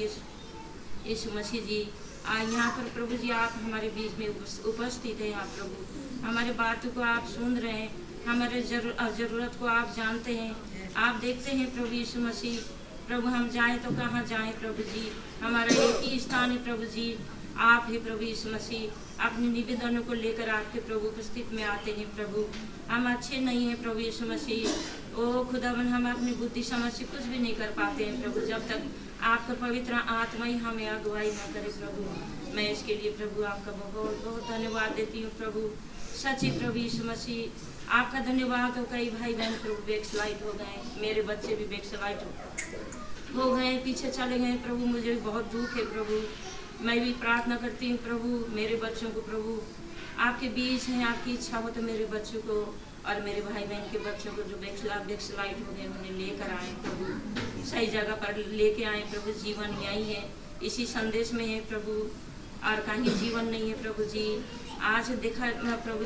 [SPEAKER 13] यीशु मसीह जी। यहाँ पर प्रभु जी आप हमारे बीच में उपस्थित हैं, आप प्रभु हमारे बातों को आप सुन रहे हैं, हमारे ज़रूरत को आप जानते हैं, आप देखते हैं प्रभु यीशु मसीह। प्रभु हम जाएं तो कहाँ जाएं प्रभु जी, हमारा एक ही स्थान है प्रभु जी, आप ही प्रभु यीशु मसीह। अपने निवेदनों को लेकर आपके प्रभु उपस्थित में आते हैं प्रभु, हम अच्छे नहीं हैं प्रभु यीशु मसीह। ओ खुदावन हम अपनी बुद्धि समझ से कुछ भी नहीं कर पाते हैं प्रभु, जब तक आपका पवित्र आत्मा ही हमें अगुवाई न करे प्रभु। मैं इसके लिए प्रभु आपका बहुत बहुत धन्यवाद देती हूँ प्रभु, सच्ची प्रभु यीशु मसीह आपका धन्यवाद हो। कई भाई बहन प्रभु बैकस्लाइड हो गए, मेरे बच्चे भी बैकस्लाइड हो गए, पीछे चले गए प्रभु। मुझे बहुत दुख है प्रभु। मैं भी प्रार्थना करती हूँ प्रभु, मेरे बच्चों को प्रभु आपके बीच हैं, आपकी इच्छा हो तो मेरे बच्चों को और मेरे भाई बहन के बच्चों को जो बैकस्लाइड हो गए उन्हें लेकर आए प्रभु, सही जगह पर लेके आए प्रभु। जीवन यही है, इसी संदेश में है प्रभु, और कहीं जीवन नहीं है प्रभु जी। आज देखा प्रभु,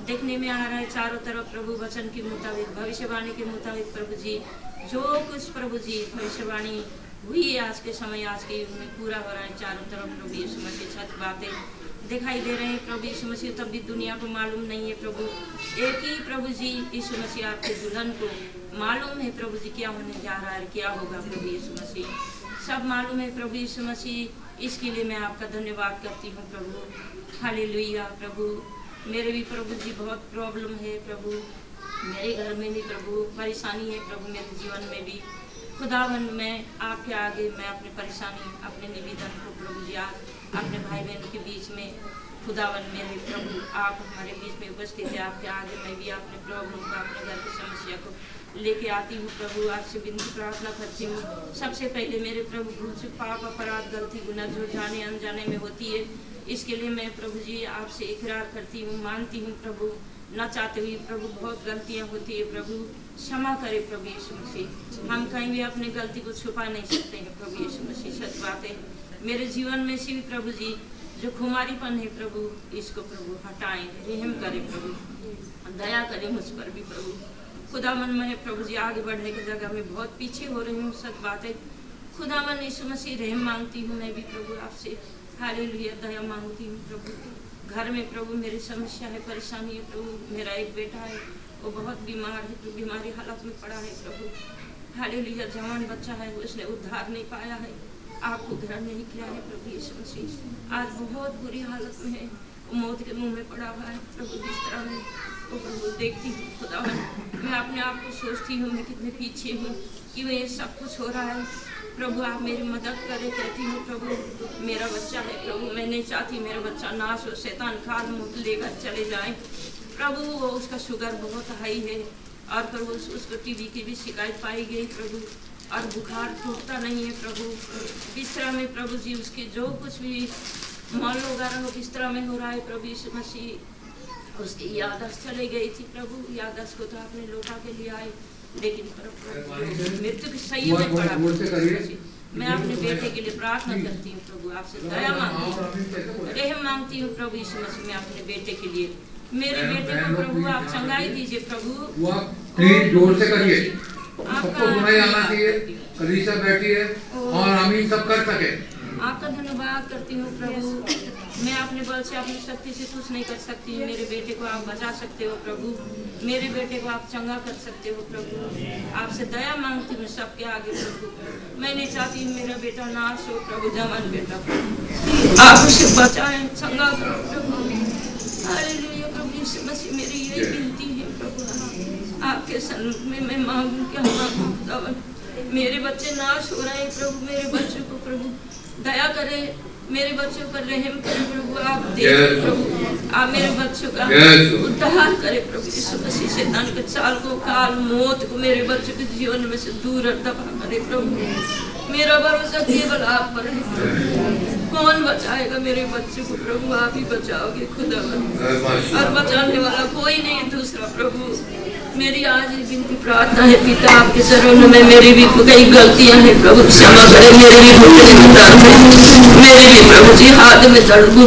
[SPEAKER 13] देखने में आ रहा है चारों तरफ प्रभु वचन के मुताबिक, भविष्यवाणी के मुताबिक प्रभु जी, जो कुछ प्रभु जी भविष्यवाणी हुई है आज के समय, आज के युग में पूरा हो रहा है चारों तरफ प्रभु यीशु मसीह। सच बातें दिखाई दे रहे हैं प्रभु यीशु मसीह, तब भी दुनिया को मालूम नहीं है प्रभु। एक ही प्रभु जी यीशु मसीह आपके दुल्हन को मालूम है प्रभु जी क्या होने जा रहा है, क्या होगा प्रभु यीशु मसीह, सब मालूम है प्रभु यीशु मसीह। इसके लिए मैं आपका धन्यवाद करती हूँ प्रभु। हालेलुया प्रभु। मेरे भी प्रभु जी बहुत प्रॉब्लम है प्रभु, मेरे घर में भी प्रभु परेशानी है प्रभु, मेरे जीवन में भी खुदावन। मैं आपके आगे मैं अपनी परेशानी, अपने निवेदन को प्रभु जी आज अपने भाई बहन के बीच में खुदावन मेरे प्रभु आप हमारे बीच में उपस्थित है, आपके आगे मैं भी अपने प्रॉब्लम को, अपने घर की समस्या को लेके आती हूँ प्रभु। आपसे विनती प्रार्थना करती हूँ। सबसे पहले मेरे प्रभु भूल से पाप अपराध गलती गुनाह जो जाने अनजाने में होती है, इसके लिए मैं प्रभु जी आपसे इकरार करती हूँ, मानती हूँ प्रभु। न चाहते हुए प्रभु बहुत गलतियाँ होती है प्रभु, क्षमा करे प्रभु यीशु मसीह। हम कहीं भी अपने गलती को छुपा नहीं सकते हैं प्रभु यीशु मसीह। सच बात है, मेरे जीवन में से भी प्रभु जी जो खुमारीपन है प्रभु, इसको प्रभु हटाएं, रहम करे प्रभु, दया करें मुझ पर भी प्रभु। खुदावन मैं प्रभु जी आगे बढ़ने की जगह में बहुत पीछे हो रही हूँ, सच बात है। खुदावन यीशु मसीह रहम मांगती हूँ मैं भी प्रभु आपसे, हालेलुया दया मांगती हूँ प्रभु। घर में प्रभु मेरी समस्या है, परेशानी है प्रभु। मेरा एक बेटा है, वो बहुत बीमार है, बीमारी हालत में पड़ा है प्रभु। हालेलुया जवान बच्चा है, उसने उद्धार नहीं पाया है, आपको ग्रहण नहीं किया है प्रभु यीशु मसीह। आज बहुत बुरी हालत में है, वो मौत के मुंह में पड़ा हुआ है प्रभु। जिस तरह में वो प्रभु देखती हूँ खुदावन, मैं अपने आप को सोचती हूँ मैं कितने पीछे हूँ कि ये सब कुछ हो रहा है प्रभु। आप मेरी मदद करें, कहती हूँ प्रभु। मेरा बच्चा है प्रभु, मैं नहीं चाहती मेरा बच्चा नाश हो, शैतान खाद मुँह लेकर चले जाए प्रभु। वो उसका शुगर बहुत हाई है और प्रभु उसको टीबी की भी शिकायत पाई गई प्रभु, और बुखार टूटता नहीं है प्रभु। बिस्तरा में प्रभु जी उसके जो कुछ भी मॉल वगैरह हो बिस्तरा में हो रहा है प्रभु यीशु मसीह। उसकी याददाश्त चले गई थी प्रभु, याददाश्त को तो आपने लौटा के लिए आए, लेकिन मृत्यु की सही में पड़ा। मैं अपने बेटे के लिए प्रार्थना करती हूँ प्रभु, आपसे दया मांगती हूँ, रहम मांगती हूँ प्रभु यीशु मसीह। मैं अपने बेटे के लिए, मेरे बेटे को प्रभु आप चंगाई दीजिए प्रभु।
[SPEAKER 14] प्लीज जोर से करिए, सबको सुनाई आना चाहिए। कलीसिया बैठी है और आमीन सब कर सके।
[SPEAKER 13] आपका धन्यवाद करती हूँ प्रभु। मैं अपने बल से अपनी शक्ति से कुछ नहीं कर सकती। मेरे बेटे को आप बचा सकते हो प्रभु, मेरे बेटे को आप चंगा कर सकते हो प्रभु। आपसे दया मांगती हूँ सबके आगे प्रभु। मैं नहीं चाहती मेरा बेटा नाश हो प्रभु, जवान बेटा आप उसे बचाएं, चंगा करो प्रभु। हालेलुया प्रभु यीशु मसीह, मेरी यही विनती है प्रभु। आपके सन्मुख में मैं मांगू क्या मांगू, मेरे बच्चे नाश हो रहे हैं प्रभु। मेरे बच्चों को प्रभु दया करे, मेरे बच्चों पर रहम करे प्रभु। आप देखें प्रभु, आप मेरे बच्चों का उद्धार करे प्रभु यीशु मसीह। शैतान के चाल को, काल मौत को मेरे बच्चों के जीवन में से दूर दफा करे प्रभु। मेरा भरोसा केवल आप पर है। कौन बचाएगा मेरे बच्चों को प्रभु, आप ही बचाओगे खुदा, और बचाने वाला कोई नहीं दूसरा प्रभु। मेरी आज विनती प्रार्थना है पिता आपके चरणों में, मेरी भी कई गलतियां हैं प्रभु, क्षमा करें। मेरे भी घुटने में दर्द है, मेरे भी प्रभु जी हाथ में दर्द,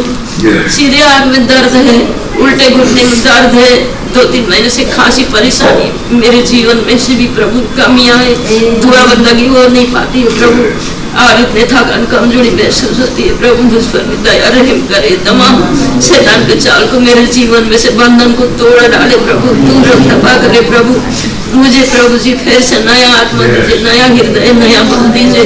[SPEAKER 13] सीधे हाथ में दर्द है, उल्टे घुटने में दर्द है। 2-3 महीने से खांसी परेशानी मेरे जीवन में से भी प्रभु कमियां है, दुआ बंदगी हो नहीं पाती है प्रभु, और इतने थकान कमजोरी महसूस होती है प्रभु। मुझ पर भी दया रहम करे। तमाम शैतान के चाल को मेरे जीवन में से बंधन को तोड़ डाले प्रभु, दूर दफा करे प्रभु। मुझे प्रभु जी फिर से नया आत्मा दीजिए, नया हृदय, नया बल दीजिए।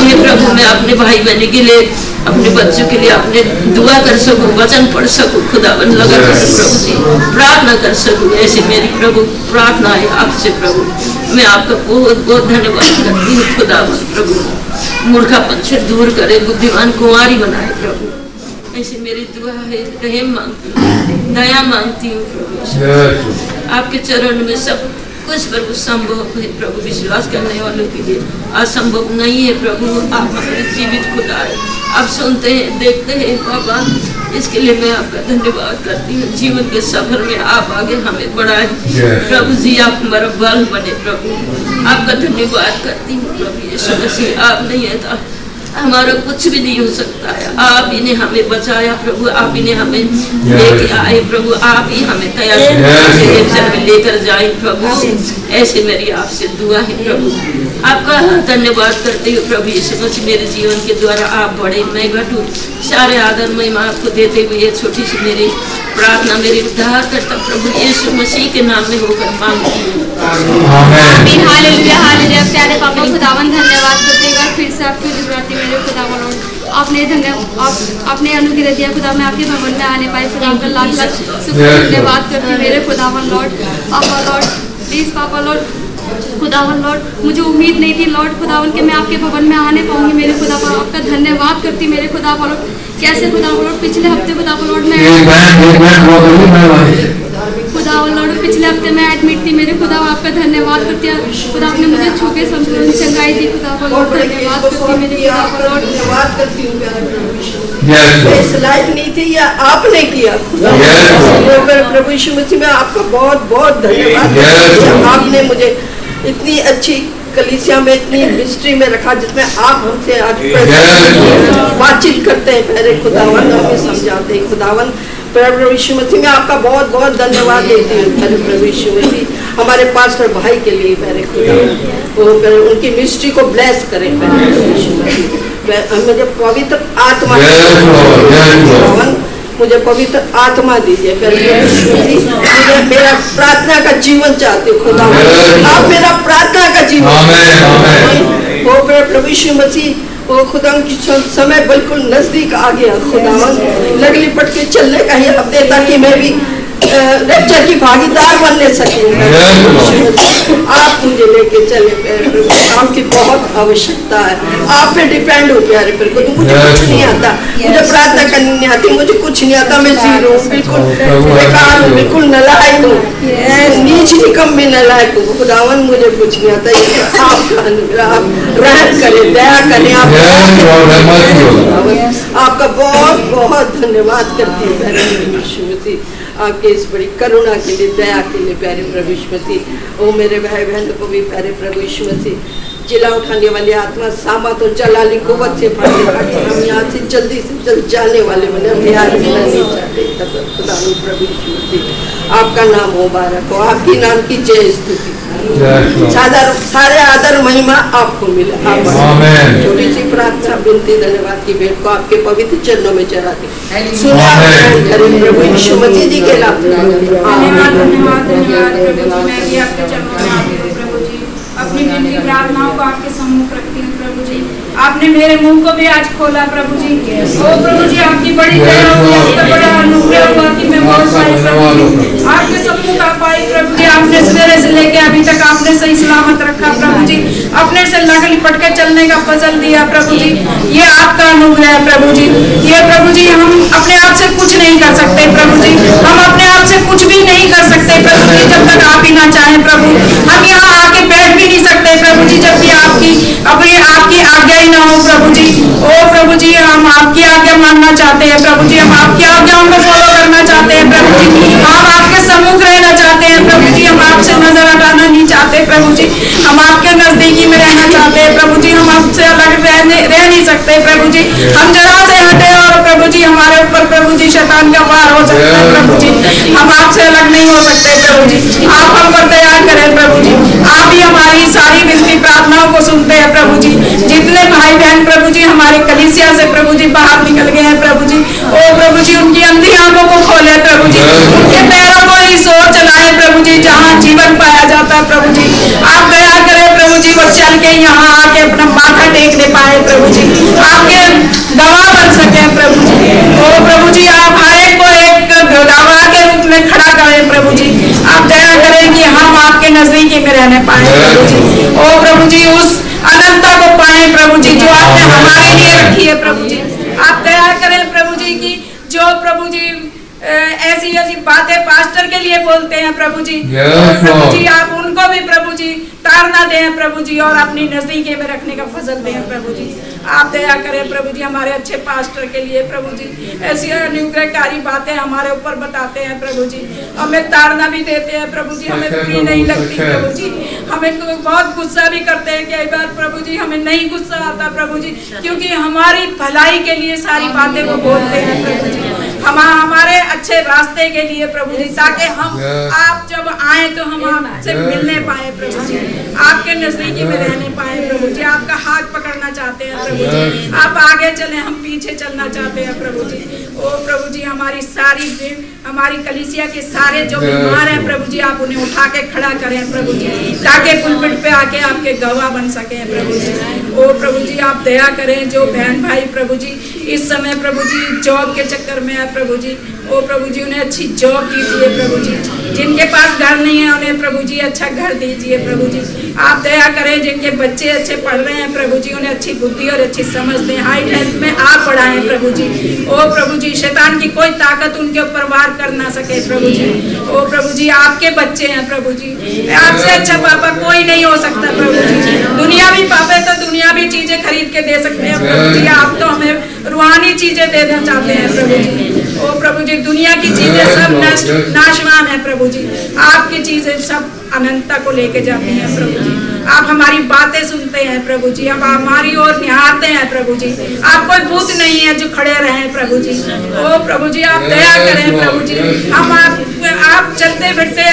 [SPEAKER 13] ये प्रभु मैं अपने भाई बहन के लिए, अपने बच्चों के लिए अपने दुआ कर सकूं, वचन पढ़ सकूं, खुदावन लगा कर प्रभु जी प्रार्थना कर सकूं। ऐसे मेरी प्रभु प्रार्थना है आपसे प्रभु। मैं आपका बहुत बहुत धन्यवाद करती हूँ खुदावन प्रभु। मूर्खापन से दूर करे, बुद्धिमान कुंवारी बनाए प्रभु। ऐसे मेरी दुआ है, रहम मांगती हूँ, दया मांगती हूँ प्रभु। आपके चरण में सब कुछ प्रभु संभव है प्रभु, विश्वास करने वालों के लिए असंभव नहीं है प्रभु। आप हमारे जीवित खुदा है, आप सुनते हैं देखते हैं बाबा, इसके लिए मैं आपका धन्यवाद करती हूँ। जीवन के सफर में आप आगे हमें बढ़ाए प्रभु जी, आप हमारा बल बने प्रभु। आपका धन्यवाद करती हूँ प्रभु यीशु मसीह, आप नहीं है तो हमारा कुछ भी नहीं हो सकता है। आप ही ने हमें बचाया प्रभु, आप ही ने हमें लेके आए प्रभु, आप ही हमें तैयार में लेकर जाए प्रभु। ऐसे मेरी आपसे दुआ है प्रभु, आपका धन्यवाद करते हुए प्रभु यीशु मसीह, मेरे जीवन के द्वारा आप बड़े, मैं घटू। सारे आदर महिमा आपको देते हुए ये छोटी सी मेरी प्रार्थना मेरे उद्धार करता प्रभु यीशु मसीह के नाम में होकर मांगती हूँ।
[SPEAKER 15] आमीन, हालेलुया हालेलुया। प्यारे पापा खुदावन, धन्यवाद करते हुए फिर से आपकी जुबराती मेरे खुदावन, आपने अनुग्रह दिया खुदा, मैं आपके भवन में आने पाई खुदा, आपका लाख लाख शुक्र धन्यवाद करती हूँ मेरे खुदावन लॉर्ड। पापा लॉर्ड प्लीज पापा लॉर्ड खुदावन लॉर्ड, मुझे उम्मीद नहीं थी लॉर्ड खुदावन के मैं आपके भवन में आने पाऊंगी मेरे खुदा, आपका धन्यवाद करती मेरे खुदा लॉर्ड। कैसे खुदा लॉर्ड पिछले हफ्ते खुदा लॉर्ड मैं खुदा लॉर्ड पिछले हफ्ते मैं एडमिट थी मेरे खुदा, आपका धन्यवाद करती है खुदा, आपने मुझे छू के संपूर्ण चंगाई दी खुदा लॉर्ड, धन्यवाद करती मेरे खुदा लॉर्ड।
[SPEAKER 16] धन्यवाद करती हूँ मैं इस लायक नहीं थी या आपने किया प्रभु यीशु मसीह, में आपका बहुत बहुत धन्यवाद। आपने मुझे इतनी अच्छी कलीसिया में, इतनी मिस्ट्री में रखा जिसमें आप हमसे आज बातचीत करते हैं पहले खुदावन, हमें समझाते हैं खुदावन। प्रभु यीशु मसीह में आपका बहुत बहुत धन्यवाद देती हूँ पहले प्रभु यीशु मसीह, हमारे पास्टर भाई के लिए पहले खुदावन, उनकी मिस्ट्री को ब्लेस करें पहले प्रभु यीशु मसीह। मुझे पवित्र आत्मा मुझे पवित्र आत्मा दीजिए पहले मुझे मेरा प्रार्थना का जीवन चाहते हो खुदा, आप मेरा प्रार्थना का जीवन हो प्रभु यीशु मसीह। वो खुदा की समय बिल्कुल नजदीक आ गया खुदावन, लगली पट के चलने का ही अब दे, ताकि मैं भी रक्षा की भागीदार बनने सके। आप मुझे लेके चले प्रभु, आपकी बहुत आवश्यकता है, आप पे डिपेंड हो प्यारे प्रभु। तो मुझे कुछ नहीं आता, मुझे प्रार्थना करनी नहीं आती, मुझे कुछ नहीं आता, मैं जीरो हूँ, बिल्कुल बेकार हूँ, बिल्कुल नलायक हूँ, नीच निकम में नलायक हूँ खुदावन, मुझे कुछ नहीं आता। आपका अनुग्रह, आप रहम करें, दया करें, आपका बहुत बहुत धन्यवाद करती हूँ प्यारे प्रभु यीशु मसीह, आपके इस बड़ी करुणा के लिए, दया के लिए प्यारे प्रभु यीशु मसीह। ओ मेरे भाई बहन को भी प्यारे प्रभु यीशु मसीह, जिला उठाने वाली आत्मा सामत और जलाली कुव्वत से भर दे, ताकि हम यहाँ से जल्दी जाने वाले बने, हम यहाँ रहना नहीं चाहते। खुदा प्रभु यीशु मसीह आपका नाम मुबारक हो, आपकी नाम की जय स्तुति, सारे आदर महिमा आपको मिले। छोटी सी प्रार्थना विनती धन्यवाद की भेंट को आपके पवित्र चरणों में चढ़ाते सुना प्रभु यीशु मसीह जी के नाम।
[SPEAKER 17] अपनी विनती प्रार्थनाओं को आपके सम्मुख रखती हूँ प्रभु जी, आपने मेरे मुंह को भी आज खोला प्रभु जी। ओ प्रभु जी आपकी बड़ी दया हुई, आपका बड़ा अनुग्रह हुआ कि मैं बोल पाई प्रभु जी, आपके सम्मुख आ पाई प्रभु जी। आपने सवेरे से लेके अभी तक आपने सही सलामत रखा प्रभु जी, अपने से लग लिपट के चलने का फजल दिया प्रभु जी, ये आपका अनुग्रह है प्रभु जी। ये प्रभु जी हम अपने आप से कुछ नहीं कर सकते प्रभु जी, हम अपने आप से कुछ भी नहीं कर सकते प्रभु जी, जब तक आप ही ना चाहें प्रभु। हम यहाँ आके बैठ भी नहीं सकते प्रभु जी, जबकि आपकी आज्ञा ही ना हो प्रभु जी। ओ प्रभु जी हम आपकी आज्ञा मानना चाहते हैं प्रभु जी, हम आपकी आज्ञाओं को फॉलो करना चाहते हैं प्रभु जी, हम आपके सम्मुख रहना चाहते हैं प्रभु जी, हम आपसे नजर हटाना नहीं चाहते प्रभु जी, हम आपके नजदीकी में रहना चाहते हैं प्रभु जी, हम आपसे अलग रह नहीं सकते प्रभु जी। हम जरा से हटे और प्रभु जी हमारे ऊपर प्रभु जी शैतान का वार हो सकता है प्रभु जी, हम आपसे अलग नहीं हो सकते प्रभु जी। आप हम पर दया करें प्रभु जी, आप ही हमारी सारी विनती प्रार्थनाओं को सुनते हैं प्रभु जी। जितने भाई बहन प्रभु जी हमारे कलीसिया से प्रभु जी बाहर निकल गए हैं प्रभु जी, ओ प्रभु जी उनकी अंधी आंखों को खोले प्रभु जी, उनके पैरों को इस ओर चलाए प्रभु जी जहाँ जीवन पाया जाता है प्रभु जी। आप दया करें प्रभु जी, वो चल के यहाँ आके अपना माथा टेकने पाए प्रभु जी, आपके गवाह बन सके प्रभु जी। ओ प्रभु जी आप हर एक को एक गवाह के रूप में खड़ा करें प्रभु जी, आप दया करें कि हम आपके नजदीकी में रहने पाए प्रभु जी। ओ प्रभु जी उस अनंतता को पाए प्रभु जी जो आपने हमारे लिए रखी है प्रभु जी। आप दया करें प्रभु जी की जो प्रभु जी ऐसी ऐसी बातें पास्टर के लिए बोलते हैं प्रभु जी, प्रभु जी आप उनको उनको भी प्रभु जी तारना दें प्रभु जी, और अपनी नजदीकी में रखने का फजल दें प्रभु जी। आप दया करें प्रभु जी हमारे अच्छे पास्टर के लिए प्रभु जी, ऐसी अनुग्रहकारी बातें हमारे ऊपर बताते हैं प्रभु जी, हमें ताड़ना भी देते हैं प्रभु जी, हमें बुरी नहीं लगती प्रभु जी, हमें बहुत गुस्सा भी करते हैं कई बार प्रभु जी, हमें नहीं गुस्सा आता प्रभु जी, क्योंकि हमारी भलाई के लिए सारी बातें वो बोलते हैं प्रभु जी, हमारे अच्छे रास्ते के लिए प्रभु जी, ताकि हम आप जब आए तो हम आपसे मिलने पाए प्रभु जी, आपके नजदीकी में रहने पाए प्रभु जी, आपका हाथ पकड़ना चाहते हैं प्रभु जी, आप आगे चले हम पीछे चलना चाहते हैं प्रभु जी। ओ प्रभु जी हमारी कलीसिया के सारे जो बीमार हैं प्रभु जी, आप उन्हें उठा के खड़ा करें प्रभु जी, ताकि पुलपिट पे आके आपके गवाह बन सके प्रभु जी। ओ प्रभु जी आप दया करें जो बहन भाई प्रभु जी इस समय प्रभु जी जॉब के चक्कर में है प्रभु जी, ओ प्रभु जी उन्हें अच्छी जॉब दीजिए प्रभु जी, जिनके पास घर नहीं है उन्हें प्रभु जी अच्छा घर दीजिए प्रभु जी। आप दया करें जिनके बच्चे अच्छे पढ़ रहे हैं प्रभु जी, उन्हें अच्छी बुद्धि और अच्छी समझ दें, हाई हेल्थ में आप बढ़ाएं प्रभु जी। ओ प्रभु जी शैतान की कोई ताकत उनके ऊपर वार कर ना सके प्रभु जी। ओ प्रभु जी आपके बच्चे हैं प्रभु जी, आपसे अच्छा पापा कोई नहीं हो सकता प्रभु जी, दुनियावी पापा तो दुनियावी चीजें खरीद के दे सकते हैं प्रभु जी, आप तो हमें रूहानी चीजें देना चाहते हैं प्रभु जी। ओ प्रभु जी दुनिया की चीजें सब नाशवान है प्रभु जी, आपकी चीजें सब अनंतता को लेके जाती हैं प्रभु जी, आप हमारी बातें सुनते हैं प्रभु जी, आप हमारी ओर निहारते हैं प्रभु जी, आप कोई भूत नहीं है जो खड़े रहे प्रभु जी। ओ प्रभु जी आप दया करें प्रभु जी, हम आप चलते फिरते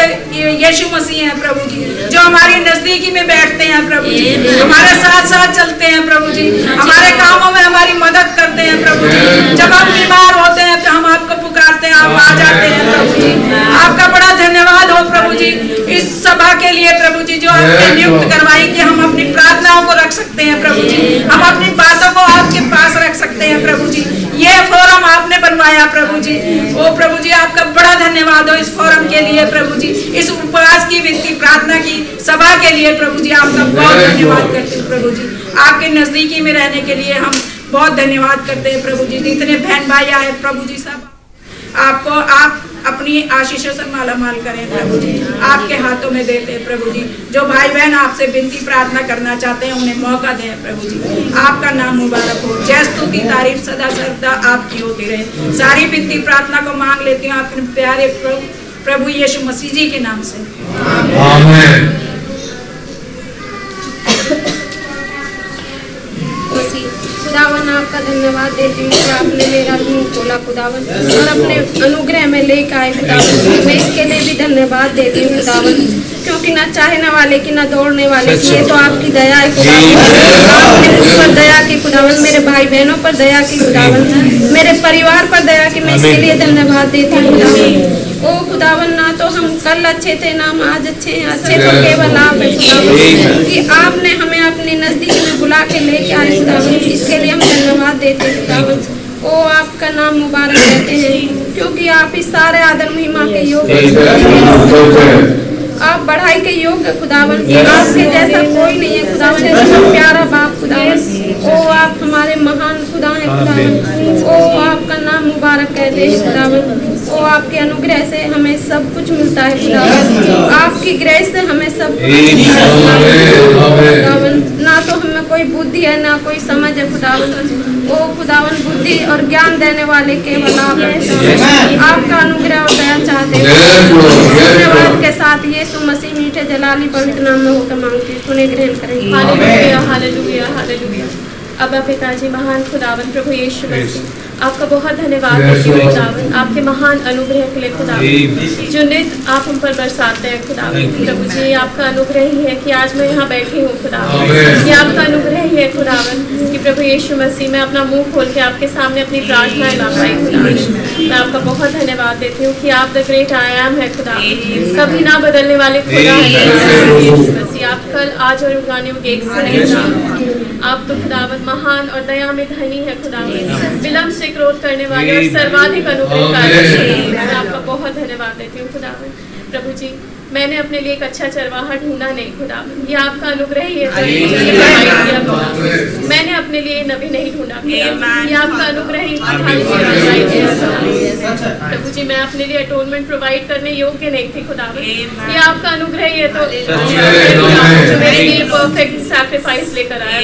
[SPEAKER 17] यीशु मसीह हैं प्रभु जी, जो हमारी नजदीकी में बैठते हैं प्रभु जी, हमारे साथ साथ चलते हैं प्रभु जी, हमारे कामों में हमारी मदद करते हैं प्रभु जी, जब हम बीमार होते हैं तो हम आपको पुकारते हैं, आप आ जाते हैं प्रभु जी। आपका बड़ा धन्यवाद हो प्रभु जी इस सभा के लिए प्रभु जी, जो आपने नियुक्त करवाई कि हम अपनी प्रार्थनाओं को रख सकते हैं प्रभु जी, हम अपनी बातों को आपके पास रख सकते हैं प्रभु जी, ये फोरम आपने बनवाया प्रभु जी। ओ प्रभु जी आपका बड़ा धन्यवाद हो इस फोरम के लिए प्रभु जी, इस उपवास की विनती प्रार्थना की सभा के लिए प्रभु जी, आपका बहुत धन्यवाद करते हैं प्रभु जी। आपके नजदीकी में रहने के लिए हम बहुत धन्यवाद करते हैं प्रभु जी। जितने बहन भाई आए प्रभु जी सब आपको आप अपनी आशीषों से मालामाल करें प्रभु जी, आपके हाथों में देते हैं प्रभु जी। जो भाई बहन आपसे विनती प्रार्थना करना चाहते हैं उन्हें मौका दें प्रभु जी, आपका नाम मुबारक हो, जय स्तुति तारीफ सदा सर्वदा आपकी होती रहे। सारी विनती प्रार्थना को मांग लेती हूँ अपने प्यारे प्रभु यीशु मसीह जी के नाम से, आमीन।
[SPEAKER 15] खुदावन आपका धन्यवाद देती हूँ कि आपने मेरा मुंह खोला खुदावन और अपने अनुग्रह में लेकर आए खुदावन, मैं इसके लिए भी धन्यवाद देती हूँ खुदावन, क्योंकि ना चाहने वाले की ना दौड़ने वाले की, ये तो आपकी दया है खुदावन। आपने मुझ पर दया की खुदावन, मेरे भाई बहनों पर दया की खुदावन, मेरे परिवार पर दया की, मैं इसके लिए धन्यवाद देती हूँ खुदावन। ओ खुदावन ना तो हम कल अच्छे थे ना हम आज अच्छे हैं, अच्छे तो केवल आप है खुदावन, कि आपने हमें अपनी नजदीक में बुला के लेके आए खुदावन, इसके लिए हम धन्यवाद देते हैं खुदावन। ओ आपका नाम मुबारक कहते हैं, क्योंकि आप इस सारे आदर महिमा के योग्य, आप बढ़ाई के योग्य खुदावन, आपके जैसा कोई नहीं है खुदावन, जैसा प्यारा बाप खुदावन। ओ आप हमारे महान खुदा हैं खुदावन, ओ आपका नाम मुबारक कहते हैं खुदावन। ओ आपके अनुग्रह से हमें सब कुछ मिलता है खुदावन, आपकी ग्रेस से हमें सब कुछ खुदावन, ना तो हमें कोई बुद्धि है ना कोई समझ है खुदावन। ओ खुदावन बुद्धि और ज्ञान देने वाले केवल आप हैं, आपका अनुग्रह और दया चाहते हैं। धन्यवाद के साथ यीशु मसीह मीठे जलाली पवित्र नाम में होकर मांगते हैं, सुने ग्रहण करें।
[SPEAKER 18] Hallelujah hallelujah hallelujah. अब पिताजी महान खुदावन प्रभु यीशु मसीह आपका बहुत धन्यवाद देती हूँ खुदावन, आपके महान अनुग्रह के लिए खुदावन, जो नित आप हम पर बरसाते हैं खुदावन। प्रभु जी आपका अनुग्रह ही है कि आज मैं यहाँ बैठी हूँ खुदावन, ये आपका अनुग्रह ही है खुदावन कि प्रभु यीशु मसीह मैं अपना मुंह खोल के आपके सामने अपनी प्रार्थनाएं ला पाई खुदावन। मैं आपका बहुत धन्यवाद देती हूँ कि आप द ग्रेट आई एम है खुदावन, कभी ना बदलने वाले खुदा है यीशु मसीह। आप कल आज और युगानुयुग एक से हैं, आप तो खुदावन महान और दया में धनी है खुदावन, विलम्ब से क्रोध करने वाले और सर्वाधिक अनुग्रहकारी। मैं आपका बहुत धन्यवाद देती हूँ खुदावन। प्रभु जी मैंने अपने लिए एक अच्छा चरवाहा ढूंढा नहीं खुदावन, ये आपका अनुग्रह ही है जो मुझे प्रोवाइड किया खुदावन। मैंने अपने लिए नबी नहीं ढूंढा खुदावन, ये आपका अनुग्रह ही प्रभु जी। मैं अपने लिए अटोनमेंट प्रोवाइड करने योग्य नहीं थी खुदावन, ये आपका अनुग्रह ही है तो जो मेरे लिए परफेक्ट सैक्रिफाइस लेकर आया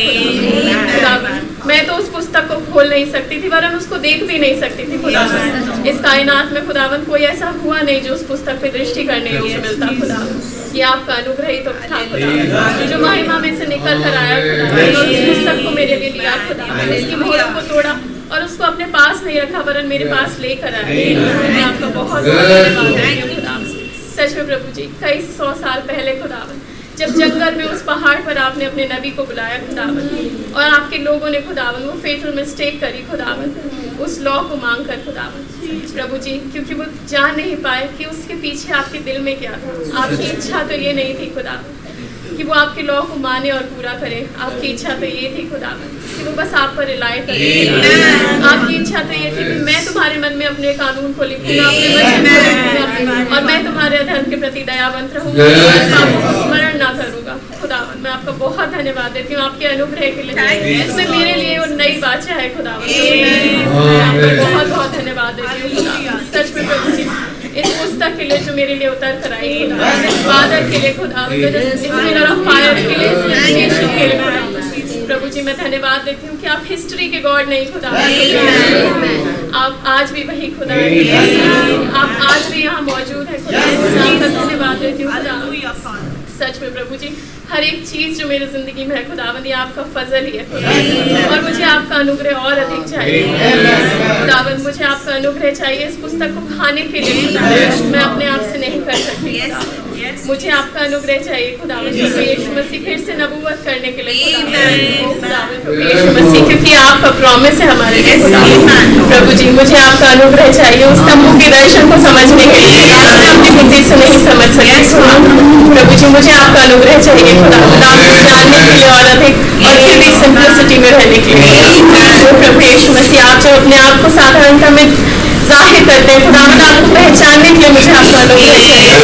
[SPEAKER 18] खुदावन। मैं तो उस पुस्तक को खोल नहीं सकती थी, वरन उसको देख भी नहीं सकती थी खुदावन। इस कायनात में खुदावन कोई ऐसा हुआ नहीं जो उस पुस्तक पे दृष्टि करने योग्य मिलता खुदावन। ये आपका अनुग्रह ही तो था खुदावन, जो महिमा में से निकल कर आया खुदावन और उस पुस्तक को मेरे लिए लिया खुदावन, इसकी मोहरों को तोड़ा और उसको अपने पास नहीं रखा वरन मेरे पास लेकर आया। मैं आपका बहुत धन्यवाद खुदावन। सच में प्रभु जी, कई 100 साल पहले खुदावन जब जंगल में उस पहाड़ पर आपने अपने नबी को बुलाया खुदावन और आपके लोगों ने खुदावन वो फेटल मिस्टेक करी खुदावन, उस लॉ को मांग कर खुदावन प्रभु जी, क्योंकि वो जान नहीं पाए कि उसके पीछे आपके दिल में क्या था। आपकी इच्छा तो ये नहीं थी खुदावन कि वो आपके लॉ को माने और पूरा करे, आपकी इच्छा तो ये थी खुदावन कि वो बस आप पर रिलाय करे। आपकी इच्छा तो ये थी कि मैं तुम्हारे मन में अपने कानून को लिखूंगा, अपने वचन को लिखूंगा और मैं तुम्हारे अधर्म के प्रति दयावंत रहूंगा, स्मरण ना करूंगा खुदावन। मैं आपका बहुत धन्यवाद देती हूँ आपके अनुग्रह के लिए, इसमें मेरे लिए वो नई बातें है खुदावन। बहुत बहुत धन्यवाद देती हूँ खुदावन। सच में प्रभु जी, इस पुस्तक के लिए जो मेरे लिए उतर कर आई खुदावन, इस बादल के लिए खुदावन, फायर के लिए प्रभु जी, मैं धन्यवाद देती हूँ कि आप हिस्ट्री के गॉड नहीं खुदावन, आप आज भी वही खुदा हैं, आप आज भी यहाँ मौजूद है खुदावन। आपका धन्यवाद देती हूँ खुदावन। सच में प्रभु जी, हर एक चीज़ जो मेरी ज़िंदगी में है खुदावन, ये आपका फजल ही है खुदावन, और मुझे आपका अनुग्रह और अधिक चाहिए खुदावन। मुझे आपका अनुग्रह चाहिए इस पुस्तक को खाने के लिए खुदावन, मैं अपने आप से नहीं कर सकती खुदावन। मुझे आपका अनुग्रह चाहिए खुदावन, यीशु मसीह फिर से नबूवत करने के लिए खुदावन, यीशु मसीह, क्योंकि आपका प्रॉमिस है हमारे लिए खुदावन। प्रभु जी, मुझे आपका अनुग्रह चाहिए उस तंबू के दर्शन को समझने के लिए, मैं अपनी बुद्धि से नहीं समझ सकती प्रभु जी। मुझे आपका अनुग्रह चाहिए खुदावन, आपको जानने के लिए और अधिक और फिर भी सिंपलिसिटी में रहने के लिए। प्रभु यीशु मसीह, आप जो अपने आप को साधारणता में जाहिर करते हैं खुदावन, आपको पहचानने के लिए मुझे आपका अनुग्रह चाहिए।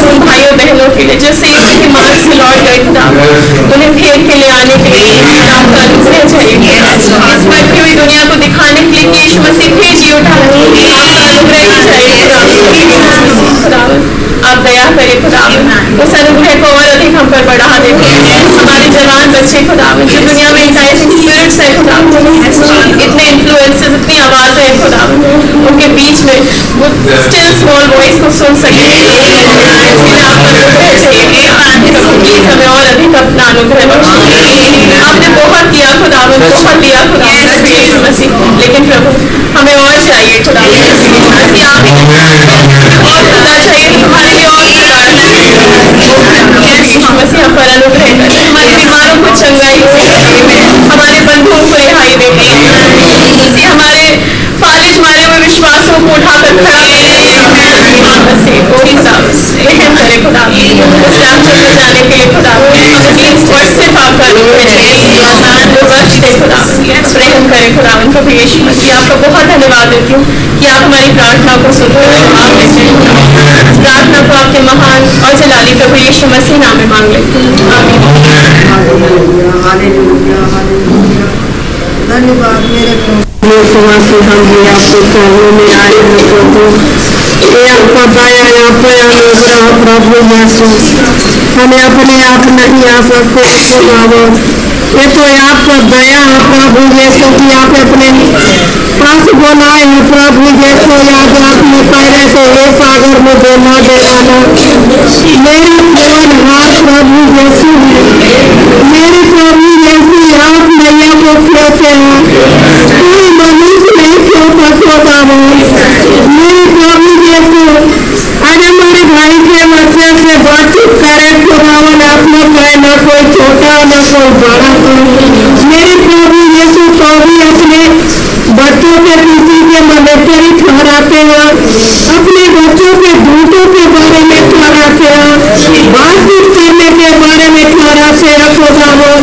[SPEAKER 18] उन भाइयों बहनों के लिए जो सेवा के मार्ग से लौट गए खुदावन, उन्हें फेर के लिए आने के लिए आपका अनुग्रह चाहिए। इस मरती हुई दुनिया को दिखाने के लिए यीशु मसीह फिर जी उठा, आपका अनुग्रह चाहिए खुदावन। आप दया करिए खुदावन, उस अनुग्रह को और अधिक हम पर बढ़ा देते हैं। हमारे जवान बच्चे खुदावन जो दुनिया में इंटाइजिंग स्पिरिट्स है खुदावन, इतने इन्फ्लुएंसेस, इतनी आवाज़ें हैं खुदावन, उनके बीच में वो स्टिल स्मॉल वॉइस को सुन सके, इसलिए आपका अनुग्रह चाहिए। प्लीज हमें और अधिक अपना अनुग्रह बख्शिए। आपने बहुत किया खुदावन, बहुत दिया खुदावन यीशु मसीह, लेकिन प्रभु हमें और चाहिए खुदावन मसीह, आप और खुदा चाहिए तुम्हारे लिए और यीशु मसीह हम पर अनुग्रह करें, हमारे बीमारों को चंगाई दे, हमारे बंधुओं को रिहाई दे, हमारे फालिज मारे हुए विश्वासों को उठाकर खड़ा रहम करे खुदावन, जाने के लिए खुदावन सिर्फ आपका बख्श दे खुदावन, रहम करे खुदावन। प्रभु यीशु मसीह, आपका बहुत धन्यवाद देती हूँ कि आप हमारी प्रार्थना को सुनते हैं। प्रार्थना को आपके महान और जलाली प्रभु यीशु मसीह नाम में मांग लेते हैं,
[SPEAKER 16] धन्यवाद मेरे हम भी आपको चरणों में आए हैं प्रभु, ये आपका दया, आपका अनुग्रह प्रभु यीशु, हमें अपने आप नहीं आ सकते खुदावन, ये तो आपका दया है प्रभु यीशु कि आप अपने पास बनाए हैं प्रभु यीशु। याद आपने पहले से ये सागर में देना देना मेरा जीवन हाथ प्रभु यीशु है, मेरे प्रभु यीशु आप मैया को खेलते हैं, कोई मनुष्य नहीं खेलता खुदावन, मेरे प्रभु यीशु आज हमारे भाई के बच्चे से बातचीत करें खुदावन, आपने कहे न कोई छोटा न कोई बड़ा, मेरे प्रभु यीशु को भी अपने बच्चों के किसी के मनेटरी ठहराते हैं, अपने बच्चों के दूतों के बारे में ठहराते हैं, बातचीत करने के बारे में ठहराते हैं खुदावन।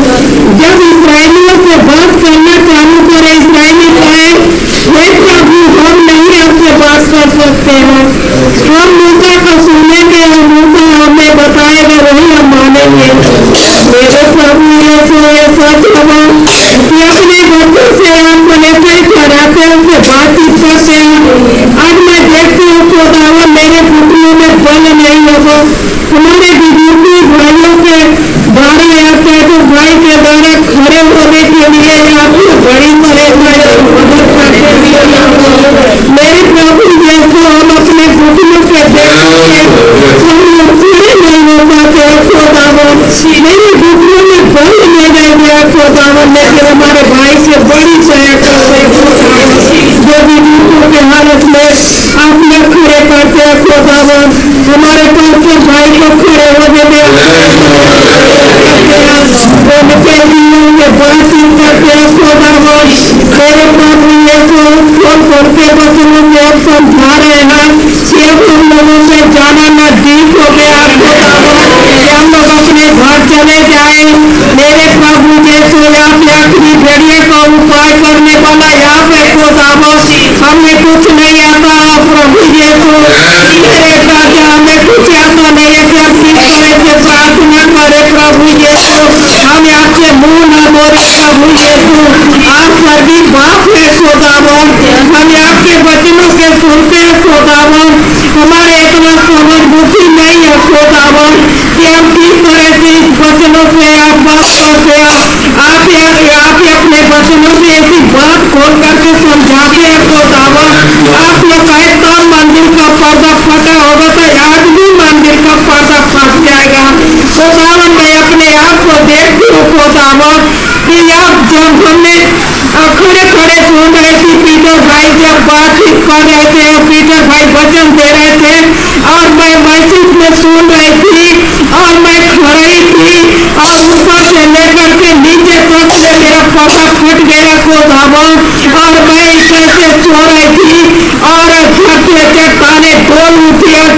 [SPEAKER 16] जब इस्राएलियों से बात करना चालू करे, इस्राएली कहे हे प्रभु हम नहीं आपसे बात कर सकते हैं, हम मूसा को सुनेंगे, मूसा
[SPEAKER 19] मेरे प्रभु यीशु ऐसा चाहो कि अपने बच्चों से आप कनेक्शन कराते हैं, उनसे बातचीत करते हैं। आज मैं देखती हूँ खुदावन मेरे घुटनों में बल नहीं होगा। हमारे बुजुर्गी भाइयों के द्वारा या तो भाई के द्वारा खड़े होने के लिए आपको बड़ी परेशानी मदद करते हैं। मेरे प्रभु यीशु हम अपने घुटनों के देखते हम पूरे नहीं हो पाते खुदावन, मेरे घुटनों में बल नहीं रह गया खुदावन, लेकिन हमारे भाई से बड़ी दया कर रहे जो बुजुर्गों के हालत में आपने खड़े करते हैं खुदावन। हमारे पास भाई को खड़े होने में बातचीत करते हैं खुदावन। मेरे प्रभु यीशु फोन के बचनों में आप समझा रहे हैं कि अब हम लोगों से जाना नजदीक हो गया खुदावन, कि हम लोग अपने घर चले जाए। मेरे प्रभु यीशु आप आखिरी घड़िए का उपाय करने वाला यहाँ पे खुदावन, हमें कुछ नहीं आता प्रभु यीशु, मेरे राजा हमें कुछ आता नहीं है कि हम किस तरह से प्रार्थना करें प्रभु यीशु। हम आपसे मुंह न मोड़े प्रभु यीशु, आप सर्वी बाप है खुदावन, हम आपके वचनों के सुनते हैं खुदावन। हमारे इतना समझ बुद्धि नहीं है खुदावन कि हम किस तरह से इस वचनों से आप बात करते हैं। आप अपने वचनों से ऐसी बात खोल करके समझाते हैं खुदावन। आप लोग कहे तो मंदिर का पर्दा फटा होगा तो आज भी मंदिर का पर्दा फट जाएगा खुदावन। मैं अपने आप को देखती हूँ खुदावन कि आप जब हमने खड़े खड़े सुन रहे थे, पीटर भाई जब बातचीत कर रहे थे, पीटर भाई वचन दे रहे थे और मैं मैसेज में सुन रही थी और मैं खड़ी थी और ऊपर से लेकर के नीचे तक से मेरा पर्दा फट गया खुदावन और मैं कैसे सो रही थी और चट्टाने बोल उठी और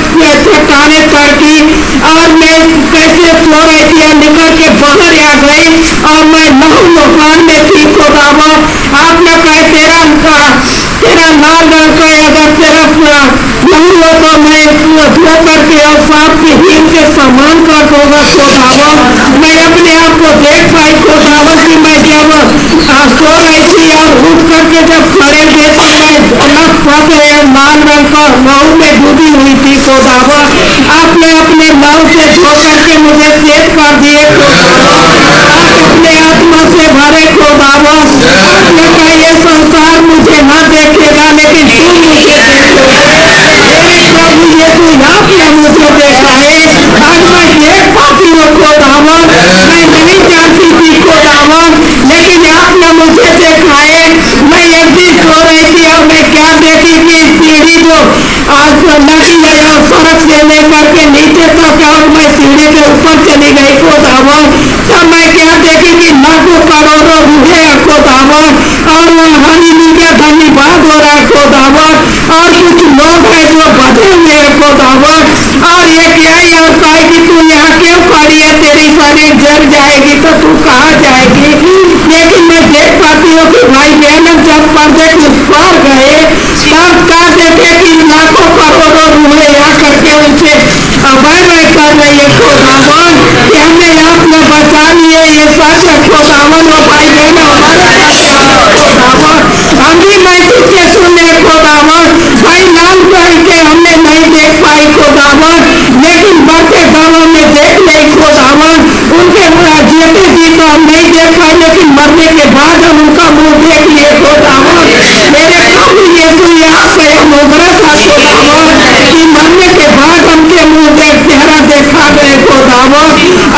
[SPEAKER 19] चट्टाने तड़की और मैं कैसे सो रही थी और निकल के बाहर आ गई और मैं नौकान में थी खुदावन। आपने कहे तेरा लाल रंग का अगर तेरा नहीं हो तो मैं धो करके और सांप की हीन के समान कर दूंगा खुदावन। मैं अपने आप को देख पाई खुदावन कि मैं जब सो रही थी और उठ करके जब खड़े थे तो मैं लाल रंग का नाव में डूबी हुई थी खुदावन। आपने अपने नाव से धो करके मुझे सेट कर दिए खुदावन, आप अपने आत्मा से भरे खुदावन। आपने कहा ये संसार मुझे ना देखेगा लेकिन तू मुझे मेरे प्रभु यीशु आपने मुझे देखा है। आज मैं देख पाती हूँ खुदावन, मैं नहीं जानती थी खुदावन लेकिन आपने मुझे देखा है। मैं एक दिन सो रही थी और मैं क्या देखी कि सीढ़ी जो आज नदी है सड़क से लेकर के नीचे तक और मैं सीढ़ी के ऊपर चली गई खुदावन। तब मैं क्या देखी कि लाखों करोड़ों रूहे खुदावन और हालेलुया धन्यवाद हो रहा है खुदावन और कुछ लोग हैं जो बधे हुए हैं खुदावन और ये क्या यहाँ कहे कि तू यहाँ क्यों खड़ी है, तेरी शरीर जल जाएगी तो तू कहाँ जाएगी। लेकिन मैं देख पाती हूँ कि भाई बहन जब पर्दे के ऊपर गए तब क्या देखे कि लाखों करोड़ों रूहे यहाँ करके उनसे अभय कर रही है खुदावन कि हमें आपने बचा लिए। ये सच है खुदावन और भाई बहन हमारे खुदावन हम भी मैसेज के सुने खुदावन। भाई लाल करके हमने नहीं देख पाई खुदावन लेकिन बढ़ते गाँवों में देख नहीं खुदावन। उनके जीते जी तो हम नहीं देख पाए लेकिन मरने के बाद हम उनका मुंह देख लिए खुदावन। मेरे प्रभु यीशु यहाँ पे हम उभरा था खुदावन कि मरने के बाद हमके मुंह देख चेहरा देखा गए खुदावन।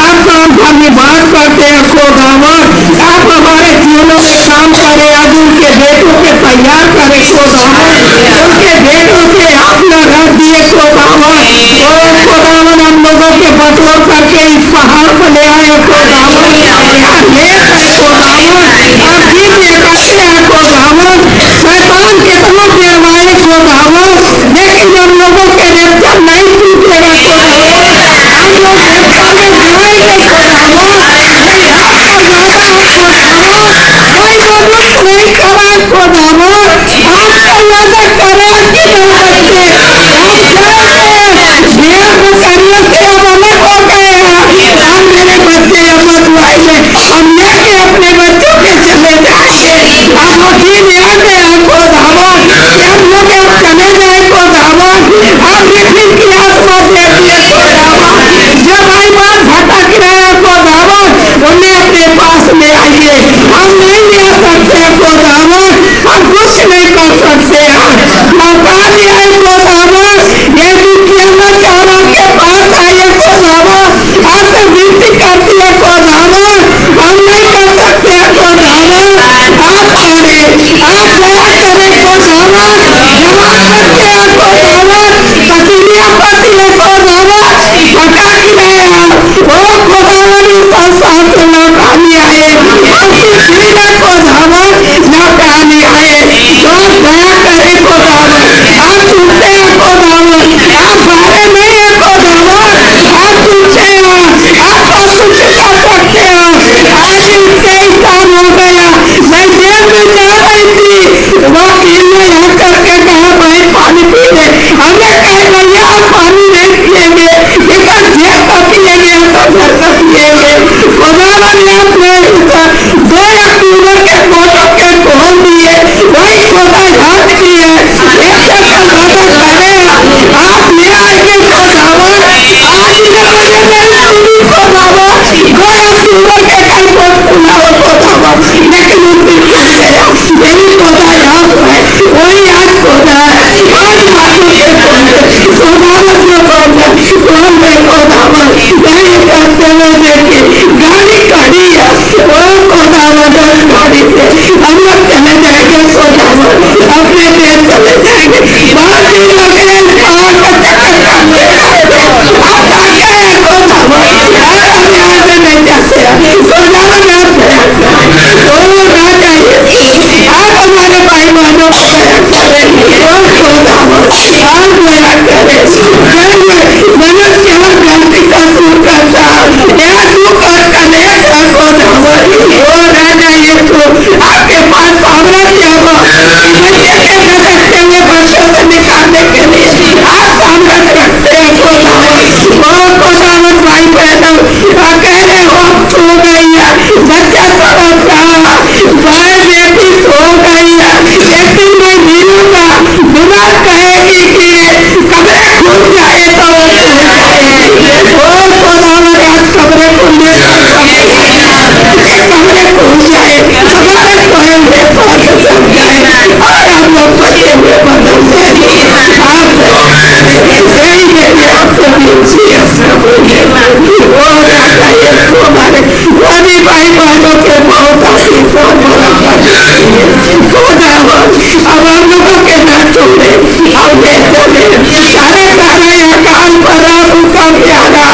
[SPEAKER 19] आपका हम धन्यवाद करते हैं खुदावन। आप हमारे जीवनों में काम करें, आज उनके बेटों के तैयार करें खुदावन। उनके बेटों से आपने रख दिए खुदावन। खुदावन हम लोगों के बटोर करके इस पहाड़ पर ले आए खुदावन। यहाँ ले खुदावन आप दिन में करते हैं खुदावन। शैतान कितना देरवाए खुदावन आप दया करें खुदावन, जवान बच्चे हैं खुदावन, पतियां पति है खुदावन, पका की रहे हैं वो खुदावन इस संसार से लौटाने आए, ऐसी भीड़ है खुदावन लौटाने आए, तो दया करें खुदावन, आप सुनते हैं खुदावन, आप बारे नहीं है खुदावन, आप सुनते हैं, आप सब कुछ कर सकते हो। आज इससे इंसान हो गया, मैं जेल में जा रही थी, वकील ने यहाँ करके कहा भाई पानी पी ले, हमने कहा भैया आप पानी नहीं पिएंगे, लेकिन जेल का पिएंगे तो घर का पिएंगे। खुदावन ने अपने 2 अक्टूबर के फोटो के खोल दिए, वही खुदा याद किए, एक चक्कर वादा करे आप ले आएंगे खुदावन, आज इधर मुझे नहीं सुनी खुदावन, 2 अक्टूबर के कल को सुना हो खुदावन, लेकिन उस दिन सुन गया, यही खुदा याद है, वही आज खुदा है, आज मालूम के खुदावन जो बोलते कौन है खुदावन, यही करते हुए देखिए गाड़ी खड़ी है, वो खुदावन उस गाड़ी से हम लोग चले जाएंगे खुदावन, अपने देश चले जाएंगे, बहुत ही लोग पहाड़ का चक्कर काटते रहते, आप आगे हैं खुदावन, हम यहाँ से नहीं जाते हैं, खुदावन आप दया करें, वो ना चाहिए, आप हमारे भाई बहनों को दया करें, वो खुदावन आप दया करें, मनुष्य हर गलती का सूर करता है, यह दुख और कलेश है खुदावन, वो राजा यीशु आपके पास सामर्थ्य हो, बच्चे के भटकते हुए बच्चों से निकालने के लिए आप सामर्थ्य रखते हैं खुदावन, वो खुदावन भाई बहनों अकेले हो सो गई है, बच्चा तड़प रहा, भाई बेटी सो गई है, एक दिन मैं मिलूंगा, बीमार कहेगी कि कमरे खुल जाए तो वो खुल जाएगी, वो खुदावन आज कमरे खुलने का समय है, कमरे खुल जाए, हमारे सोए हुए पास सब जाए और हम लोग बचे हुए बदल जाएंगे, आप सही मेरे आपसे मिलती है सब वो राजा यीशु हमारे सभी भाई बहनों के बहुत आशीर्वाद खुदावन, अब हम लोगों के न छोड़े, हम ले चले सारे अकाल पड़ा भूकंप आना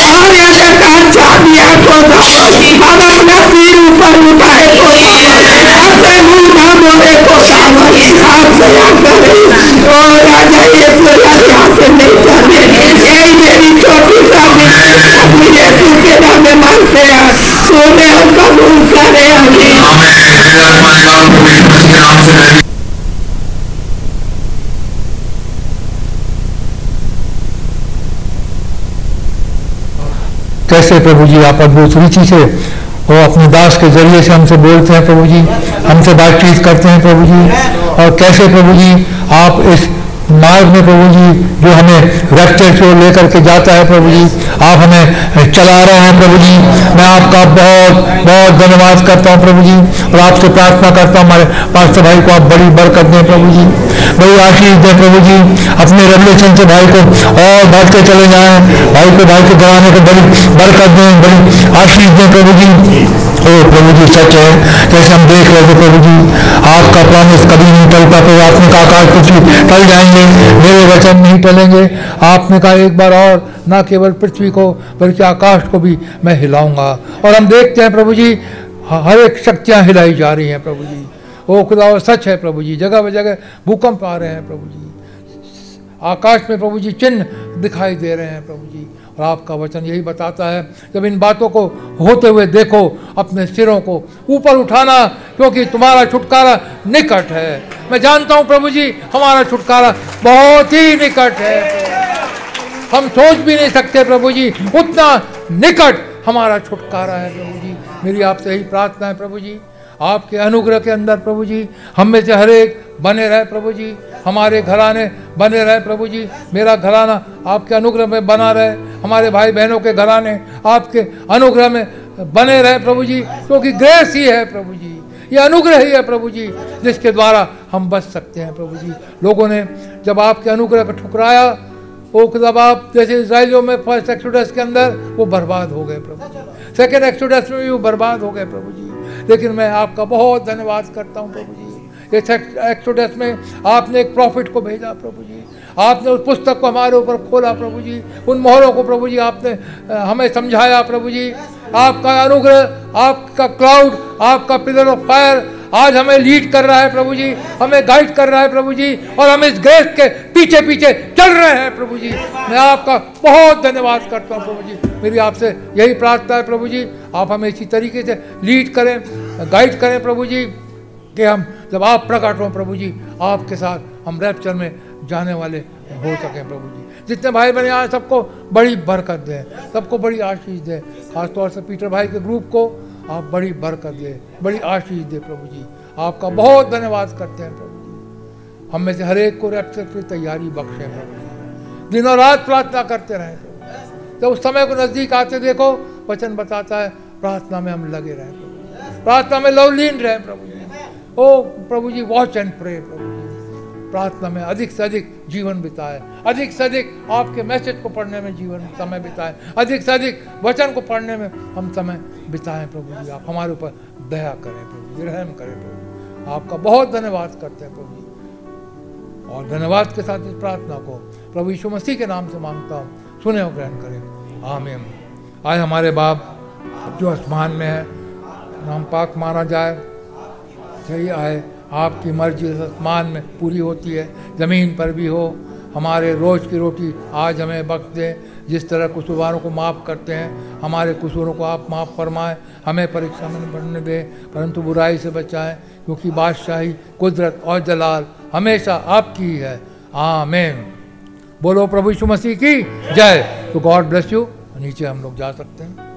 [SPEAKER 19] और अंधकार छा दिया खुदावन, हम अपना सिर ऊपर उठाए खुदावन, आपसे मुंह न मोड़े खुदावन, आप दया करें, ओ राजा यीशु यहाँ से नहीं जाने, यही मेरी छोटी सा अपनी यीशु के नाम में मांगते हैं, सुने और कबूल करें हमें।
[SPEAKER 14] कैसे प्रभु जी आप अद्भुत रुचि से वो अपने दास के जरिए से हमसे बोलते हैं प्रभु जी, हमसे बातचीत करते हैं प्रभु जी, और कैसे प्रभु जी आप इस मार्ग में प्रभु जी जो हमें रैप्चर की ओर लेकर के जाता है प्रभु जी, आप हमें चला रहे हैं प्रभु जी, मैं आपका बहुत बहुत धन्यवाद करता हूं प्रभु जी, और आपसे प्रार्थना करता हूं हमारे पास्टर भाई को आप बड़ी बरकत दें प्रभु जी, बड़ी आशीष दें प्रभु जी, अपने रेवलेशन से भाई को और बढ़ते चले जाएं, भाई को गवाने को बड़ी बरकत दें, बड़ी आशीष दें प्रभु जी। ओ प्रभु जी सच है, जैसे हम देख रहे थे प्रभु जी आपका प्रॉमिस कभी नहीं टलता, तो आपने कहा आकाश पृथ्वी टल जाएंगे, मेरे वचन नहीं टलेंगे, आपने कहा एक बार और न केवल पृथ्वी को बल्कि आकाश को भी मैं हिलाऊंगा, और हम देखते हैं प्रभु जी हर एक शक्तियां हिलाई जा रही हैं प्रभु जी, ओ खुदा सच है प्रभु जी, जगह जगह भूकंप आ रहे हैं प्रभु जी, आकाश में प्रभु जी चिन्ह दिखाई दे रहे हैं प्रभु जी, और आपका वचन यही बताता है जब इन बातों को होते हुए देखो अपने सिरों को ऊपर उठाना, क्योंकि तुम्हारा छुटकारा निकट है। मैं जानता हूं प्रभु जी हमारा छुटकारा बहुत ही निकट है, हम सोच भी नहीं सकते प्रभु जी उतना निकट हमारा छुटकारा है प्रभु जी। मेरी आपसे यही प्रार्थना है प्रभु जी, आपके अनुग्रह के अंदर प्रभु जी हम में से हर एक बने रहे प्रभु जी, हमारे घराने बने रहे प्रभु जी, मेरा घराना आपके अनुग्रह में बना रहे, हमारे भाई बहनों के घराने आपके अनुग्रह में बने रहे प्रभु जी, क्योंकि ग्रेस ही है प्रभु जी, ये अनुग्रह ही है प्रभु जी जिसके द्वारा हम बच सकते हैं प्रभु जी। लोगों ने जब आपके अनुग्रह को ठुकराया, वो जब आप जैसे इजराइलियों में फर्स्ट एक्सोडस के अंदर वो बर्बाद हो गए प्रभु जी, सेकेंड एक्सोडस में भी वो बर्बाद हो गए प्रभु जी, लेकिन मैं आपका बहुत धन्यवाद करता हूँ प्रभु जी
[SPEAKER 2] इस एक्सोडस में आपने एक प्रॉफिट को भेजा प्रभु जी, आपने उस पुस्तक को हमारे ऊपर खोला प्रभु जी, उन मोहरों को प्रभु जी आपने हमें समझाया प्रभु जी। आपका अनुग्रह, आपका क्लाउड, आपका पिलर ऑफ फायर आज हमें लीड कर रहा है प्रभु जी, हमें गाइड कर रहा है प्रभु जी, और हम इस ग्रेस के पीछे पीछे चल रहे हैं प्रभु जी। मैं आपका बहुत धन्यवाद करता हूँ प्रभु जी। मेरी आपसे यही प्रार्थना है प्रभु जी, आप हमें इसी तरीके से लीड करें, गाइड करें प्रभु जी, कि हम जब आप प्रकट हों प्रभु जी, आपके साथ हम रैप्चर में जाने वाले हो सकें प्रभु जी। जितने भाई बहन आए सबको बड़ी बरकत दें, सबको बड़ी आशीष दें, खासतौर से पीटर भाई के ग्रुप को आप बड़ी बरकत दें, बड़ी आशीष दें प्रभु जी। आपका बहुत धन्यवाद करते हैं प्रभु जी। हम में से हर एक को रैप्चर की तैयारी बख्शें प्रभु जी। दिनों रात प्रार्थना करते रहें प्रभु। जब उस समय को नज़दीक आते देखो, वचन बताता है प्रार्थना में हम लगे रहें प्रभु जी, प्रार्थना में लवलीन रहें प्रभु जी। ओ प्रभु जी, वॉच एंड प्रे प्रभु जी, प्रार्थना में अधिक से अधिक जीवन बिताए, अधिक से अधिक आपके मैसेज को पढ़ने में जीवन समय बिताए, अधिक से अधिक वचन को पढ़ने में हम समय बिताएं प्रभु जी। आप हमारे ऊपर दया करें प्रभु जी, रहम करें प्रभु जी। आपका बहुत धन्यवाद करते हैं प्रभु जी, और धन्यवाद के साथ इस प्रार्थना को प्रभु यीशु मसीह के नाम से मांगता हूँ, सुने और ग्रहण करें, आमीन। आए हमारे बाप जो आसमान में है, नाम पाक माना जाए, सही आए, आपकी मर्जी आसमान में पूरी होती है, ज़मीन पर भी हो। हमारे रोज़ की रोटी आज हमें बख्श दें, जिस तरह कसूरवारों को माफ़ करते हैं, हमारे कसूरों को आप माफ़ फरमाएं। हमें परीक्षा में बढ़ने दें, परंतु बुराई से बचाएं, क्योंकि बादशाही, कुदरत और जलाल हमेशा आपकी ही है, आमीन। बोलो प्रभु यीशु मसीह की जय। तो गॉड ब्लेस यू। नीचे हम लोग जा सकते हैं।